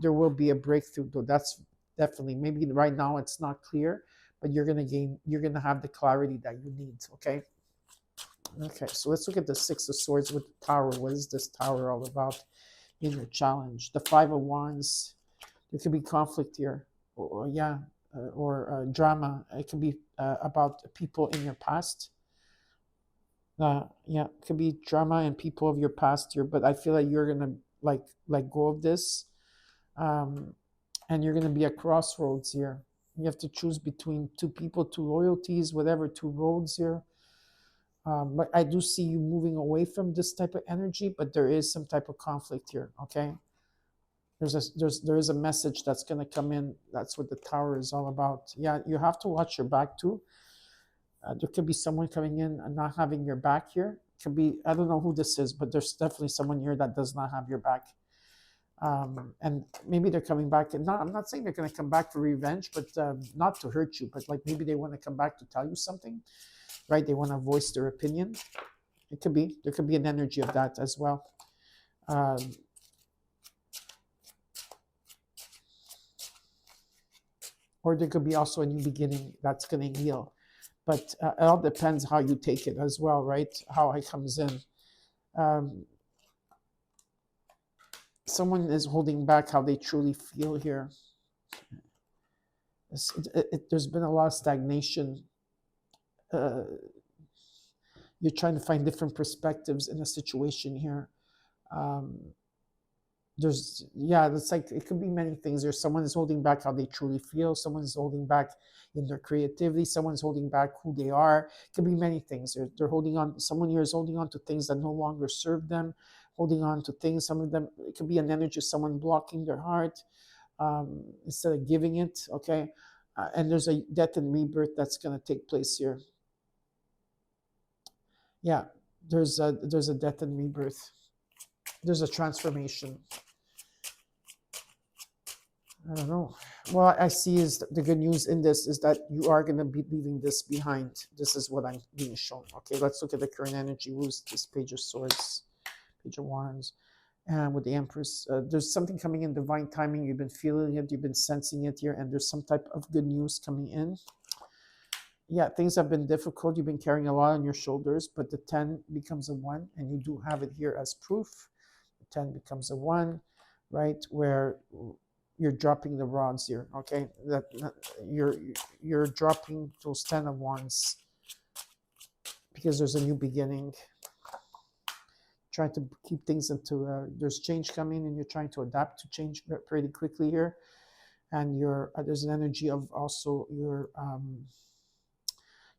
S1: there will be a breakthrough. Though that's definitely, maybe right now it's not clear, but you're going to have the clarity that you need. Okay. So let's look at the Six of Swords with the Tower. What is this Tower all about in your challenge? The Five of Wands. There could be conflict here, or drama. It could be about people in your past. It could be drama and people of your past here, but I feel like you're gonna let go of this, and you're gonna be at crossroads here. You have to choose between two people, two loyalties, whatever, two roads here. But I do see you moving away from this type of energy, but there is some type of conflict here. Okay, there is a message that's going to come in. That's what the Tower is all about. Yeah, you have to watch your back too. There could be someone coming in and not having your back here. It could be, I don't know who this is, but there's definitely someone here that does not have your back. And maybe they're coming back. And I'm not saying they're going to come back for revenge, but not to hurt you. But like maybe they want to come back to tell you something. Right? They want to voice their opinion. It could be. There could be an energy of that as well. Or there could be also a new beginning that's going to heal. But it all depends how you take it as well, right? How it comes in. Someone is holding back how they truly feel here. There's been a lot of stagnation. You're trying to find different perspectives in a situation here. It's like it could be many things. There's someone is holding back how they truly feel. Someone is holding back in their creativity. Someone's holding back who they are. It could be many things. They're holding on. Someone here is holding on to things that no longer serve them. Holding on to things. Some of them, it could be an energy of someone blocking their heart instead of giving it. Okay, and there's a death and rebirth that's going to take place here. Yeah, there's a death and rebirth. There's a transformation. I don't know. Well, I see is the good news in this is that you are going to be leaving this behind. This is what I'm being shown. Okay, let's look at the current energy. Who's this Page of Swords, Page of Wands, and with the Empress. There's something coming in divine timing. You've been feeling it. You've been sensing it here, and there's some type of good news coming in. Yeah, things have been difficult. You've been carrying a lot on your shoulders, but the 10 becomes a 1, and you do have it here as proof. The 10 becomes a 1, right? Where you're dropping the rods here, okay? That you're dropping those 10 of Wands because there's a new beginning. Trying to keep things into there's change coming, and you're trying to adapt to change pretty quickly here. and there's an energy of also you're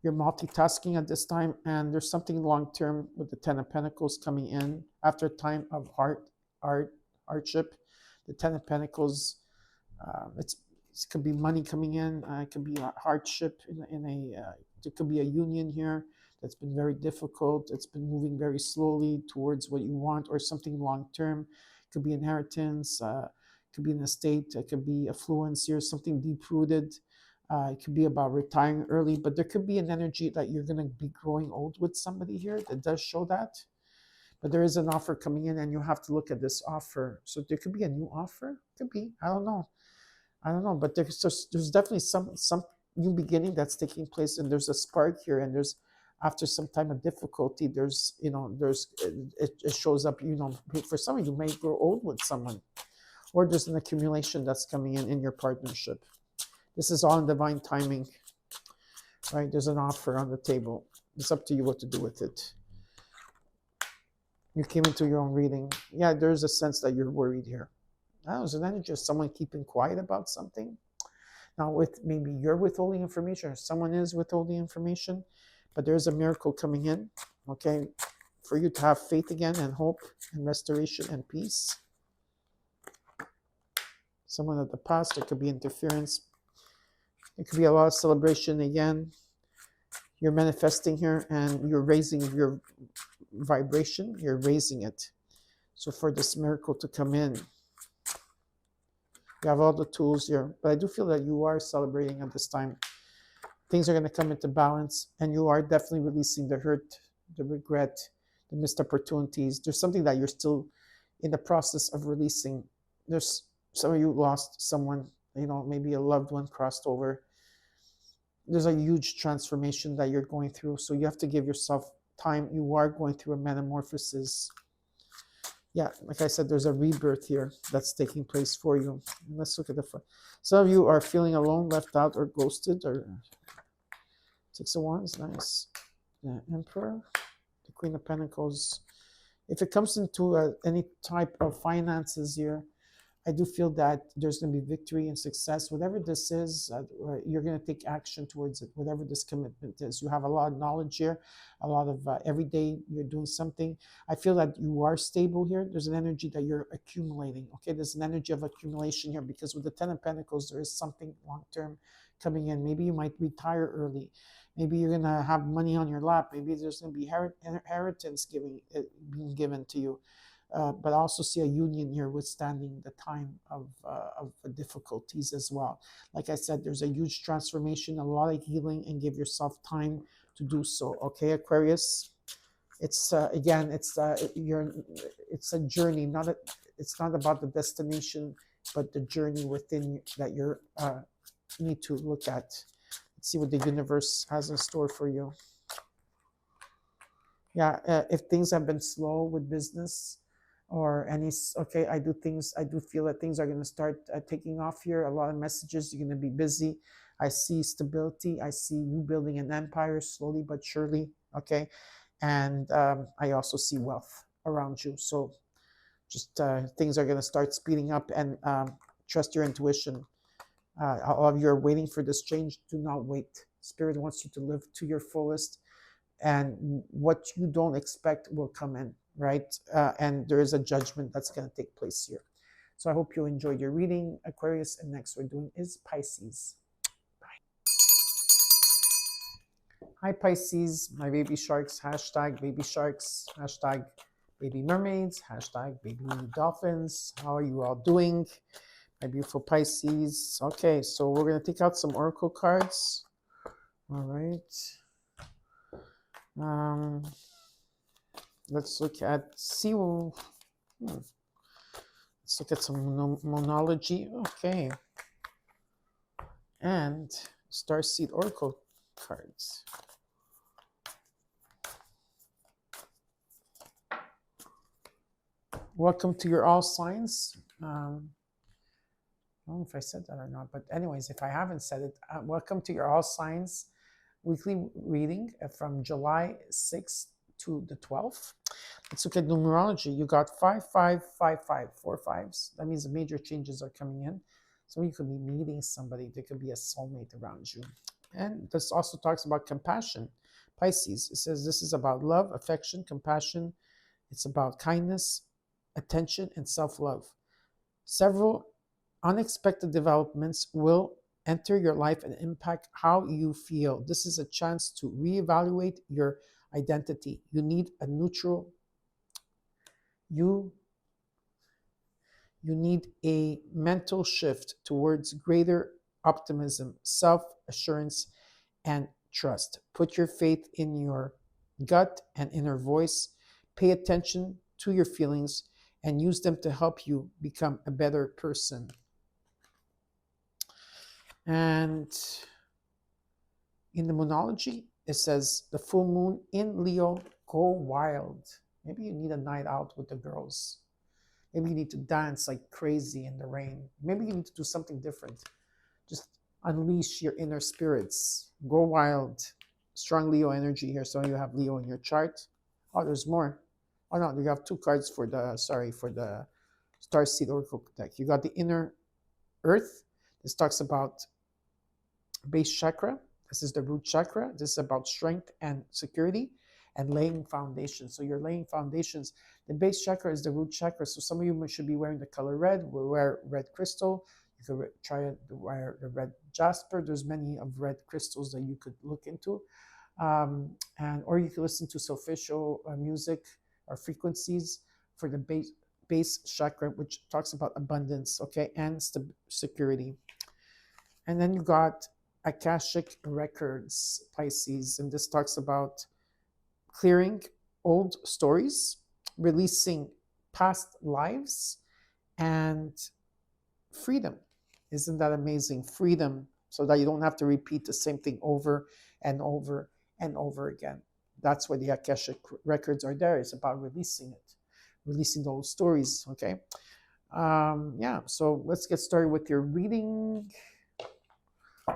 S1: multitasking at this time, and there's something long term with the Ten of Pentacles coming in after a time of hardship. The Ten of Pentacles, it could be money coming in. It could be a hardship it could be a union here that's been very difficult. It's been moving very slowly towards what you want, or something long term. It could be inheritance. It could be an estate. It could be affluence here, something deep rooted. It could be about retiring early, but there could be an energy that you're going to be growing old with somebody here that does show that. But there is an offer coming in, and you have to look at this offer. So there could be a new offer. Could be. I don't know. But there's definitely some new beginning that's taking place, and there's a spark here, and there's after some time of difficulty, it shows up. For some of you may grow old with someone, or there's an accumulation that's coming in your partnership. This is all in divine timing, right? There's an offer on the table. It's up to you what to do with it. You came into your own reading. Yeah, there's a sense that you're worried here. There's an energy of someone keeping quiet about something. Now, maybe you're withholding information, or someone is withholding information, but there's a miracle coming in, okay, for you to have faith again, and hope, and restoration, and peace. Someone of the past, there could be interference. It could be a lot of celebration again. You're manifesting here, and you're raising your vibration. You're raising it. So for this miracle to come in, you have all the tools here. But I do feel that you are celebrating at this time. Things are going to come into balance, and you are definitely releasing the hurt, the regret, the missed opportunities. There's something that you're still in the process of releasing. There's some of you lost someone, maybe a loved one crossed over. There's a huge transformation that you're going through. So you have to give yourself time. You are going through a metamorphosis. Yeah, like I said, there's a rebirth here that's taking place for you. Let's look at the front. Some of you are feeling alone, left out, or ghosted, or Six of Wands, nice. The Emperor, the Queen of Pentacles. If it comes into any type of finances here, I do feel that there's going to be victory and success. Whatever this is, you're going to take action towards it, whatever this commitment is. You have a lot of knowledge here, a lot of every day you're doing something. I feel that you are stable here. There's an energy that you're accumulating. Okay, there's an energy of accumulation here, because with the Ten of Pentacles, there is something long-term coming in. Maybe you might retire early. Maybe you're going to have money on your lap. Maybe there's going to be inheritance being given to you. But I also see a union here withstanding the time of difficulties as well. Like I said, there's a huge transformation, a lot of healing, and give yourself time to do so. Okay, Aquarius. It's again, it's a journey. It's not about the destination, but the journey within that you're need to look at. Let's see what the universe has in store for you. Yeah, if things have been slow with business, or I do feel that things are going to start taking off here. A lot of messages. You're going to be busy. I see stability. I see you building an empire slowly but surely. Okay, and I also see wealth around you. So just things are going to start speeding up, and trust your intuition. All of you are waiting for this change. Do not wait. Spirit wants you to live to your fullest, and what you don't expect will come in. Right? And there is a judgment that's going to take place here. So I hope you enjoyed your reading, Aquarius. And next we're doing is Pisces. Bye. Hi, Pisces, my baby sharks, hashtag baby sharks, hashtag baby mermaids, hashtag baby dolphins. How are you all doing? My beautiful Pisces. Okay, so we're going to take out some oracle cards. All right. Let's look at let's look at some monology. Okay. And Starseed Oracle cards. Welcome to your all signs. I don't know if I said that or not, but anyways, if I haven't said it, welcome to your all signs weekly reading from July 6th to the 12th. Let's look at numerology. You got 5555, 4 5s. That means the major changes are coming in. So you could be meeting somebody. There could be a soulmate around you. And this also talks about compassion. Pisces, it says this is about love, affection, compassion. It's about kindness, attention, and self love. Several unexpected developments will enter your life and impact how you feel. This is a chance to reevaluate your identity. You need a neutral, you you need a mental shift towards greater optimism, self-assurance, and trust. Put your faith in your gut and inner voice. Pay attention to your feelings and use them to help you become a better person. And in the moonology, it says the full moon in Leo, go wild. Maybe you need a night out with the girls. Maybe you need to dance like crazy in the rain. Maybe you need to do something different. Just unleash your inner spirits. Go wild. Strong Leo energy here. So you have Leo in your chart. Oh, there's more. Oh no, you have two cards for the Starseed Oracle deck. You got the inner Earth. This talks about base chakra. This is the root chakra. This is about strength and security and laying foundations. So you're laying foundations. The base chakra is the root chakra. So some of you should be wearing the color red. We'll wear red crystal. You could try to wear the red jasper. There's many of red crystals that you could look into. Or you can listen to Sophistical music or frequencies for the base chakra, which talks about abundance, okay, and security. And then you got Akashic Records, Pisces, and this talks about clearing old stories, releasing past lives, and freedom. Isn't that amazing? Freedom, so that you don't have to repeat the same thing over and over and over again. That's why the Akashic Records are there. It's about releasing it, releasing those stories, okay? So let's get started with your reading.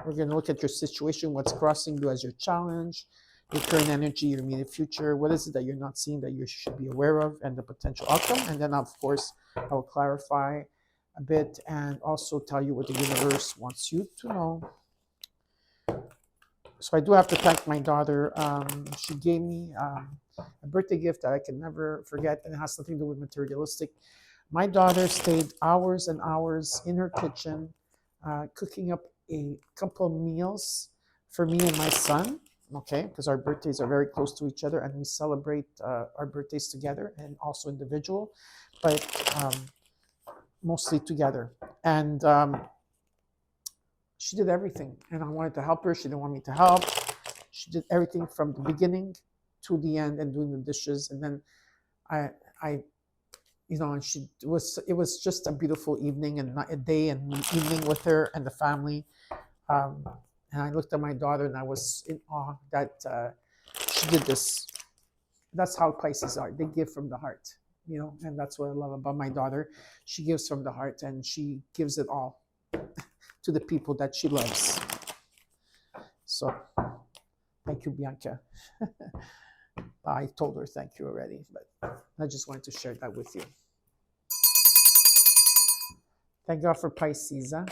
S1: We're going to look at your situation, what's crossing you as your challenge, your current energy, your immediate future. What is it that you're not seeing that you should be aware of, and the potential outcome? And then, of course, I will clarify a bit and also tell you what the universe wants you to know. So I do have to thank my daughter. She gave me a birthday gift that I can never forget, and it has nothing to do with materialistic. My daughter stayed hours and hours in her kitchen cooking up a couple of meals for me and my son, okay, because our birthdays are very close to each other and we celebrate our birthdays together and also individual, but mostly together. And she did everything, and I wanted to help her. She didn't want me to help. She did everything from the beginning to the end and doing the dishes. And then I and it was just a beautiful evening and a day and evening with her and the family. And I looked at my daughter and I was in awe that she did this. That's how Pisces are. They give from the heart, and that's what I love about my daughter. She gives from the heart and she gives it all to the people that she loves. So thank you, Bianca. I told her thank you already, but I just wanted to share that with you. Thank God for Pisces. Huh?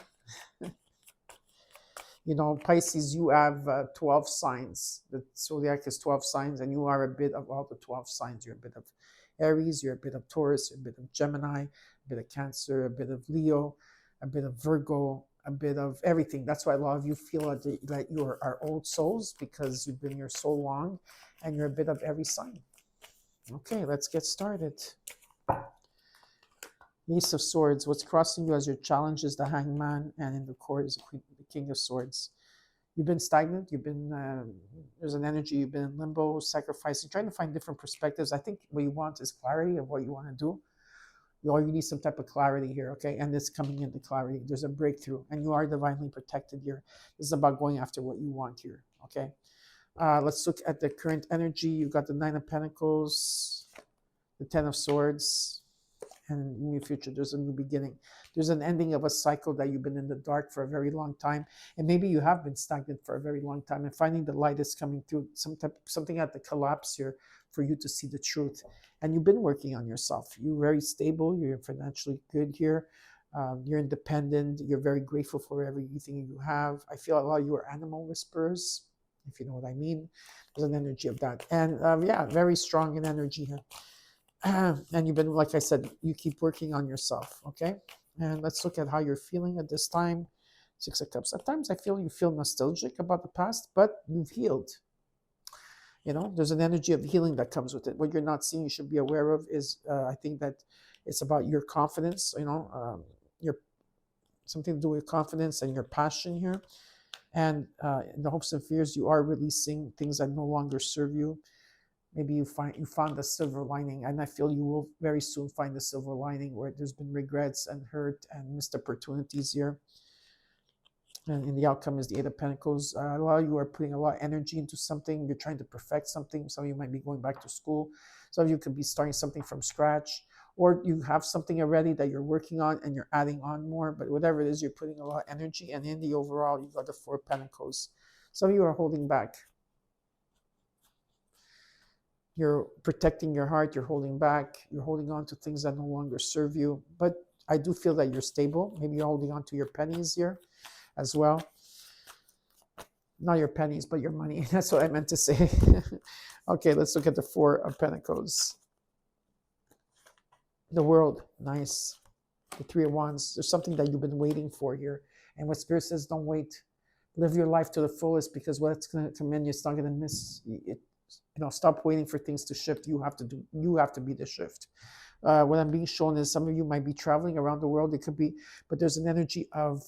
S1: Pisces, you have 12 signs. The zodiac is 12 signs, and you are a bit of all the 12 signs. You're a bit of Aries, you're a bit of Taurus, you're a bit of Gemini, a bit of Cancer, a bit of Leo, a bit of Virgo, a bit of everything. That's why a lot of you feel that you are old souls, because you've been here so long and you're a bit of every sign. Okay, let's get started. Ace of Swords. What's crossing you as your challenge is the Hangman, and in the court is the King of Swords. You've been stagnant. You've been there's an energy. You've been in limbo, sacrificing, trying to find different perspectives. I think what you want is clarity of what you want to do. You need some type of clarity here, okay? And it's coming into clarity. There's a breakthrough, and you are divinely protected here. This is about going after what you want here, okay? Let's look at the current energy. You've got the Nine of Pentacles, the Ten of Swords, and in your future, there's a new beginning. There's an ending of a cycle that you've been in the dark for a very long time, and maybe you have been stagnant for a very long time, and finding the light is coming through. Something at the collapse here for you to see the truth. And you've been working on yourself. You're very stable. You're financially good here. You're independent. You're very grateful for everything you have. I feel a lot of you are animal whisperers, if you know what I mean. There's an energy of that. And yeah, very strong in energy here. And you've been, like I said, you keep working on yourself, okay? And let's look at how you're feeling at this time. Six of Cups. At times I feel you feel nostalgic about the past, but you've healed. There's an energy of healing that comes with it. What you're not seeing, you should be aware of is, I think that it's about your confidence, your something to do with confidence and your passion here. And in the hopes and fears, you are releasing things that no longer serve you. Maybe you found the silver lining, and I feel you will very soon find the silver lining where there's been regrets and hurt and missed opportunities here. And in the outcome is the Eight of Pentacles. A lot of you are putting a lot of energy into something. You're trying to perfect something. Some of you might be going back to school. Some of you could be starting something from scratch, or you have something already that you're working on and you're adding on more. But whatever it is, you're putting a lot of energy. And in the overall, you got the Four of Pentacles. Some of you are holding back. You're protecting your heart. You're holding back. You're holding on to things that no longer serve you. But I do feel that you're stable. Maybe you're holding on to your pennies here as well. Not your pennies, but your money. That's what I meant to say. Okay, let's look at the Four of Pentacles. The World, nice. The Three of Wands. There's something that you've been waiting for here. And what Spirit says, don't wait. Live your life to the fullest, because what's going to come in, it's not going to miss it. Stop waiting for things to shift. You have to be the shift. What I'm being shown is some of you might be traveling around the world. It could be, but there's an energy of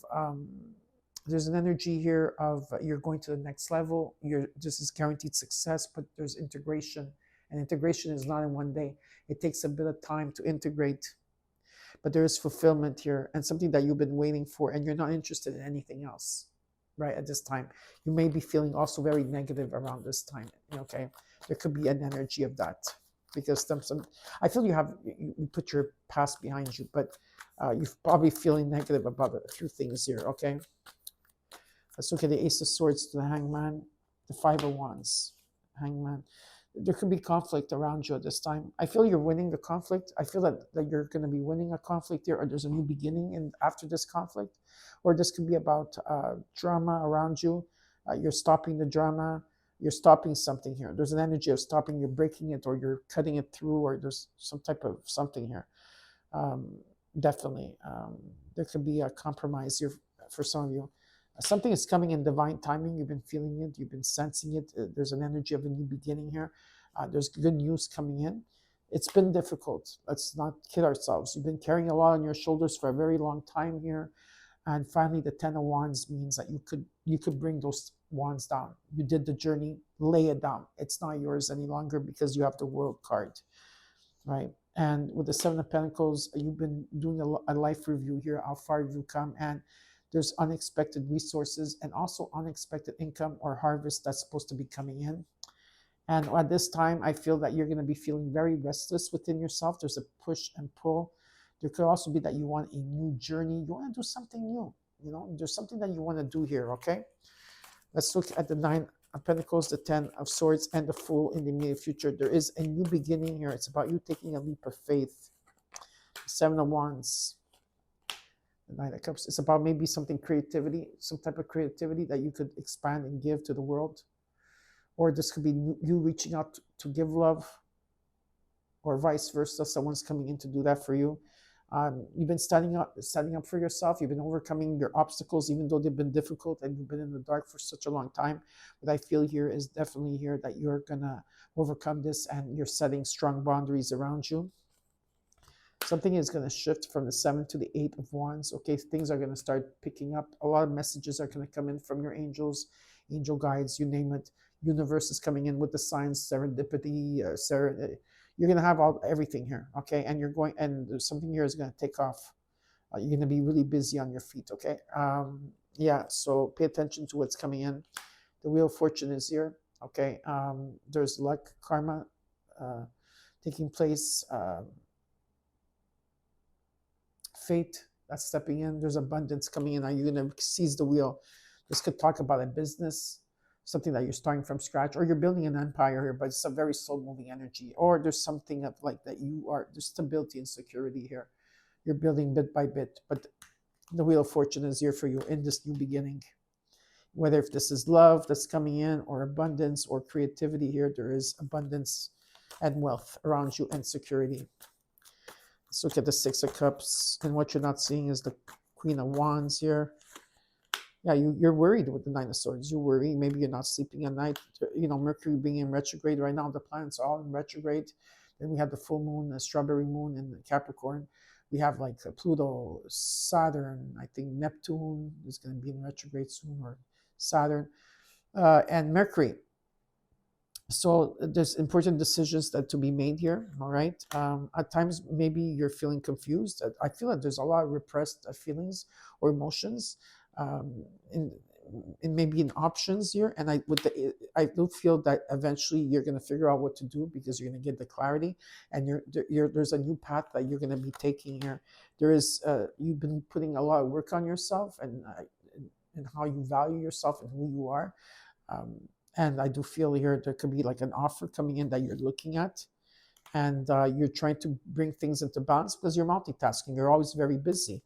S1: here of you're going to the next level. This is guaranteed success, but there's integration, and integration is not in one day. It takes a bit of time to integrate, but there is fulfillment here, and something that you've been waiting for, and you're not interested in anything else right at this time. You may be feeling also very negative around this time. Okay, there could be an energy of that, because I feel you put your past behind you, but you're probably feeling negative about a few things here. Okay, let's look at the Ace of Swords to the Hangman, the Five of Wands, Hangman. There could be conflict around you at this time. I feel you're winning the conflict. I feel that you're going to be winning a conflict here, or there's a new beginning after this conflict. Or this could be about drama around you. You're stopping the drama. You're stopping something here. There's an energy of stopping. You're breaking it, or you're cutting it through, or there's some type of something here. Definitely. There could be a compromise here for some of you. Something is coming in divine timing. You've been feeling it. You've been sensing it. There's an energy of a new beginning here. There's good news coming in. It's been difficult. Let's not kid ourselves. You've been carrying a lot on your shoulders for a very long time here. And finally, the Ten of Wands means that you could bring those wands down. You did the journey, lay it down. It's not yours any longer because you have the World card, right? And with the Seven of Pentacles, you've been doing a life review here. How far have you come? And there's unexpected resources and also unexpected income or harvest that's supposed to be coming in. And at this time, I feel that you're going to be feeling very restless within yourself. There's a push and pull. There could also be that you want a new journey. You want to do something new. There's something that you want to do here, okay? Let's look at the Nine of Pentacles, the Ten of Swords, and the Fool in the immediate future. There is a new beginning here. It's about you taking a leap of faith. Seven of Wands. The Nine of Cups. It's about maybe some type of creativity that you could expand and give to the world. Or this could be you reaching out to give love, or vice versa. Someone's coming in to do that for you. You've been standing up for yourself. You've been overcoming your obstacles, even though they've been difficult and you've been in the dark for such a long time. What I feel here is definitely here that you're going to overcome this, and you're setting strong boundaries around you. Something is going to shift from the Seven to the Eight of Wands. Okay, things are going to start picking up. A lot of messages are going to come in from your angels, angel guides, you name it. Universe is coming in with the signs, serendipity, you're going to have everything here, okay? And there's something here is going to take off. You're going to be really busy on your feet, okay? Yeah, so pay attention to what's coming in. The Wheel of Fortune is here, okay? There's luck, karma taking place, fate that's stepping in. There's abundance coming in. Are you going to seize the wheel? This could talk about a business, something that you're starting from scratch, or you're building an empire here, but it's a very slow moving energy. Or there's something of like that there's stability and security here. You're building bit by bit, but the Wheel of Fortune is here for you in this new beginning. Whether if this is love that's coming in, or abundance, or creativity here, there is abundance and wealth around you and security. Let's look at the Six of Cups, and what you're not seeing is the Queen of Wands here. Yeah, you're worried with the Nine of Swords. You're worried. Maybe you're not sleeping at night. Mercury being in retrograde right now. The planets are all in retrograde. Then we have the full moon, the strawberry moon in Capricorn. We have like Pluto, Saturn. I think Neptune is going to be in retrograde soon, or Saturn, and Mercury. So there's important decisions that to be made here. All right. At times, maybe you're feeling confused. I feel that there's a lot of repressed feelings or emotions, in maybe in options here. And I do feel that eventually you're going to figure out what to do, because you're going to get the clarity, and there's a new path that you're going to be taking here. There is you've been putting a lot of work on yourself, and how you value yourself and who you are. And I do feel here there could be like an offer coming in that you're looking at, and you're trying to bring things into balance because you're multitasking. You're always very busy.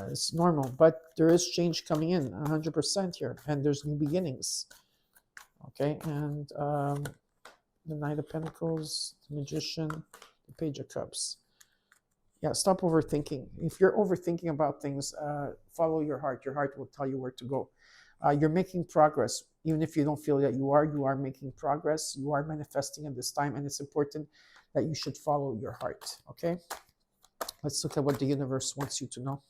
S1: It's normal, but there is change coming in 100% here, and there's new beginnings. Okay, and the Knight of Pentacles, the Magician, the Page of Cups. Yeah, stop overthinking. If you're overthinking about things, follow your heart. Your heart will tell you where to go. You're making progress. Even if you don't feel that you are making progress. You are manifesting at this time, and it's important that you should follow your heart. Okay? Let's look at what the universe wants you to know.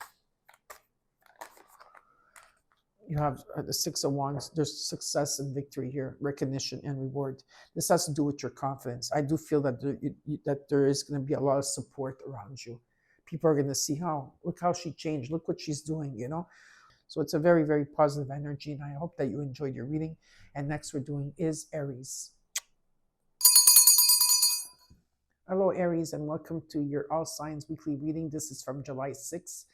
S1: You have the Six of Wands. There's success and victory here, recognition and reward. This has to do with your confidence. I do feel that there is going to be a lot of support around you. People are going to see look how she changed. Look what she's doing, So it's a very, very positive energy, and I hope that you enjoyed your reading. And next we're doing is Aries. Hello, Aries, and welcome to your All Signs Weekly Reading. This is from July 6th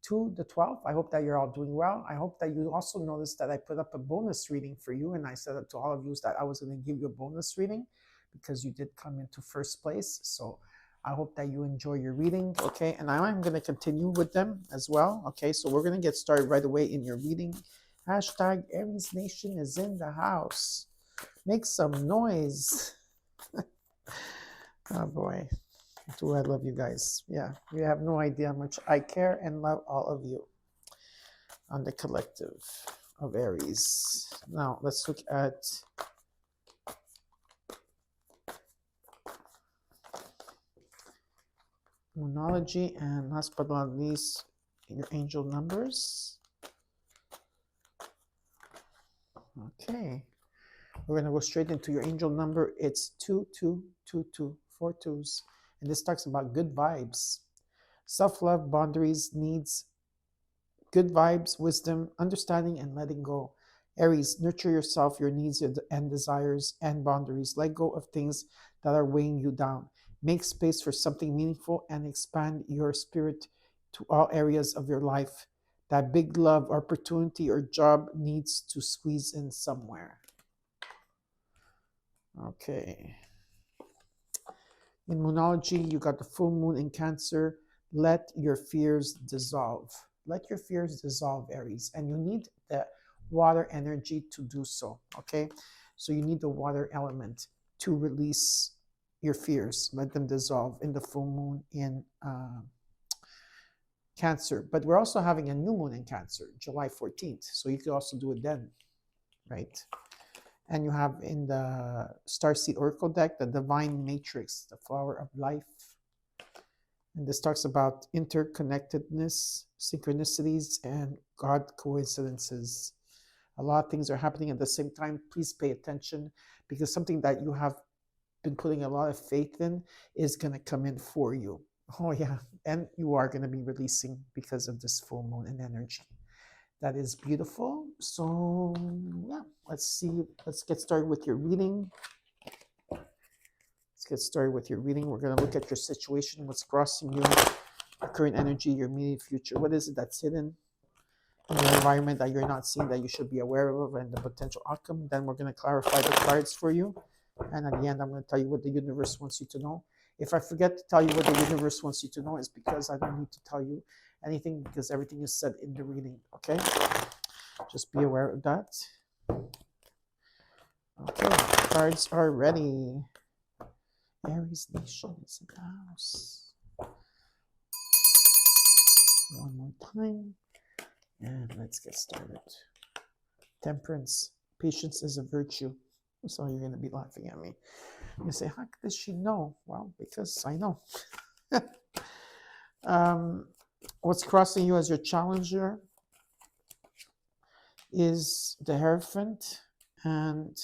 S1: to the 12th. I hope that you're all doing well. I hope that you also noticed that I put up a bonus reading for you, and I said to all of you that I was going to give you a bonus reading because you did come into first place. So I hope that you enjoy your reading, okay? And I'm going to continue with them as well, okay? So we're going to get started right away in your reading. Hashtag Aries Nation is in the house. Make some noise. Oh, boy. Do I love you guys. Yeah, you have no idea how much I care and love all of you on the collective of Aries. Now, let's look at Moonology, and last but not least, your angel numbers. Okay. We're going to go straight into your angel number. It's 2222, 4 twos. And this talks about good vibes, self-love, boundaries, needs, good vibes, wisdom, understanding, and letting go. Aries, nurture yourself, your needs and desires and boundaries. Let go of things that are weighing you down. Make space for something meaningful and expand your spirit to all areas of your life. That big love, opportunity, or job needs to squeeze in somewhere. Okay. In Moonology, you got the full moon in Cancer. Let your fears dissolve. Let your fears dissolve, Aries. And you need the water energy to do so, okay? So you need the water element to release your fears. Let them dissolve in the full moon in Cancer. But we're also having a new moon in Cancer, July 14th. So you could also do it then, right? And you have in the Starseed Oracle deck, the Divine Matrix, the Flower of Life. And this talks about interconnectedness, synchronicities, and God coincidences. A lot of things are happening at the same time. Please pay attention, because something that you have been putting a lot of faith in is going to come in for you. Oh, yeah. And you are going to be releasing because of this full moon and energy. That is beautiful. So, yeah, let's see. Let's get started with your reading. Let's get started with your reading. We're going to look at your situation, what's crossing you, your current energy, your immediate future. What is it that's hidden in your environment that you're not seeing that you should be aware of, and the potential outcome? Then we're going to clarify the cards for you. And at the end, I'm going to tell you what the universe wants you to know. If I forget to tell you what the universe wants you to know, it's because I don't need to tell you anything, because everything is said in the reading, okay? Just be aware of that. Okay, cards are ready. Aries Nation is in the house. One more time. And let's get started. Temperance. Patience is a virtue. So you're going to be laughing at me. You say, how does she know? Well, because I know. What's crossing you as your challenger is the Hierophant, and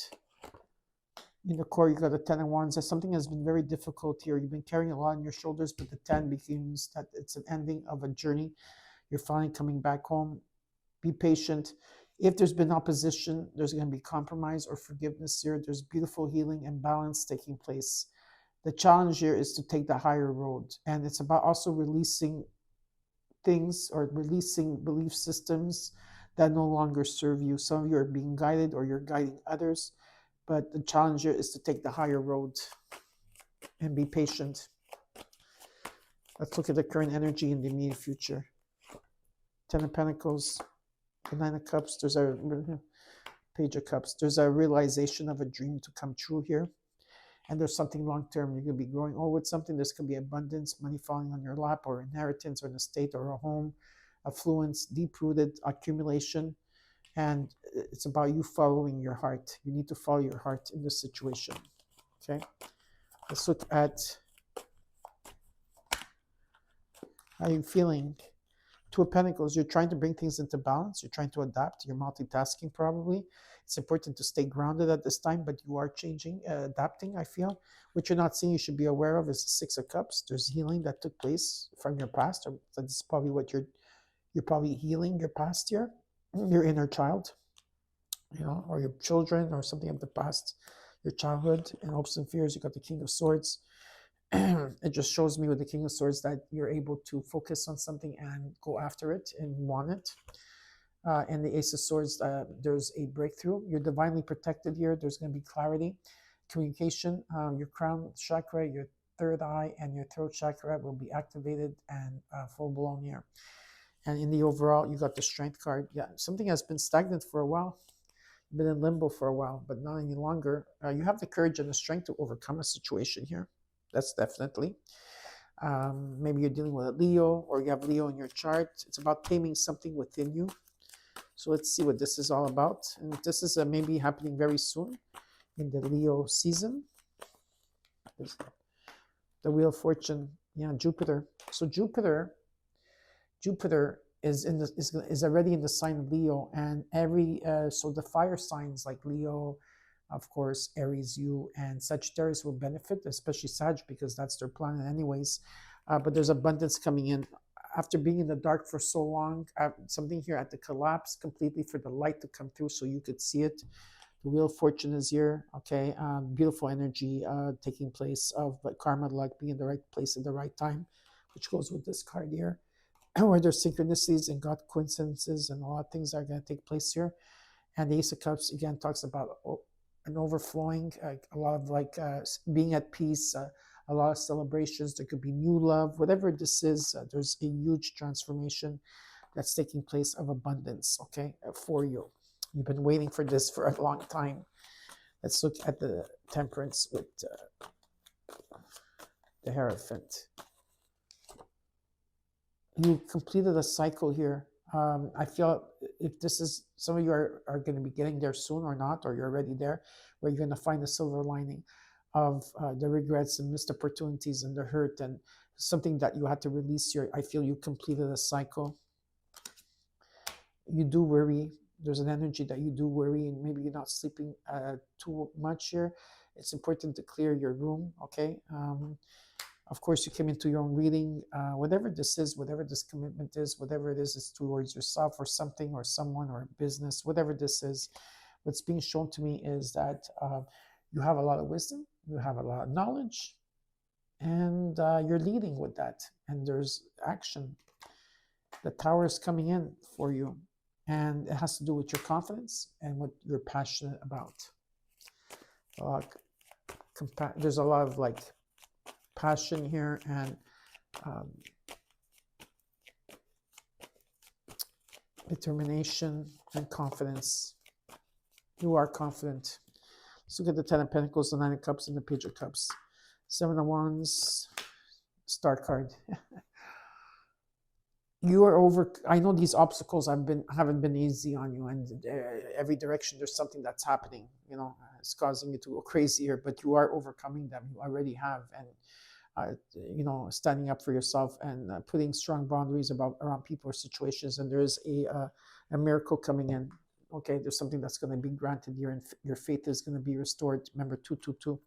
S1: in the core you got the 10 of Wands. There's something that's been very difficult here. You've been carrying a lot on your shoulders, but the 10 begins that it's an ending of a journey. You're finally coming back home. Be patient. If there's been opposition, there's going to be compromise or forgiveness here. There's beautiful healing and balance taking place. The challenge here is to take the higher road, and it's about also releasing things or releasing belief systems that no longer serve you. Some of you are being guided or you're guiding others, but the challenge here is to take the higher road and be patient. Let's look at the current energy in the immediate future. 10 of Pentacles, the 9 of Cups, there's a Page of Cups. There's a realization of a dream to come true here. And there's something long-term. You're going to be growing old with something. There's going to be abundance, money falling on your lap, or inheritance, or an estate, or a home, affluence, deep-rooted accumulation. And it's about you following your heart. You need to follow your heart in this situation. Okay? Let's look at how you're feeling. 2 of Pentacles, you're trying to bring things into balance. You're trying to adapt. You're multitasking probably. It's important to stay grounded at this time, but you are changing, adapting, I feel. What you're not seeing, you should be aware of, is the 6 of Cups. There's healing that took place from your past. Or that's probably what you're probably healing your past here, your inner child, or your children, or something of the past, your childhood. In hopes and fears, you got the King of Swords. It just shows me with the King of Swords that you're able to focus on something and go after it and want it. And the Ace of Swords, there's a breakthrough. You're divinely protected here. There's going to be clarity, communication. Your crown chakra, your third eye, and your throat chakra will be activated and full blown here. And in the overall, you got the Strength card. Yeah, something has been stagnant for a while. You've been in limbo for a while, but not any longer. You have the courage and the strength to overcome a situation here. That's definitely. Maybe you're dealing with a Leo, or you have Leo in your chart. It's about taming something within you. So let's see what this is all about. And this is maybe happening very soon in the Leo season. The Wheel of Fortune, Jupiter. So Jupiter is already in the sign of Leo, and so the fire signs like Leo, of course, Aries, you, and Sagittarius will benefit, especially Sag, because that's their planet anyways. But there's abundance coming in. After being in the dark for so long, something here had to collapse completely for the light to come through so you could see it. The Wheel of Fortune is here, okay? Beautiful energy taking place of karma, luck, being in the right place at the right time, which goes with this card here. Where there's synchronicities and God coincidences and a lot of things are going to take place here. And the Ace of Cups, again, talks about an overflowing, a lot of being at peace, a lot of celebrations. There could be new love, whatever this is. There's a huge transformation that's taking place of abundance, okay, for you. You've been waiting for this for a long time. Let's look at the Temperance with the Hierophant. You completed a cycle here. I feel if this is, some of you are going to be getting there soon or not, or you're already there, where you're going to find the silver lining of the regrets and missed opportunities and the hurt and something that you had to release here. I feel you completed a cycle. You do worry. There's an energy that you do worry, and maybe you're not sleeping too much here. It's important to clear your room, okay? Of course, you came into your own reading. Whatever this is, whatever this commitment is, whatever it is towards yourself or something or someone or a business, whatever this is, what's being shown to me is that you have a lot of wisdom, you have a lot of knowledge, and you're leading with that. And there's action. The Tower is coming in for you, and it has to do with your confidence and what you're passionate about. There's a lot of passion here and um, determination and confidence. You are confident. Let's look at the Ten of Pentacles, the Nine of Cups, and the Page of Cups. Seven of Wands, Star card. You are over. I know these obstacles haven't been easy on you, and every direction there's something that's happening. You know, it's causing you to go crazier, but you are overcoming them. You already have, and you know, standing up for yourself and putting strong boundaries around people or situations. And there is a miracle coming in. Okay, there's something that's going to be granted here, and your faith is going to be restored. Remember, 222.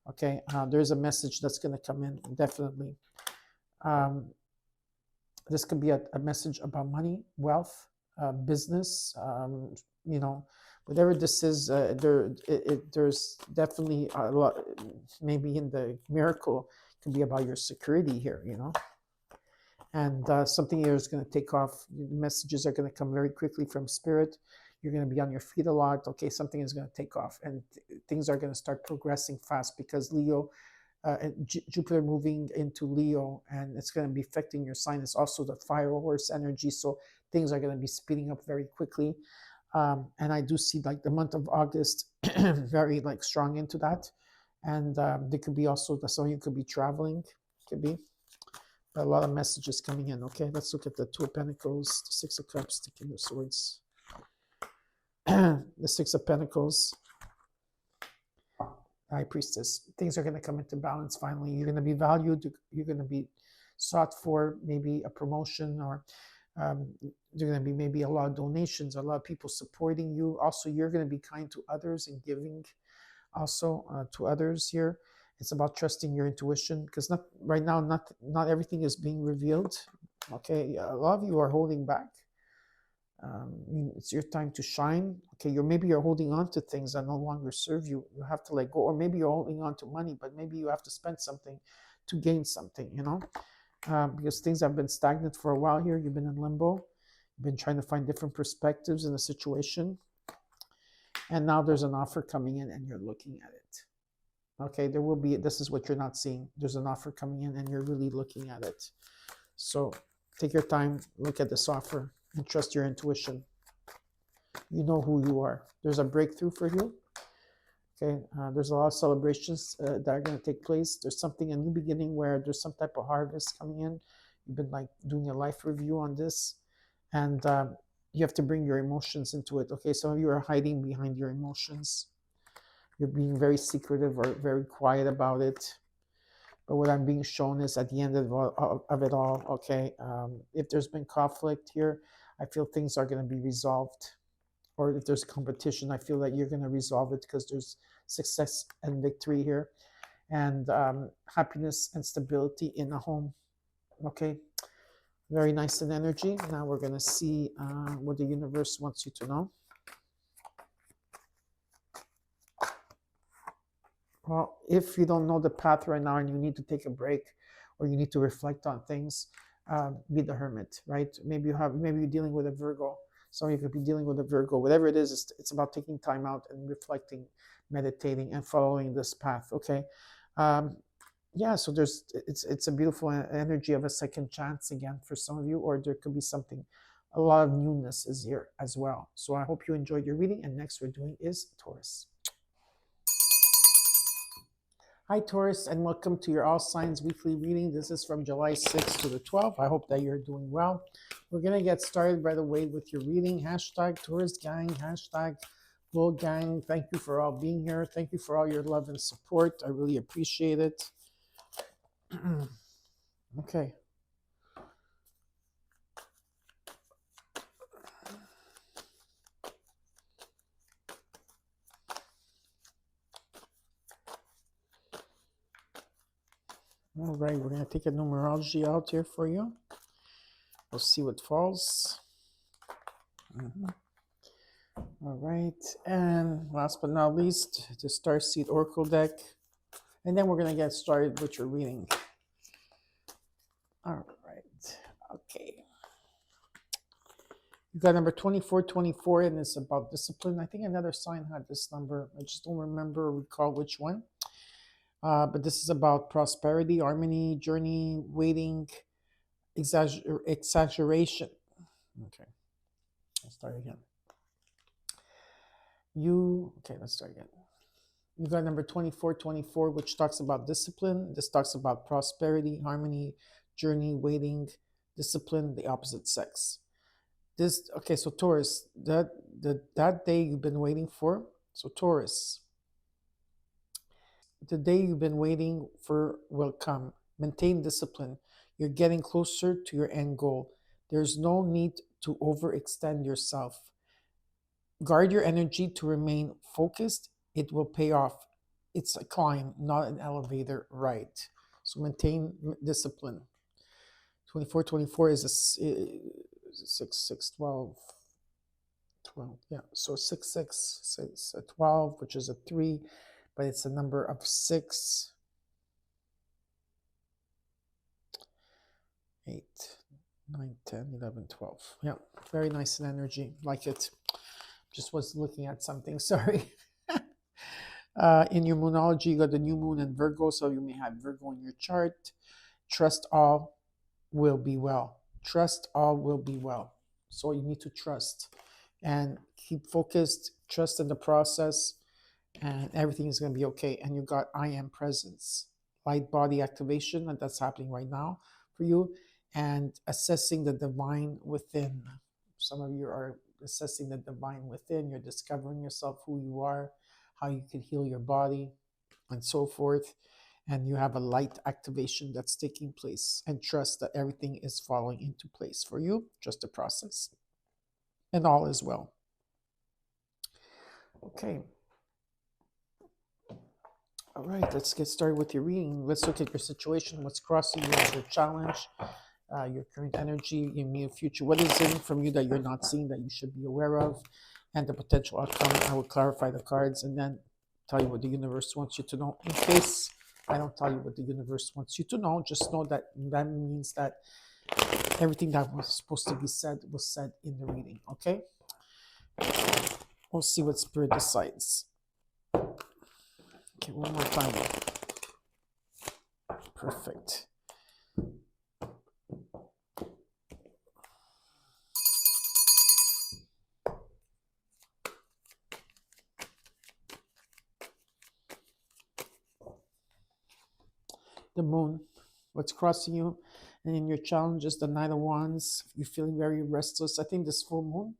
S1: Okay, there's a message that's going to come in, definitely. This could be a message about money, wealth, business, you know, whatever this is. There's definitely a lot, maybe in the miracle, it could be about your security here, you know. And something here is going to take off. Messages are going to come very quickly from spirit. You're going to be on your feet a lot. Okay, something is going to take off, and things are going to start progressing fast because Leo, Jupiter moving into Leo, and it's going to be affecting your sign. It's also the fire horse energy, so things are going to be speeding up very quickly. And I do see like the month of August very like strong into that. And there could be also some of you could be traveling, could be. But a lot of messages coming in. Okay, let's look at the Two of Pentacles, the Six of Cups, the King of Swords, the Six of Pentacles, High Priestess. Things are going to come into balance finally. You're going to be valued. You're going to be sought for, maybe a promotion, or there are going to be maybe a lot of donations, a lot of people supporting you. Also, you're going to be kind to others and giving also to others here. It's about trusting your intuition, because right now, not everything is being revealed. Okay, a lot of you are holding back. It's your time to shine. Okay, maybe you're holding on to things that no longer serve you. You have to let go, or maybe you're holding on to money, but maybe you have to spend something to gain something. You know, because things have been stagnant for a while here. You've been in limbo. You've been trying to find different perspectives in a situation, and now there's an offer coming in, and you're looking at it. Okay, there will be. This is what you're not seeing. There's an offer coming in, and you're really looking at it. So take your time, look at this offer, and trust your intuition. You know who you are. There's a breakthrough for you. Okay, there's a lot of celebrations that are going to take place. There's something, a new beginning, where there's some type of harvest coming in. You've been like doing a life review on this, and you have to bring your emotions into it. Okay, some of you are hiding behind your emotions. You're being very secretive or very quiet about it. But what I'm being shown is at the end of it all, okay, if there's been conflict here, I feel things are going to be resolved. Or if there's competition, I feel that you're going to resolve it, because there's success and victory here, and happiness and stability in a home. Okay, very nice in energy. Now we're going to see what the universe wants you to know. Well, if you don't know the path right now and you need to take a break, or you need to reflect on things, be the hermit, right? Maybe you're dealing with a Virgo. Some of you could be dealing with a Virgo. Whatever it is, it's about taking time out and reflecting, meditating, and following this path. Okay, yeah. So it's a beautiful energy of a second chance again for some of you, or there could be something. A lot of newness is here as well. So I hope you enjoyed your reading. And next we're doing is Taurus. Hi, Taurus, and welcome to your All Signs weekly reading. This is from July 6th to the 12th. I hope that you're doing well. We're going to get started right away with your reading. Hashtag Taurus Gang, hashtag Bull Gang. Thank you for all being here. Thank you for all your love and support. I really appreciate it. Okay. All right, we're going to take a numerology out here for you. We'll see what falls. All right, and last but not least, the Starseed Oracle deck. And then we're going to get started with your reading. All right, okay. You got number 2424, and it's about discipline. I think another sign had this number. I just don't recall which one. But this is about prosperity, harmony, journey, waiting, exaggeration. Okay, let's start again. Okay, let's start again. You got number 2424, which talks about discipline. This talks about prosperity, harmony, journey, waiting, discipline, the opposite sex. This, okay, so Taurus, that day you've been waiting for. So Taurus, the day you've been waiting for will come. Maintain discipline. You're getting closer to your end goal. There's no need to overextend yourself. Guard your energy to remain focused. It will pay off. It's a climb, not an elevator ride. So maintain discipline. 2424 is a 6 6 12 12. Yeah, so 6 6 is a 12, which is a 3, but it's a number of 6, 8, 9, 10, 11, 12. Yeah, very nice in energy. Like it. Just was looking at something. Sorry. In your moonology, you got the new moon and Virgo, so you may have Virgo in your chart. Trust all will be well. Trust all will be well. So you need to trust and keep focused, trust in the process, and everything is going to be okay. And you got I am presence, light body activation, and that's happening right now for you, and assessing the divine within. Some of you are assessing the divine within, you're discovering yourself, who you are, how you can heal your body, and so forth. And you have a light activation that's taking place, and trust that everything is falling into place for you, just a process, and all is well. Okay. All right, let's get started with your reading. Let's look at your situation, what's crossing you as your challenge, your current energy, your near future. What is in from you that you're not seeing that you should be aware of, and the potential outcome. I will clarify the cards and then tell you what the universe wants you to know. In case I don't tell you what the universe wants you to know, just know that that means that everything that was supposed to be said was said in the reading, okay? We'll see what Spirit decides. Okay, one more time. Perfect. The moon, what's crossing you, and in your challenges, the Knight of Wands. You're feeling very restless. I think this full moon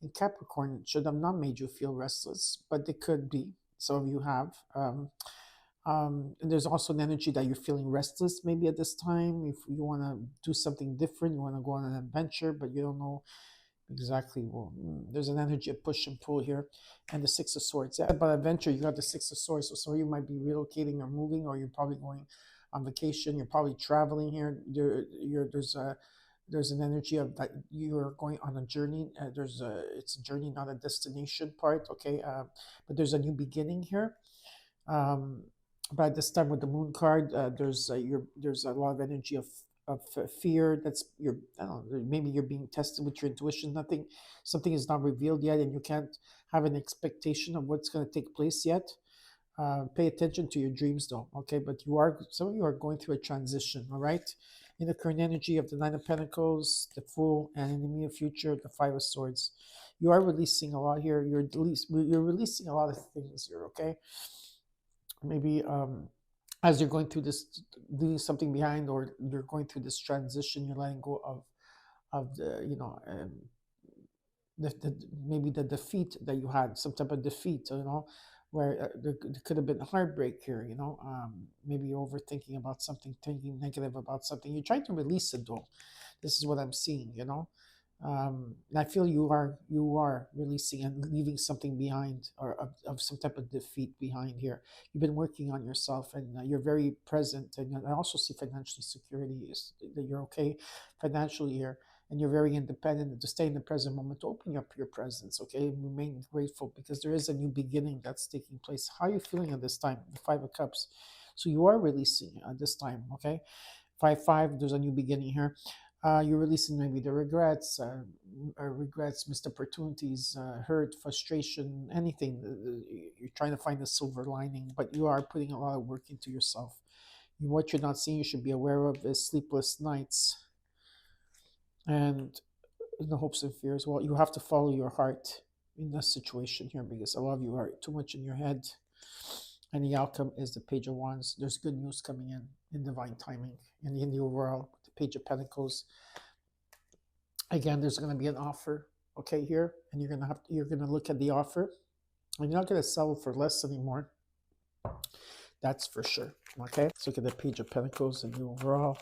S1: in Capricorn should have not made you feel restless, but it could be. Some of you have. And there's also an energy that you're feeling restless maybe at this time. If you want to do something different, you want to go on an adventure, but you don't know exactly. Well, there's an energy of push and pull here. And the Six of Swords. Yeah, but adventure, you got the Six of Swords. So some of you might be relocating or moving, or you're probably going on vacation. You're probably traveling here. There's an energy of that you're going on a journey. It's a journey, not a destination part. Okay, but there's a new beginning here. Um, by this time with the moon card, there's a lot of energy of fear. That's your, I don't know, maybe you're being tested with your intuition. Something is not revealed yet, and you can't have an expectation of what's going to take place yet. Pay attention to your dreams, though. Okay, but some of you are going through a transition. All right, in the current energy of the Nine of Pentacles, the Fool, and in the near future, the Five of Swords. You are releasing a lot here. You're releasing a lot of things here. Okay, maybe as you're going through this, leaving something behind, or you're going through this transition, you're letting go of the, maybe the defeat that you had, some type of defeat, where there could have been heartbreak here, maybe you're overthinking about something, thinking negative about something. You're trying to release it, though. This is what I'm seeing, and I feel you are releasing and leaving something behind, or of some type of defeat behind here. You've been working on yourself, and you're very present. And I also see financial security is that you're okay financially here, and you're very independent. And to stay in the present moment, open up your presence, okay, and remain grateful, because there is a new beginning that's taking place. How are you feeling at this time? The Five of Cups. So you are releasing at this time, okay? 5 5, there's a new beginning here. You're releasing maybe the regrets, regrets, missed opportunities, hurt, frustration, anything. You're trying to find the silver lining, but you are putting a lot of work into yourself. What you're not seeing, you should be aware of, is sleepless nights and in the hopes and fears. Well, you have to follow your heart in this situation here because a lot of you are too much in your head. And the outcome is the Page of Wands. There's good news coming in divine timing. And in the overall, the Page of Pentacles. Again, there's going to be an offer, okay, here, and you're going to look at the offer, and you're not going to sell for less anymore. That's for sure. Okay, let's look at the Page of Pentacles and the overall.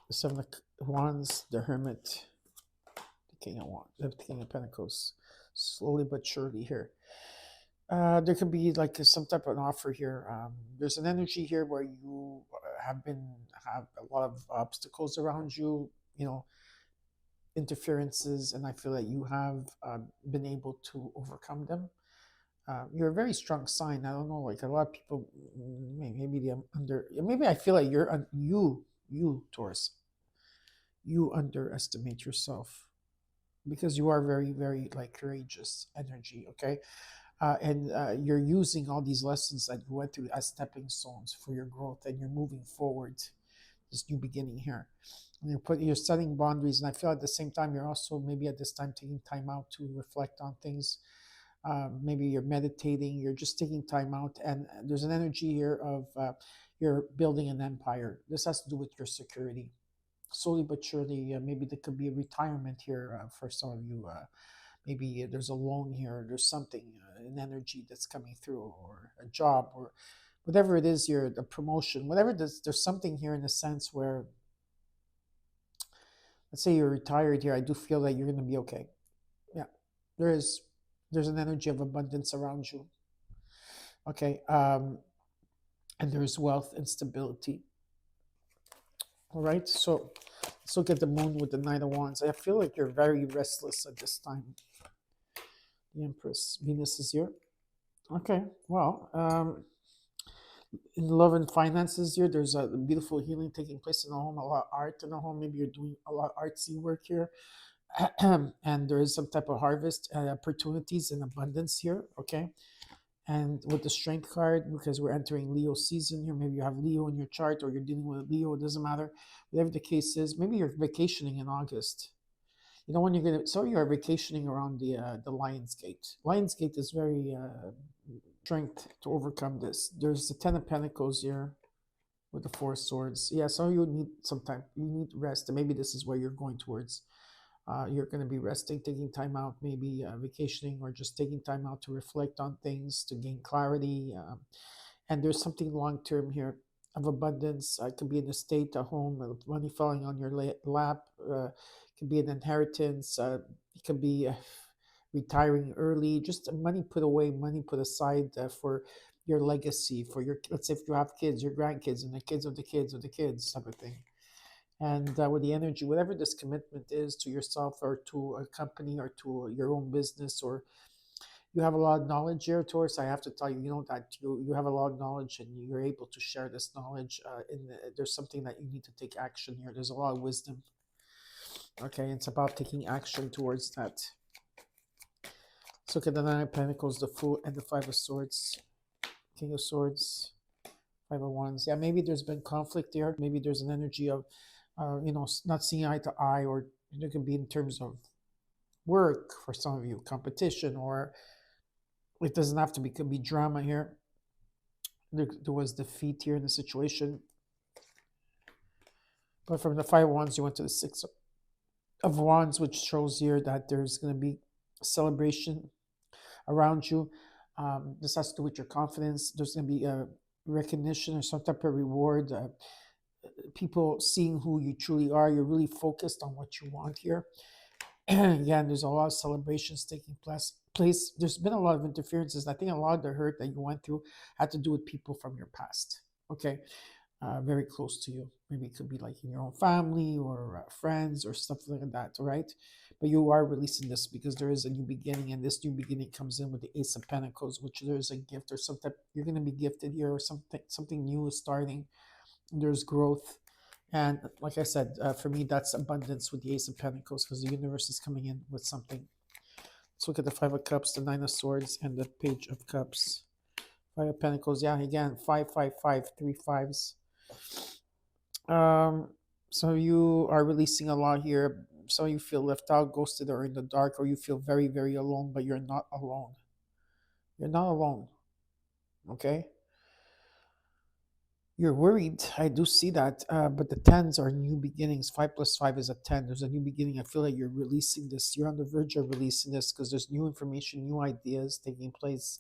S1: The Seven of Wands, the Hermit, the King of Wands, the King of Pentacles. Slowly but surely here. There could be like some type of an offer here. There's an energy here where you have a lot of obstacles around you, interferences, and I feel that you have been able to overcome them. You're a very strong sign. I don't know, like a lot of people, maybe maybe I feel like you Taurus, you underestimate yourself because you are very, very like courageous energy. Okay. And you're using all these lessons that you went through as stepping stones for your growth, and you're moving forward, this new beginning here. And you're setting boundaries, and I feel at the same time you're also maybe at this time taking time out to reflect on things. Maybe you're meditating, you're just taking time out, and there's an energy here of you're building an empire. This has to do with your security. Slowly but surely, maybe there could be a retirement here for some of you. Maybe there's a loan here, there's something, an energy that's coming through, or a job, or whatever it is, the promotion, whatever it is, there's something here in a sense where, let's say you're retired here, I do feel that you're going to be okay. Yeah, there's an energy of abundance around you. Okay, and there's wealth and stability. All right, so let's look at the moon with the Knight of Wands. I feel like you're very restless at this time. The Empress, Venus is here. Okay, well, in love and finances here, there's a beautiful healing taking place in the home, a lot of art in the home. Maybe you're doing a lot of artsy work here. And there is some type of harvest opportunities and abundance here, okay? And with the Strength card, because we're entering Leo season here, maybe you have Leo in your chart or you're dealing with Leo, it doesn't matter. Whatever the case is, maybe you're vacationing in August. You know when you're gonna, so you're vacationing around the Lion's Gate. Lion's Gate is very strength to overcome this. There's the Ten of Pentacles here with the Four of Swords. Yeah, so you need some time. You need rest, and maybe this is where you're going towards. You're going to be resting, taking time out, maybe vacationing, or just taking time out to reflect on things, to gain clarity. And there's something long term here of abundance. It could be an estate, a home, money falling on your lap. It could be an inheritance. It could be retiring early. Just money put away, money put aside for your legacy, for your, let's say if you have kids, your grandkids, and the kids of the kids of the kids, type of thing. And with the energy, whatever this commitment is to yourself or to a company or to your own business, or you have a lot of knowledge here, Taurus. I have to tell you, that you have a lot of knowledge and you're able to share this knowledge. There's something that you need to take action here. There's a lot of wisdom. Okay, it's about taking action towards that. Let's look at the Nine of Pentacles, the Fool, and the Five of Swords, King of Swords, Five of Wands. Yeah, maybe there's been conflict there. Maybe there's an energy of not seeing eye to eye, or it can be in terms of work for some of you, competition, or it doesn't have to be, could be drama here. There was defeat here in the situation. But from the Five of Wands, you went to the Six of Wands, which shows here that there's going to be a celebration around you. This has to do with your confidence. There's going to be a recognition or some type of reward. People seeing who you truly are. You're really focused on what you want here. Again, there's a lot of celebrations taking place. There's been a lot of interferences. I think a lot of the hurt that you went through had to do with people from your past. Okay, very close to you. Maybe it could be like in your own family or friends or stuff like that. Right? But you are releasing this because there is a new beginning, and this new beginning comes in with the Ace of Pentacles, which there's a gift or some type. You're going to be gifted here, or something new is starting. There's growth. And like I said, for me, that's abundance with the Ace of Pentacles because the universe is coming in with something. Let's look at the Five of Cups, the Nine of Swords, and the Page of Cups. Five of Pentacles, yeah, again, 555, three fives. Um, so you are releasing a lot here. So you feel left out, ghosted, or in the dark, or you feel very, very alone, but you're not alone. You're not alone. Okay? You're worried. I do see that. But the tens are new beginnings. 5 plus 5 is a 10. There's a new beginning. I feel like you're releasing this. You're on the verge of releasing this because there's new information, new ideas taking place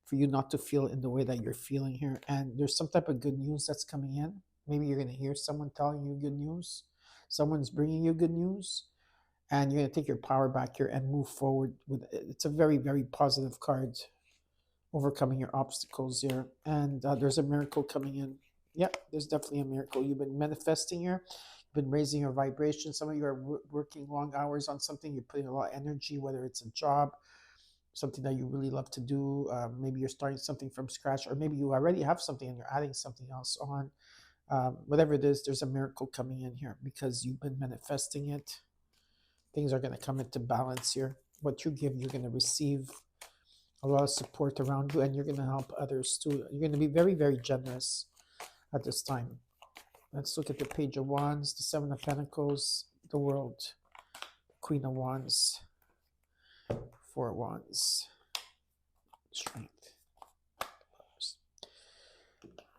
S1: for you not to feel in the way that you're feeling here. And there's some type of good news that's coming in. Maybe you're going to hear someone telling you good news. Someone's bringing you good news. And you're going to take your power back here and move forward with it. It's a very, very positive card, overcoming your obstacles here. And there's a miracle coming in. Yep, there's definitely a miracle. You've been manifesting here. You've been raising your vibration. Some of you are working long hours on something. You're putting a lot of energy, whether it's a job, something that you really love to do. Maybe you're starting something from scratch, or maybe you already have something and you're adding something else on. Whatever it is, there's a miracle coming in here because you've been manifesting it. Things are going to come into balance here. What you give, you're going to receive a lot of support around you, and you're going to help others too. You're going to be very, very generous at this time. Let's look at the Page of Wands, the Seven of Pentacles, the World, the Queen of Wands, Four of Wands, Strength.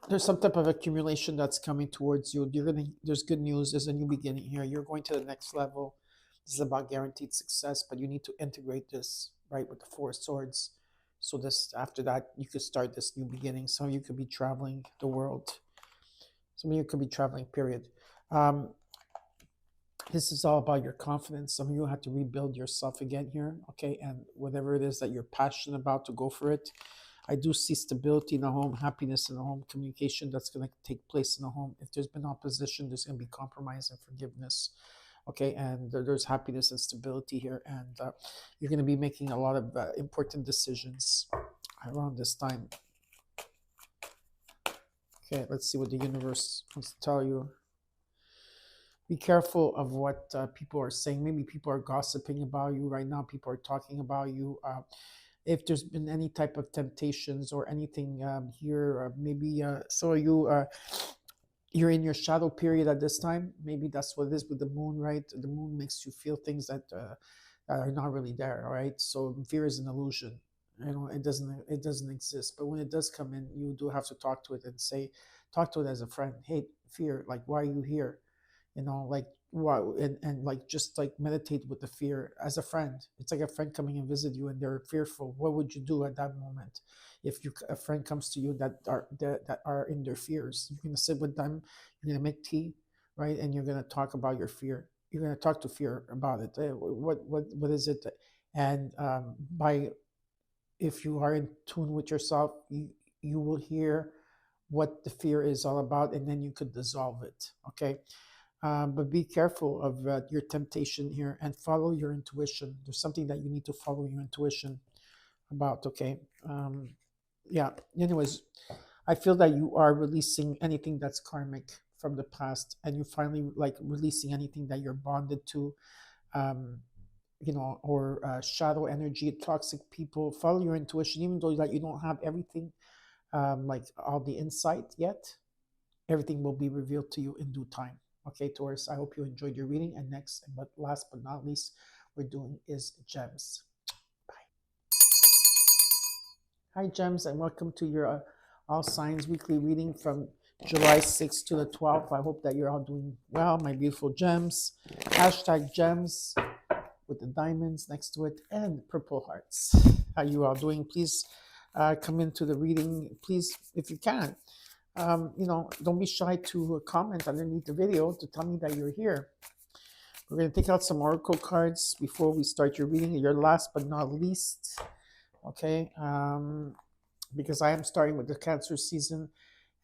S1: There's some type of accumulation that's coming towards you. There's good news. There's a new beginning here. You're going to the next level. This is about guaranteed success, but you need to integrate this, right, with the Four of Swords. So this, after that, you could start this new beginning. Some of you could be traveling the world. Some of you could be traveling, period. This is all about your confidence. Some of you have to rebuild yourself again here, okay? And whatever it is that you're passionate about, to go for it. I do see stability in the home, happiness in the home, communication that's going to take place in the home. If there's been opposition, there's going to be compromise and forgiveness. Okay, and there's happiness and stability here, and you're going to be making a lot of important decisions around this time. Okay, let's see what the universe wants to tell you. Be careful of what people are saying. Maybe people are gossiping about you right now. People are talking about you. If there's been any type of temptations or anything here, maybe some of you you're in your shadow period at this time. Maybe that's what it is with the moon, right? The moon makes you feel things that are not really there, all right? So fear is an illusion. You know, it doesn't exist. But when it does come in, you do have to talk to it and talk to it as a friend. Hey, fear, like, why are you here? You know, like, wow, and like, just like meditate with the fear as a friend. It's like a friend coming and visit you and they're fearful. What would you do at that moment if a friend comes to you that are in their fears? You're going to sit with them, you're going to make tea, right? And you're going to talk about your fear. You're going to talk to fear about it. What is it? And if you are in tune with yourself, you will hear what the fear is all about, and then you could dissolve it. Okay. But be careful of your temptation here and follow your intuition. There's something that you need to follow your intuition about, okay? Yeah, anyways, I feel that you are releasing anything that's karmic from the past, and you're finally like releasing anything that you're bonded to, you know, or shadow energy, toxic people. Follow your intuition, even though that you don't have everything, like all the insight yet. Everything will be revealed to you in due time. Okay, Taurus, I hope you enjoyed your reading. And next, but last but not least, we're doing is gems. Bye. Hi, gems, and welcome to your All Signs weekly reading from July 6th to the 12th. I hope that you're all doing well, my beautiful gems. Hashtag gems with the diamonds next to it and purple hearts. How you all doing? Please come into the reading, please, if you can. You know, don't be shy to comment underneath the video to tell me that you're here. We're going to take out some oracle cards before we start your reading. Your last but not least, okay? Because I am starting with the Cancer season,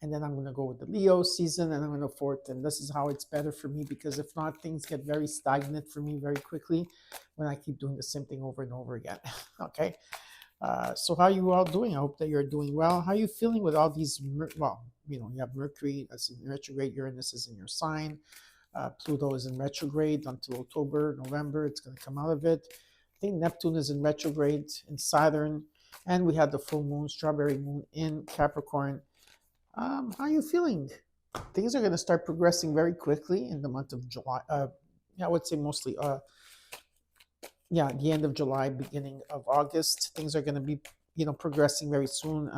S1: and then I'm going to go with the Leo season, and I'm going to forth. And this is how it's better for me, because if not, things get very stagnant for me very quickly when I keep doing the same thing over and over again. Okay? So how are you all doing? I hope that you're doing well. How are you feeling with all these? Well, you have Mercury that's in retrograde, Uranus is in your sign, Pluto is in retrograde until October, November. It's going to come out of it. I think Neptune is in retrograde in Saturn, and we had the full moon, strawberry moon in Capricorn. How are you feeling? Things are going to start progressing very quickly in the month of July. Yeah, I would say mostly. Yeah, the end of July, beginning of August. Things are going to be, progressing very soon.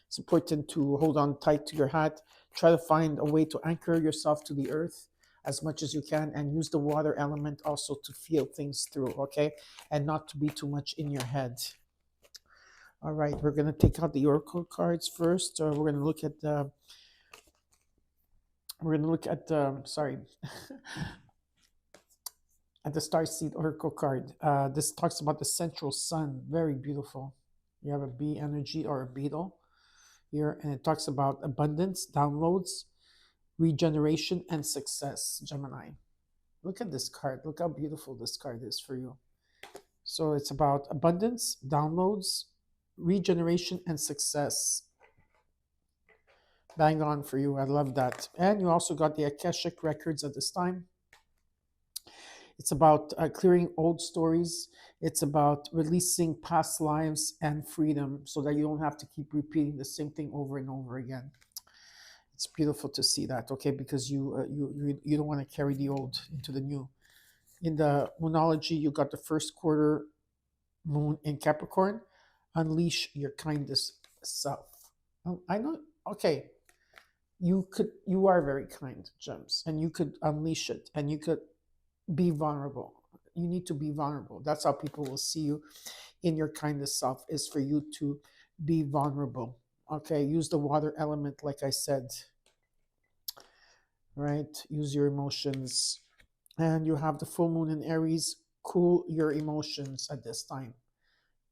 S1: It's important to hold on tight to your hat. Try to find a way to anchor yourself to the earth as much as you can, and use the water element also to feel things through, okay? And not to be too much in your head. All right, we're going to take out the oracle cards first. We're going to look at the. We're going to look at the. Sorry. At the Starseed Oracle card. This talks about the central sun. Very beautiful. You have a bee energy or a beetle here, and it talks about abundance, downloads, regeneration, and success, Gemini. Look at this card. Look how beautiful this card is for you. So it's about abundance, downloads, regeneration, and success. Bang on for you. I love that. And you also got the Akashic records at this time. It's about clearing old stories. It's about releasing past lives and freedom so that you don't have to keep repeating the same thing over and over again. It's beautiful to see that, okay? Because you don't want to carry the old into the new. In the moonology, you got the first quarter moon in Capricorn. Unleash your kindest self. I know. Okay, you are very kind, Gems, and you could unleash it, and you could be vulnerable. You need to be vulnerable. That's how people will see you in your kindest self, is for you to be vulnerable. Okay, use the water element, like I said. Right? Use your emotions. And you have the full moon in Aries. Cool your emotions at this time.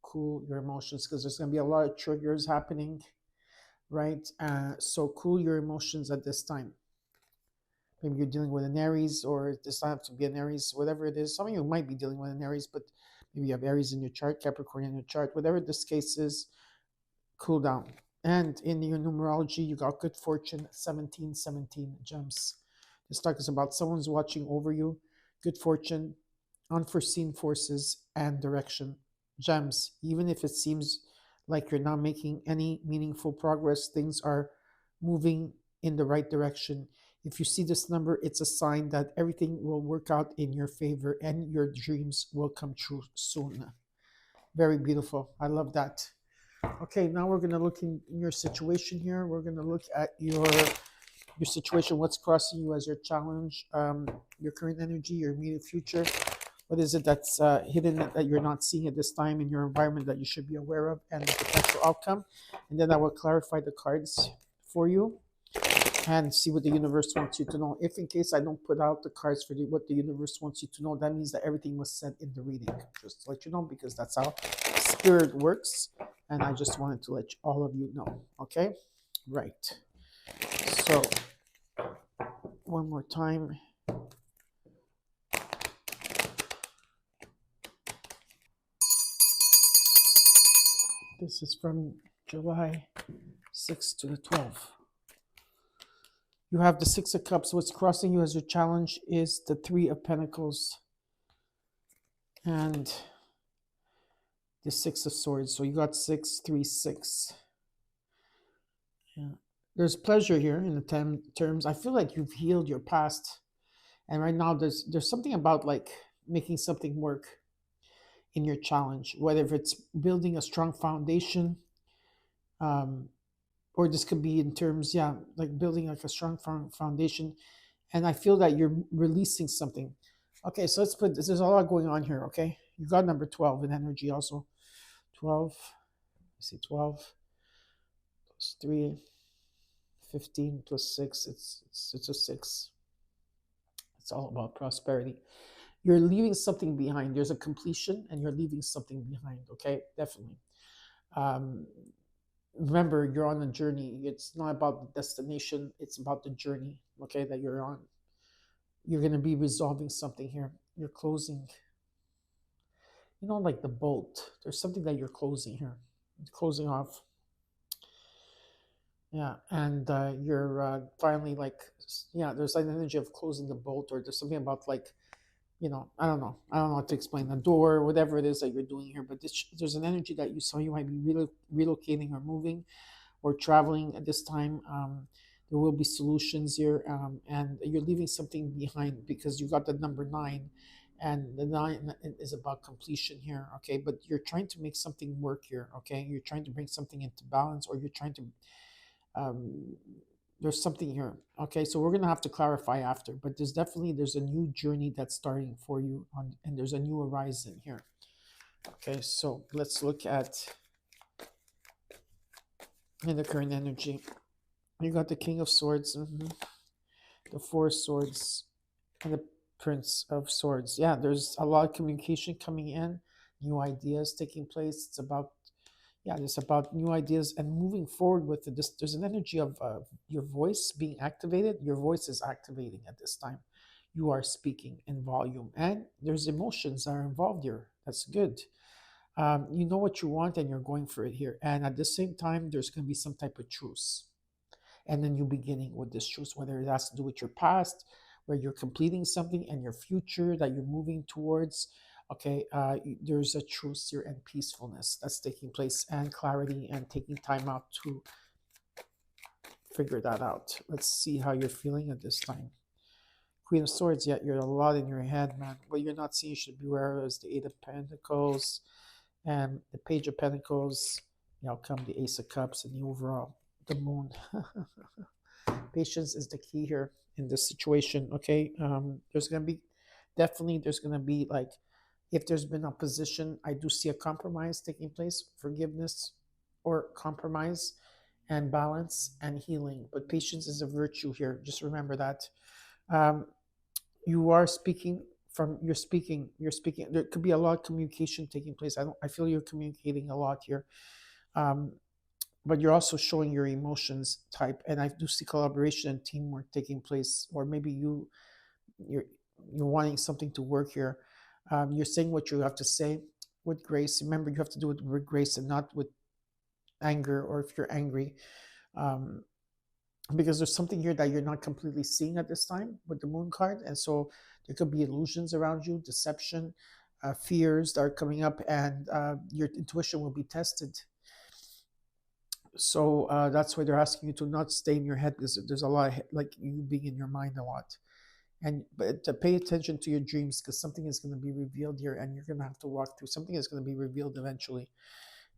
S1: Cool your emotions, because there's going to be a lot of triggers happening. Right? So cool your emotions at this time. Maybe you're dealing with an Aries, or it does not have to be an Aries, whatever it is. Some of you might be dealing with an Aries, but maybe you have Aries in your chart, Capricorn in your chart, whatever this case is, cool down. And in your numerology, you got good fortune, 1717 Gems. This talk is about someone's watching over you, good fortune, unforeseen forces, and direction. Gems, even if it seems like you're not making any meaningful progress, things are moving in the right direction. If you see this number, it's a sign that everything will work out in your favor and your dreams will come true soon. Very beautiful. I love that. Okay, now we're going to look in your situation here. We're going to look at your situation, what's crossing you as your challenge, your current energy, your immediate future. What is it that's hidden that you're not seeing at this time in your environment that you should be aware of, and the potential outcome? And then I will clarify the cards for you and see what the universe wants you to know. If in case I don't put out the cards for what the universe wants you to know, that means that everything was said in the reading. Just to let you know, because that's how spirit works. And I just wanted to let all of you know. Okay? Right. So, one more time. This is from July 6th to the 12th. You have the Six of Cups. What's crossing you as your challenge is the Three of Pentacles and the Six of Swords. So you got 6, 3, 6. Yeah. There's pleasure here in the terms. I feel like you've healed your past, and right now there's something about like making something work in your challenge, whether if it's building a strong foundation, um, or this could be in terms, yeah, like building like a strong foundation. And I feel that you're releasing something. Okay, so let's put this. There's a lot going on here. Okay, you got number 12 in energy also. 12. I see 12 plus 3, 15 plus 6. It's a 6. It's all about prosperity. You're leaving something behind. There's a completion, and you're leaving something behind. Okay, definitely. Um, Remember, you're on a journey. It's not about the destination, it's about the journey, okay, that you're on. You're going to be resolving something here. You're closing. like the bolt. There's something that you're closing here, closing off. Yeah, and you're finally like, yeah, there's an energy of closing the bolt, or there's something about like, I don't know how to explain the door, whatever it is that you're doing here, but there's an energy that you saw you might be relocating or moving or traveling at this time. There will be solutions here, and you're leaving something behind because you got the number nine, and the nine is about completion here. Okay, but you're trying to make something work here. Okay, you're trying to bring something into balance, or you're trying to um, there's something here. Okay, so we're gonna have to clarify after, but there's a new journey that's starting for you and there's a new horizon here. Okay, so let's look at in the current energy. You got the King of Swords, the Four of Swords, and the Prince of Swords. Yeah, there's a lot of communication coming in, new ideas taking place. It's about new ideas and moving forward with it. There's an energy of your voice being activated. Your voice is activating at this time. You are speaking in volume, and there's emotions that are involved here. That's good. You know what you want, and you're going for it here. And at the same time, there's going to be some type of truce and a new beginning with this truth, whether it has to do with your past, where you're completing something, and your future that you're moving towards. Okay, there's a truce here and peacefulness that's taking place, and clarity, and taking time out to figure that out. Let's see how you're feeling at this time. Queen of Swords, yet you're a lot in your head, man. What you're not seeing, you should be aware of, is the Eight of Pentacles and the Page of Pentacles. Come the Ace of Cups and the overall, the Moon. Patience is the key here in this situation. Okay, there's gonna be like, if there's been opposition, I do see a compromise taking place, forgiveness or compromise, and balance and healing. But patience is a virtue here. Just remember that. Um, you are speaking you're speaking. There could be a lot of communication taking place. I feel you're communicating a lot here. Um, but you're also showing your emotions type, and I do see collaboration and teamwork taking place, or maybe you're you're wanting something to work here. You're saying what you have to say with grace. Remember, you have to do it with grace and not with anger, or if you're angry, um, because there's something here that you're not completely seeing at this time with the Moon card, and so there could be illusions around you, deception, fears that are coming up, and your intuition will be tested. So that's why they're asking you to not stay in your head, because there's a lot of like you being in your mind a lot, and but to pay attention to your dreams, because something is going to be revealed here, and you're going to have to walk through something is going to be revealed eventually.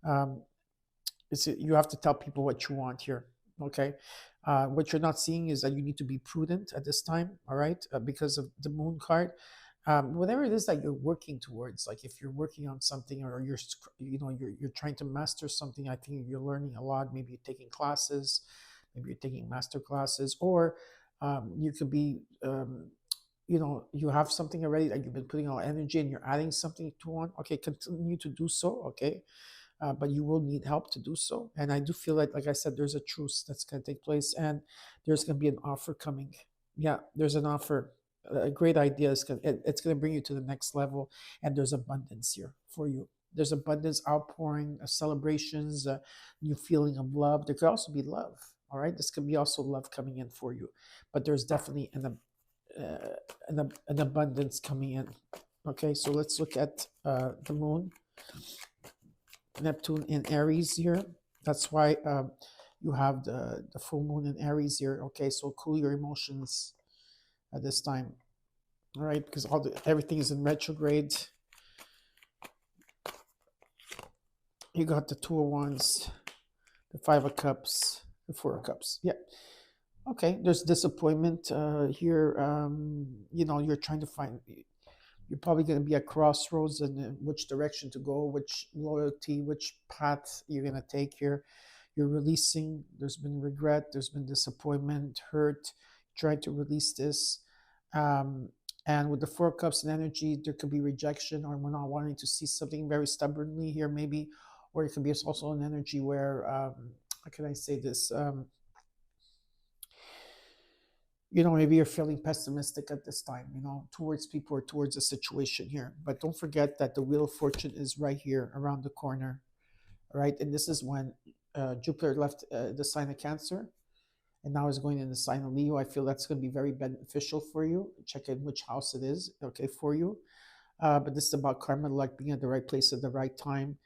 S1: um, you have to tell people what you want here. Okay, what you're not seeing is that you need to be prudent at this time. All right, because of the Moon card. Whatever it is that you're working towards, like if you're working on something, or you're trying to master something, I think you're learning a lot. Maybe you're taking classes, maybe you're taking master classes, or you could be you have something already that you've been putting all energy, and you're adding something to one. Okay, continue to do so. Okay, but you will need help to do so. And I do feel like I said, there's a truce that's going to take place, and there's going to be an offer coming. Yeah, there's an offer. A great idea it's going to bring you to the next level, and there's abundance here for you. There's abundance, outpouring, celebrations, new feeling of love. There could also be love. All right, this could be also love coming in for you, but there's definitely an abundance coming in. Okay, so let's look at the Moon. Neptune in Aries here. That's why you have the full moon in Aries here. Okay, so cool your emotions at this time. All right, because everything is in retrograde. You got the Two of Wands, the Five of Cups, the Four of Cups. Yeah. Okay, there's disappointment here. You're trying to find. You're probably going to be at crossroads in which direction to go, which loyalty, which path you're going to take here. You're releasing. There's been regret. There's been disappointment, hurt. Trying to release this. And with the Four of Cups and energy, there could be rejection, or we're not wanting to see something very stubbornly here, maybe. Or it could be also an energy where, how can I say this? maybe you're feeling pessimistic at this time, towards people or towards a situation here. But don't forget that the Wheel of Fortune is right here around the corner, right? And this is when Jupiter left the sign of Cancer and now is going in the sign of Leo. I feel that's going to be very beneficial for you. Check in which house it is, okay, for you. But this is about karma, like being at the right place at the right time.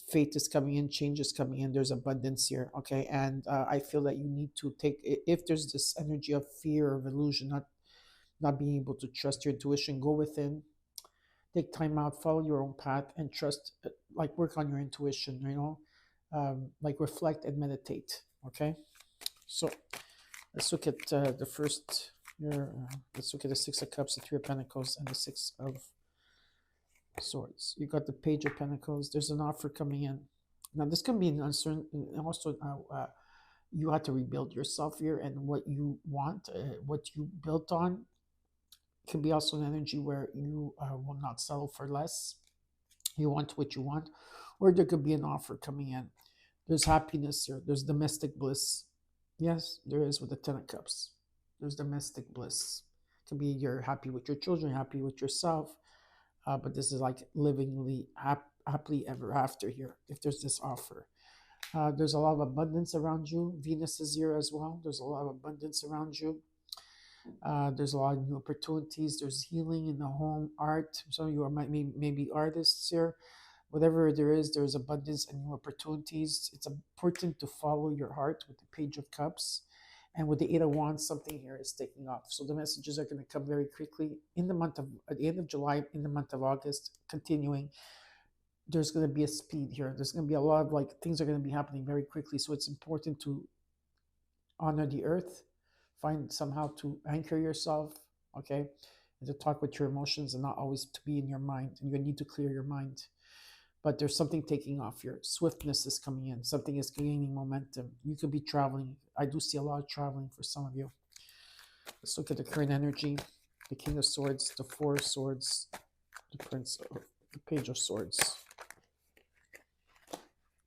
S1: Fate is coming in, change is coming in. There's abundance here, okay. And I feel that you need to take, if there's this energy of fear, of illusion, not being able to trust your intuition, go within, take time out, follow your own path, and trust. Like work on your intuition, like reflect and meditate, okay. So let's look at the first. Let's look at the Six of Cups, the Three of Pentacles, and the Six of Swords. You got the Page of Pentacles. There's an offer coming in. Now this can be an uncertain. Also, you have to rebuild yourself here, and what you want, what you built on, can be also an energy where you will not settle for less. You want what you want, or there could be an offer coming in. There's happiness here. There's domestic bliss. Yes, there is with the Ten of Cups. There's domestic bliss. It can be you're happy with your children, happy with yourself, but this is like livingly happily ever after here. If there's this offer, there's a lot of abundance around you. Venus is here as well. There's a lot of abundance around you. There's a lot of new opportunities. There's healing in the home, art. Some of you are maybe artists here. Whatever there is, there's abundance and new opportunities. It's important to follow your heart with the Page of Cups. And with the Eight of Wands, something here is taking off. So the messages are going to come very quickly at the end of July, in the month of August, continuing. There's going to be a speed here. There's going to be a lot of things are going to be happening very quickly. So it's important to honor the earth, find somehow to anchor yourself, okay, and to talk with your emotions and not always to be in your mind. And you need to clear your mind. But there's something taking off here. Swiftness is coming in. Something is gaining momentum. You could be traveling. I do see a lot of traveling for some of you. Let's look at the current energy. The King of Swords, the Four of Swords, the Page of Swords.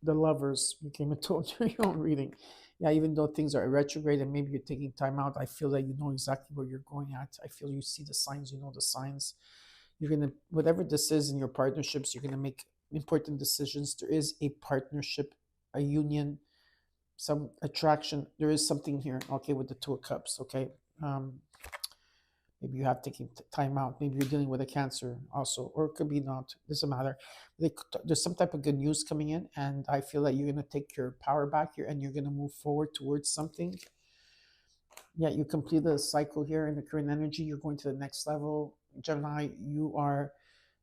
S1: The Lovers. You came and told your own reading. Yeah, even though things are retrograde and maybe you're taking time out, I feel that you know exactly where you're going at. I feel you see the signs, you know the signs. You're going to, whatever this is in your partnerships, you're going to make important decisions. There is a partnership, a union, some attraction. There is something here, okay, with the Two of Cups, okay. Maybe you have taken time out. Maybe you're dealing with a Cancer also, or it could be not. Doesn't matter. There's some type of good news coming in, and I feel that you're going to take your power back here, and you're going to move forward towards something. Yeah, you completed a cycle here in the current energy. You're going to the next level. Gemini,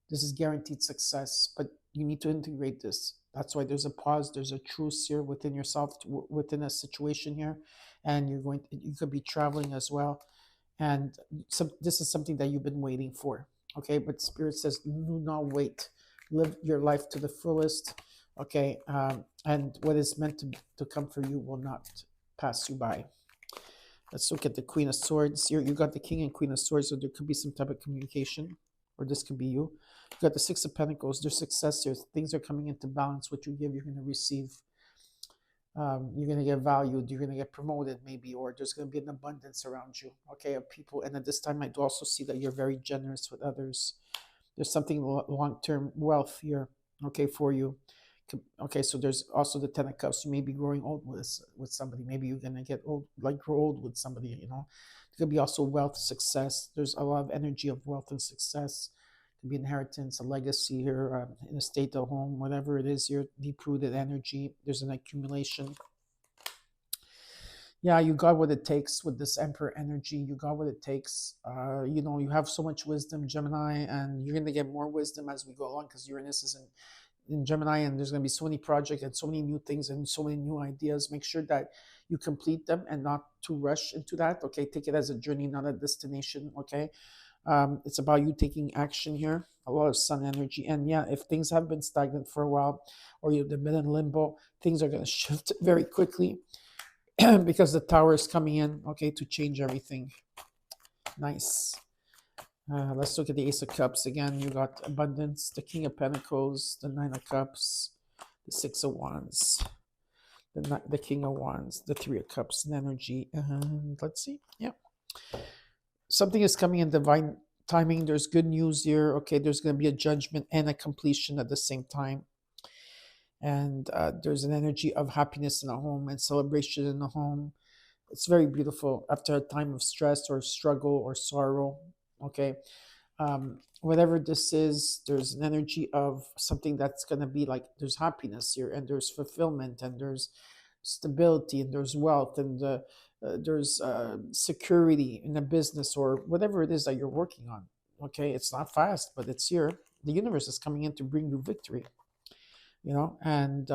S1: this is guaranteed success, but you need to integrate this. That's why there's a pause, there's a truce here within yourself, within a situation here, and you could be traveling as well. And this is something that you've been waiting for, okay? But Spirit says, do not wait. Live your life to the fullest, okay? And what is meant to come for you will not pass you by. Let's look at the Queen of Swords. Here you got the King and Queen of Swords, so there could be some type of communication, or this could be you. You got the Six of Pentacles. There's success here. Things are coming into balance. What you give, you're going to receive. You're going to get valued. You're going to get promoted, maybe, or there's going to be an abundance around you, okay, of people. And at this time, I do also see that you're very generous with others. There's something long-term wealth here, okay, for you. Okay, so there's also the Ten of Cups. You may be growing old with somebody. Maybe you're going to get old, grow old with somebody, There could be also wealth, success. There's a lot of energy of wealth and success. It could be inheritance, a legacy here, an estate, a home, whatever it is, your deep-rooted energy. There's an accumulation. Yeah, you got what it takes with this Emperor energy. You got what it takes. You have so much wisdom, Gemini, and you're going to get more wisdom as we go along because Uranus is in Gemini, and there's going to be so many projects and so many new things and so many new ideas. Make sure that you complete them and not to rush into that, okay? Take it as a journey, not a destination, okay? It's about you taking action here. A lot of Sun energy. And yeah, if things have been stagnant for a while or you've been in limbo, things are going to shift very quickly because the Tower is coming in, okay, to change everything. Nice. Let's look at the Ace of Cups. Again, you got abundance, the King of Pentacles, the Nine of Cups, the Six of Wands, the King of Wands, the Three of Cups and energy. And let's see. Yeah, Something is coming in divine timing. There's good news here. Okay, there's going to be a judgment and a completion at the same time. And there's an energy of happiness in the home and celebration in the home. It's very beautiful after a time of stress or struggle or sorrow. Okay, whatever this is, there's an energy of something that's going to be like there's happiness here, and there's fulfillment, and there's stability, and there's wealth, and there's security in a business or whatever it is that you're working on. Okay, it's not fast, but it's here. The universe is coming in to bring you victory, and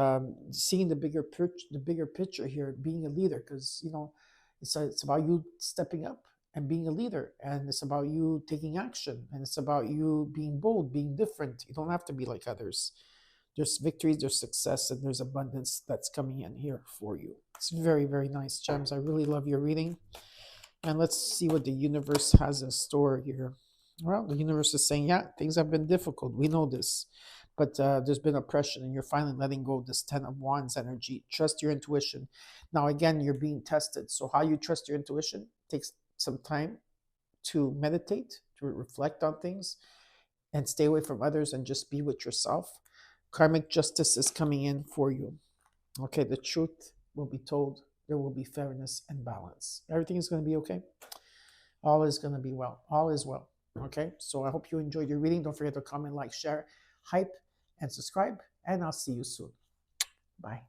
S1: seeing the bigger picture here, being a leader, because it's about you stepping up and being a leader, and it's about you taking action, and it's about you being bold, being different. You don't have to be like others. There's victories, there's success, and there's abundance that's coming in here for you. It's very, very nice, Gems. I really love your reading. And let's see what the universe has in store here. Well, the universe is saying, yeah, things have been difficult. We know this. But there's been oppression, and you're finally letting go of this 10 of Wands energy. Trust your intuition. Now, again, you're being tested. So, how you trust your intuition takes some time to meditate, to reflect on things, and stay away from others and just be with yourself. Karmic justice is coming in for you. Okay, the truth will be told. There will be fairness and balance. Everything is going to be okay. All is going to be well. All is well. Okay, so I hope you enjoyed your reading. Don't forget to comment, like, share, hype, and subscribe. And I'll see you soon. Bye.